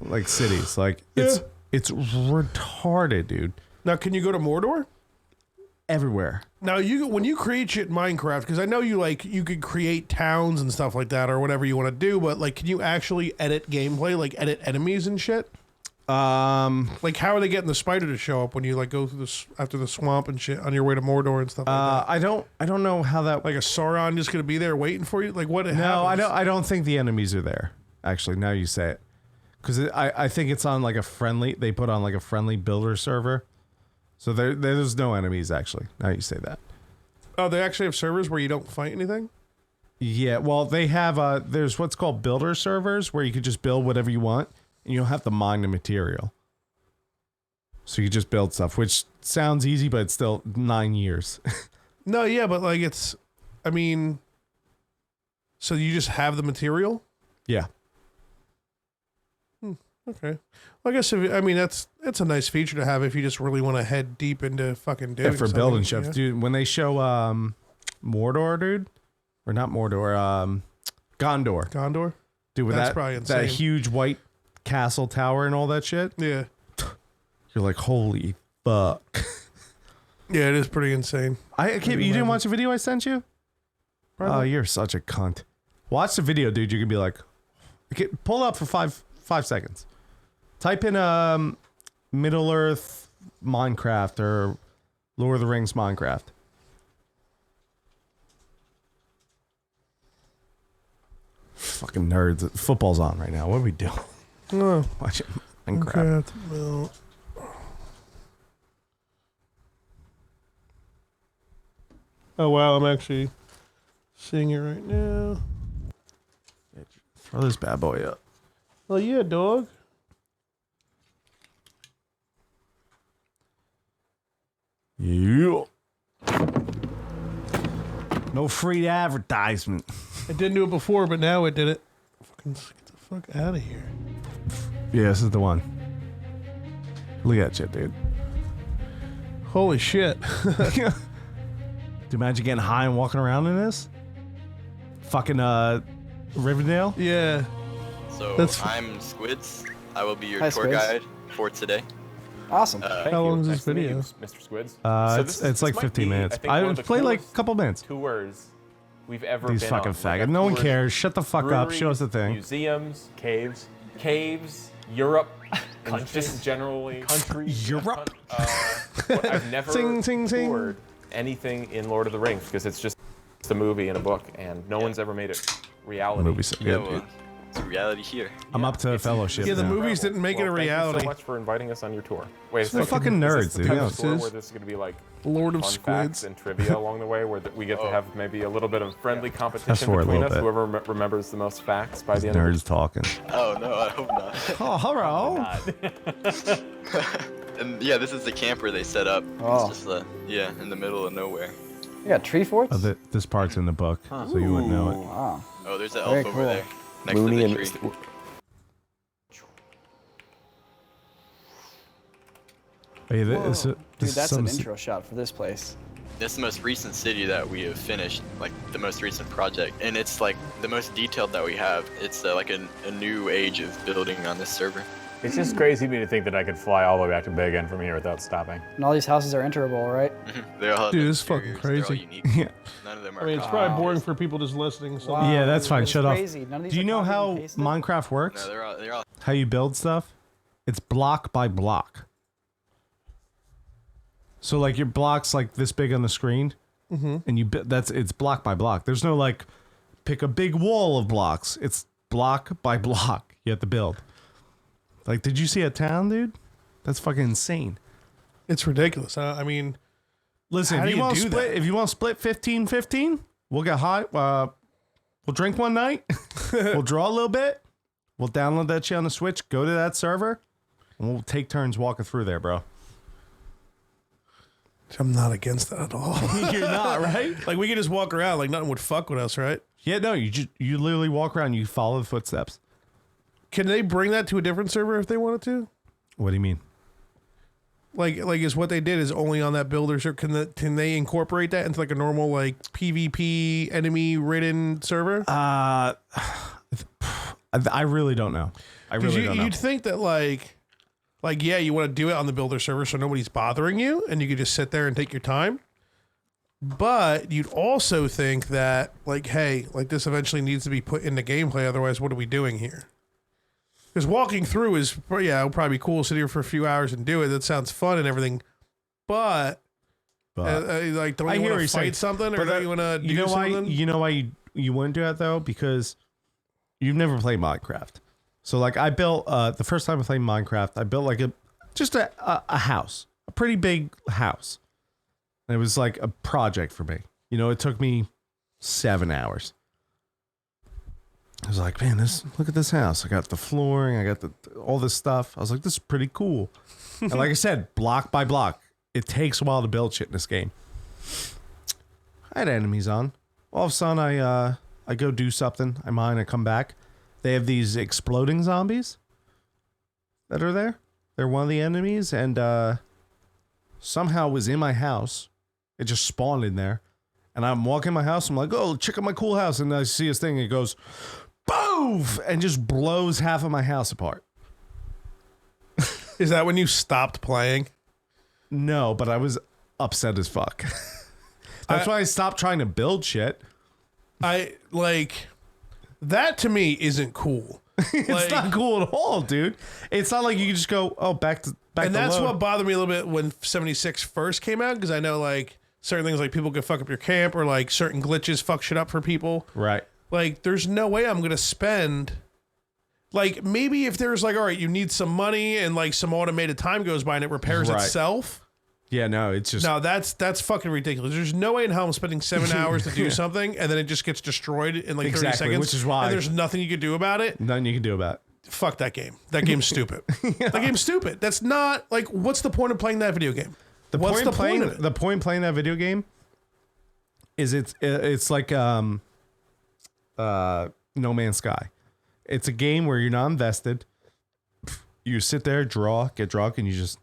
Like cities. Like, it's retarded, dude. Now, can you go to Mordor? Everywhere. Now, when you create shit in Minecraft, because I know you could create towns and stuff like that or whatever you want to do, but like, can you actually edit gameplay, like edit enemies and shit? Like, how are they getting the spider to show up when you like go through after the swamp and shit on your way to Mordor and stuff like that? I don't know how that. Like a Sauron just gonna be there waiting for you? Like what? No, I don't think the enemies are there. Actually, now you say it, because I think it's on like a friendly. They put on like a friendly builder server, so there's no enemies actually. Now you say that. Oh, they actually have servers where you don't fight anything? Yeah, well, they have there's what's called builder servers where you could just build whatever you want and you don't have to mine the material. So you just build stuff, which sounds easy, but it's still 9 years. No, yeah, but like I mean, so you just have the material? Yeah. Okay. Well, I guess that's a nice feature to have if you just really want to head deep into fucking doing For building stuff, yeah. dude. When they show Mordor, dude, or not Mordor, Gondor, dude, with That's probably that insane. huge white castle tower and all that shit, Yeah. you're like, holy fuck. Yeah, it is pretty insane. You didn't watch the video I sent you? Probably. Oh, you're such a cunt. Watch the video, dude. You can be like, pull up for five seconds. Type in Middle Earth Minecraft or Lord of the Rings Minecraft. Fucking nerds. Football's on right now. What are we doing? Oh, Watch it. Minecraft. okay. Well, oh wow, I'm actually seeing it right now. Throw this bad boy up. Oh yeah, dog. Yeah. No free advertisement. I didn't do it before, but now it did it. Fucking get the fuck out of here. Yeah, this is the one. Look at that shit, dude. Holy shit. Do you imagine getting high and walking around in this? Fucking Riverdale? Yeah. So That's- I'm Squids. I will be your Hi, tour Squids. guide for today. Awesome. Thank How you. long is Nice this to meet you, video? Mr. Squids? It's like 15 minutes. I played like a couple minutes. Tours we've ever These been fucking on. faggot. No one cares. Shut the fuck up. Show us the thing. Museums, caves, Europe, and just generally countries. Europe. I've never Sing, sing, sing. toured anything in Lord of the Rings because it's a movie and a book, and no one's ever made it reality. Movie so Yeah, good, well, dude. it's reality here. I'm up to Fellowship. Yeah, the now. movies didn't make it a Well, thank you reality. so much for inviting us on your tour. Wait, They're fucking is nerds, this the dude. type Yeah, of this tour is where this is going to be like Lord of fun Squids. facts and trivia along the way, where we get to have maybe a little bit of friendly competition for a between little us. bit. Whoever remembers the most facts by the end. Nerds talking. Oh no, I hope not. Oh, hello. And yeah, this is the camper they set up. Oh. It's just in the middle of nowhere. You got tree forts? This part's in the book, so you wouldn't know it. Wow. Oh, there's an Very elf over cool. there next Looney to and the tree. Hey, this Dude, is that's some an intro shot for this place. That's the most recent city that we have finished, like the most recent project, and it's like the most detailed that we have. It's like a new age of building on this server. It's just crazy to me to think that I could fly all the way back to Big End from here without stopping. And all these houses are enterable, right? They all have Dude, this is interiors, fucking they're all crazy. unique. Yeah. None of them are. I mean, it's probably boring for people just listening. So Wow. Yeah, that's fine. It's Shut off. crazy. None of these Do you are know copied how and pasted? Minecraft works? No, they're all. How you build stuff? It's block by block. So like your block's like this big on the screen, and it's block by block. There's no like pick a big wall of blocks. It's block by block. You have to build. Like, did you see a town, dude? That's fucking insane. it's ridiculous. I mean, Listen, How if do you you want to do split, that? if you want to split 15-15, we'll get high. We'll drink one night. We'll draw a little bit. We'll download that shit on the Switch. Go to that server, and we'll take turns walking through there, bro. I'm not against that at all. You're not, right? Like we could just walk around like nothing would fuck with us, right? Yeah, no. You literally walk around. You follow the footsteps. Can they bring that to a different server if they wanted to? What do you mean? Like is what they did is only on that builder server. Can they incorporate that into like a normal like PvP enemy ridden server? I really don't know. I really don't know. You'd think that like yeah, you want to do it on the builder server so nobody's bothering you and you could just sit there and take your time. But you'd also think that like, hey, like this eventually needs to be put into gameplay. Otherwise, what are we doing here? Because walking through is, yeah, it'll probably be cool. Sit here for a few hours and do it. That sounds fun and everything. But like, don't you want to fight something, or don't you want to do something? You know why you wouldn't do that though? Because you've never played Minecraft. So like, I built the first time I played Minecraft, I built like a house, a pretty big house. And it was like a project for me. You know, it took me 7 hours. I was like, man, look at this house. I got the flooring, I got all this stuff. I was like, this is pretty cool. And like I said, block by block, it takes a while to build shit in this game. I had enemies on. All of a sudden, I go do something. I mine. I come back. They have these exploding zombies that are there. They're one of the enemies, and somehow it was in my house. It just spawned in there, and I'm walking my house. I'm like, oh, check out my cool house, and I see this thing. And it goes, boof, and just blows half of my house apart. Is that when you stopped playing? No, but I was upset as fuck. That's why I stopped trying to build shit. That to me isn't cool. It's not cool at all, dude. It's not like you can just go, oh, back to and that's load. what bothered me a little bit when 76 first came out, because I know like certain things like people could fuck up your camp, or like certain glitches fuck shit up for people. Right. Like, there's no way I'm gonna spend. Like, maybe if there's like, all right, you need some money and like some automated time goes by and it repairs itself. Yeah, no, it's just... No, that's fucking ridiculous. There's no way in hell I'm spending 7 hours to do something and then it just gets destroyed in like 30 seconds. Which is why... And there's nothing you can do about it. Nothing you can do about it. Fuck that game. That game's stupid. That game's stupid. That's not... Like, what's the point of playing that video game? The point of playing that video game is it's like No Man's Sky. It's a game where you're not invested. You sit there, draw, get drunk, and you just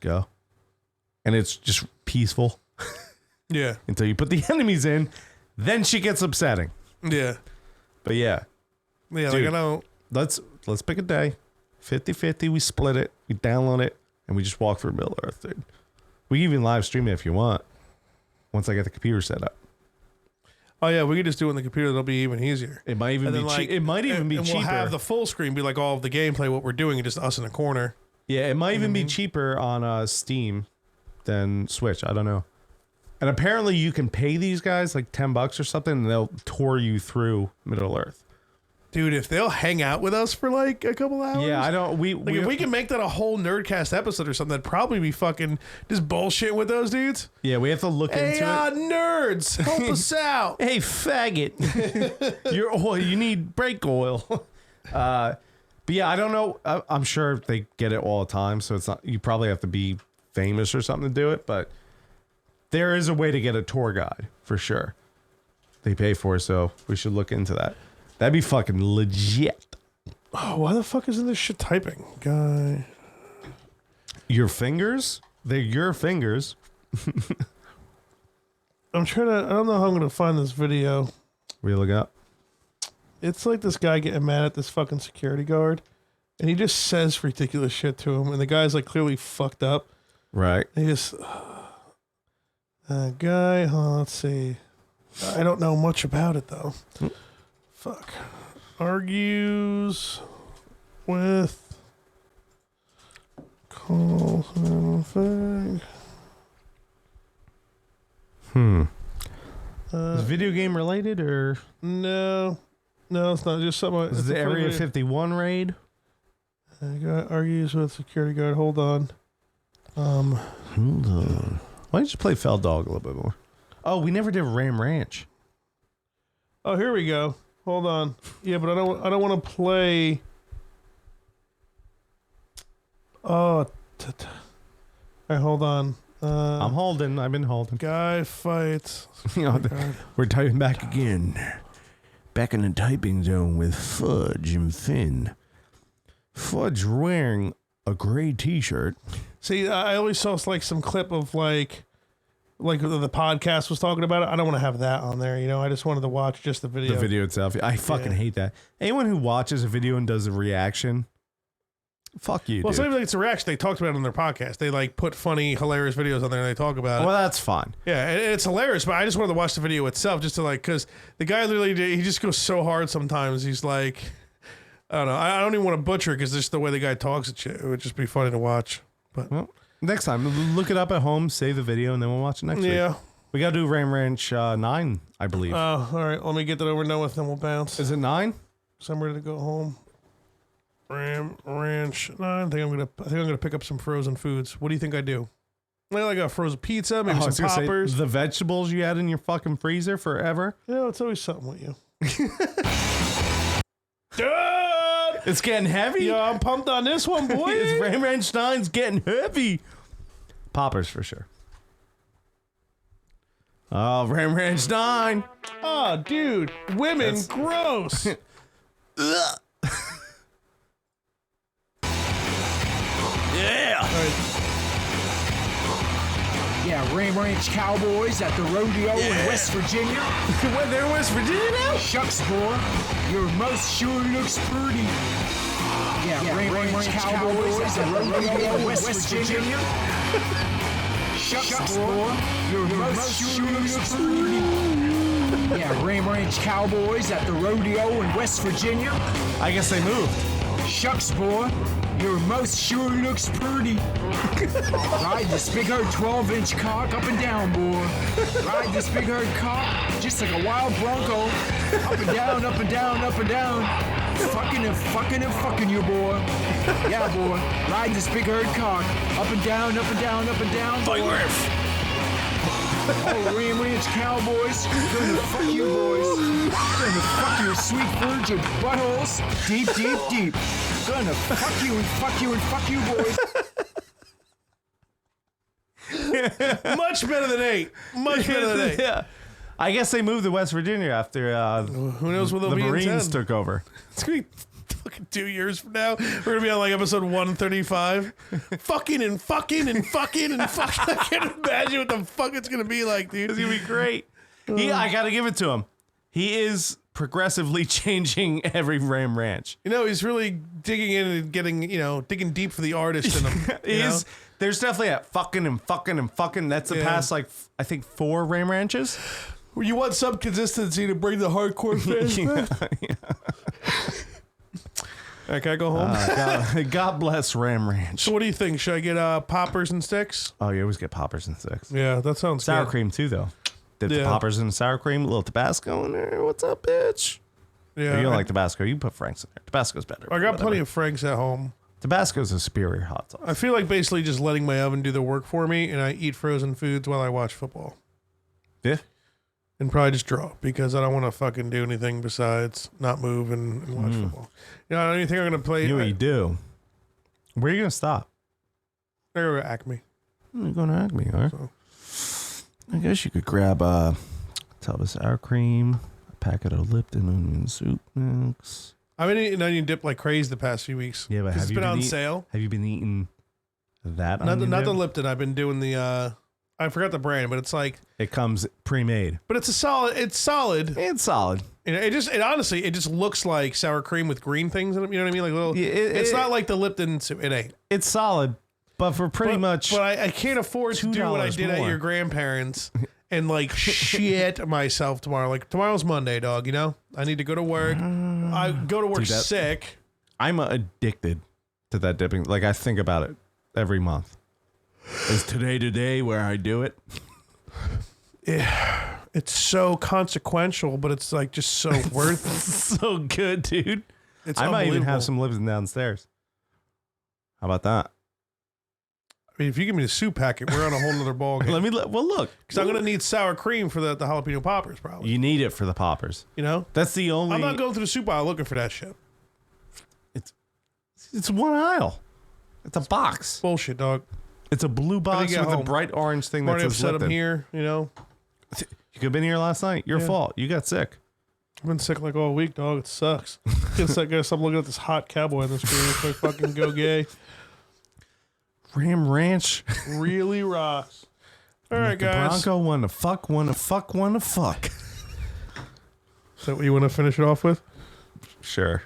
go. And it's just peaceful. Yeah. Until you put the enemies in, then shit gets upsetting. Yeah. But yeah. Yeah, dude, like I don't... Let's pick a day. 50-50, we split it, we download it, and we just walk through Middle Earth, dude. We can even live stream it if you want. Once I get the computer set up. Oh yeah, we could just do it on the computer. That'll be even easier. It might even be cheaper. It might even be cheaper. We'll have the full screen be like all of the gameplay, what we're doing, and just us in a corner. Yeah, it might even be cheaper on Steam than Switch. I don't know. And apparently you can pay these guys like $10 or something, and they'll tour you through Middle Earth. Dude, if they'll hang out with us for like a couple hours. Yeah, I don't. If we can make that a whole Nerdcast episode or something, that'd probably be fucking just bullshit with those dudes. Yeah, we have to look into it. Hey, nerds, help us out. Hey, faggot, you need brake oil. But yeah, I don't know. I'm sure they get it all the time, so it's not. You probably have to be famous or something to do it, but there is a way to get a tour guide for sure. They pay for it, so we should look into that. That'd be fucking legit. Oh, why the fuck isn't this shit typing? Guy. Your fingers? They're your fingers. I'm trying to... I don't know how I'm going to find this video. We look up. It's like this guy getting mad at this fucking security guard. And he just says ridiculous shit to him. And the guy's like clearly fucked up. Right. He just... guy... let's see. I don't know much about it, though. Fuck. Argues with calls thing. Is video game related or no, it's not. Just something. Is the Area 51 raid? Guy argues with security guard. Hold on. Hold on. Why don't you play Fell Dog a little bit more? Oh, we never did Ram Ranch. Oh, here we go. Hold on. Yeah, but I don't want to play. Oh, all right, hold on. I'm holding. I've been holding. Guy fights. We're typing back again. Back in the typing zone with Fudge and Finn. Fudge wearing a gray T-shirt. See, I always saw like some clip of like the podcast was talking about it. I don't want to have that on there. You know, I just wanted to watch just the video. The video itself. I fucking hate that. Anyone who watches a video and does a reaction, fuck you. Well, it's not even like it's a reaction. They talked about it on their podcast. They like put funny, hilarious videos on there and they talk about it. Well, that's fine. Yeah, and it's hilarious, but I just wanted to watch the video itself just to like, because the guy literally, he just goes so hard sometimes. He's like, I don't know. I don't even want to butcher it because just the way the guy talks and shit. It would just be funny to watch. But Well, next time, look it up at home, save the video, and then we'll watch it next week. yeah. We got to do Ram Ranch 9, I believe. Oh, all right. Let me get that over and done with, then we'll bounce. Is it 9? So I'm ready to go home. Ram Ranch 9. I think I'm gonna pick up some frozen foods. What do you think I do? Maybe like a frozen pizza, maybe I was some gonna say, poppers. the vegetables you had in your fucking freezer forever. Yeah, it's always something with you. Dude! It's getting heavy. Yeah, I'm pumped on this one, boy. It's Ram Ranch 9's getting heavy. Poppers for sure. Oh, Ram Ranch 9. Oh, dude. Women, gross. Yeah. Yeah, Ram Ranch Cowboys at the rodeo in West Virginia. What, they're in West Virginia now? Shucks, boy, your most sure looks pretty. Yeah, Ram Ranch Cowboys at the rodeo in West Virginia. Shucks, boy, your most sure looks pretty. Yeah, Ram Ranch Cowboys at the rodeo in West Virginia. I guess they moved. Shucks, boy, your most sure looks pretty. Ride this big herd 12-inch cock up and down, boy. Ride this big herd cock just like a wild bronco. Up and down, up and down, up and down. Fucking and fucking and fucking you, boy. Yeah, boy. Ride this big herd cock. Up and down, up and down, up and down, boy. Oh, Ram Ranch Cowboys, gonna fuck you, boys. Gonna fuck your sweet virgin buttholes deep, deep, deep. Gonna fuck you and fuck you and fuck you, boys. Much better than 8. Much better than 8. Yeah. I guess they moved to West Virginia after Who knows what they'll the be in Marines 10. took over. It's going to be fucking 2 years from now. We're going to be on like episode 135. Fucking and fucking and fucking and fucking. I can't imagine what the fuck it's going to be like, dude. It's going to be great. I got to give it to him. He is progressively changing every Ram Ranch. You know, he's really digging in and getting, digging deep for the artist in him. There's definitely a fucking and fucking and fucking. That's the past, like, I think 4 Ram Ranches. You want some consistency to bring the hardcore fans back? All right, can I go home? God bless Ram Ranch. So what do you think? Should I get poppers and sticks? Oh, you always get poppers and sticks. Yeah, that sounds Sour good. cream, too, though. Dip the poppers in the sour cream, a little Tabasco in there. What's up, bitch? Yeah, You don't like Tabasco. You put Frank's in there. Tabasco's better. I got plenty of Franks at home. Tabasco's a superior hot sauce. I feel like basically just letting my oven do the work for me, and I eat frozen foods while I watch football. Yeah. And probably just draw, because I don't want to fucking do anything besides not move and watch football. I don't even think I'm going to play. You know what you do. Where are you going to stop? I go to Acme. You're going to Acme, all right? I guess you could grab a tub of sour cream, a packet of Lipton onion soup mix. I've been eating onion dip like crazy the past few weeks. Yeah, but it's been on sale. Have you been eating that Not onion the dip? Lipton. I've been doing the. I forgot the brand, but it's like. It comes pre-made. But it's solid. It's solid. It's solid. It honestly, it just looks like sour cream with green things in it. You know what I mean? Like little. Yeah, it's not like the Lipton. It ain't. It's solid, but for pretty much. But I can't afford to do what I did at more. your grandparents and like shit myself tomorrow. Like tomorrow's Monday, dog. You know, I need to go to work. I go to work sick. I'm addicted to that dipping. Like I think about it every month. Is today where I do it? Yeah, it's so consequential, but it's like just so worth it. So good, dude. It's I might even unbelievable. have some Lipton downstairs. How about that? I mean, if you give me the soup packet, we're on a whole nother ball game. Well, look, Because I'm gonna need sour cream for the jalapeno poppers, probably. You need it for the poppers. You know, that's the only. I'm not going through the soup aisle looking for that shit. It's one aisle. It's a box. Bullshit, dog. It's a blue box with a bright orange thing that Already says upset Lipton. I'm here, you know. You could have been here last night. Your fault. You got sick. I've been sick like all week, dog. It sucks. I guess I'm looking at this hot cowboy on the screen. It's like fucking go gay. Ram Ranch really rocks. All right, the guys. Bronco wanna fuck. Is that what you want to finish it off with? Sure.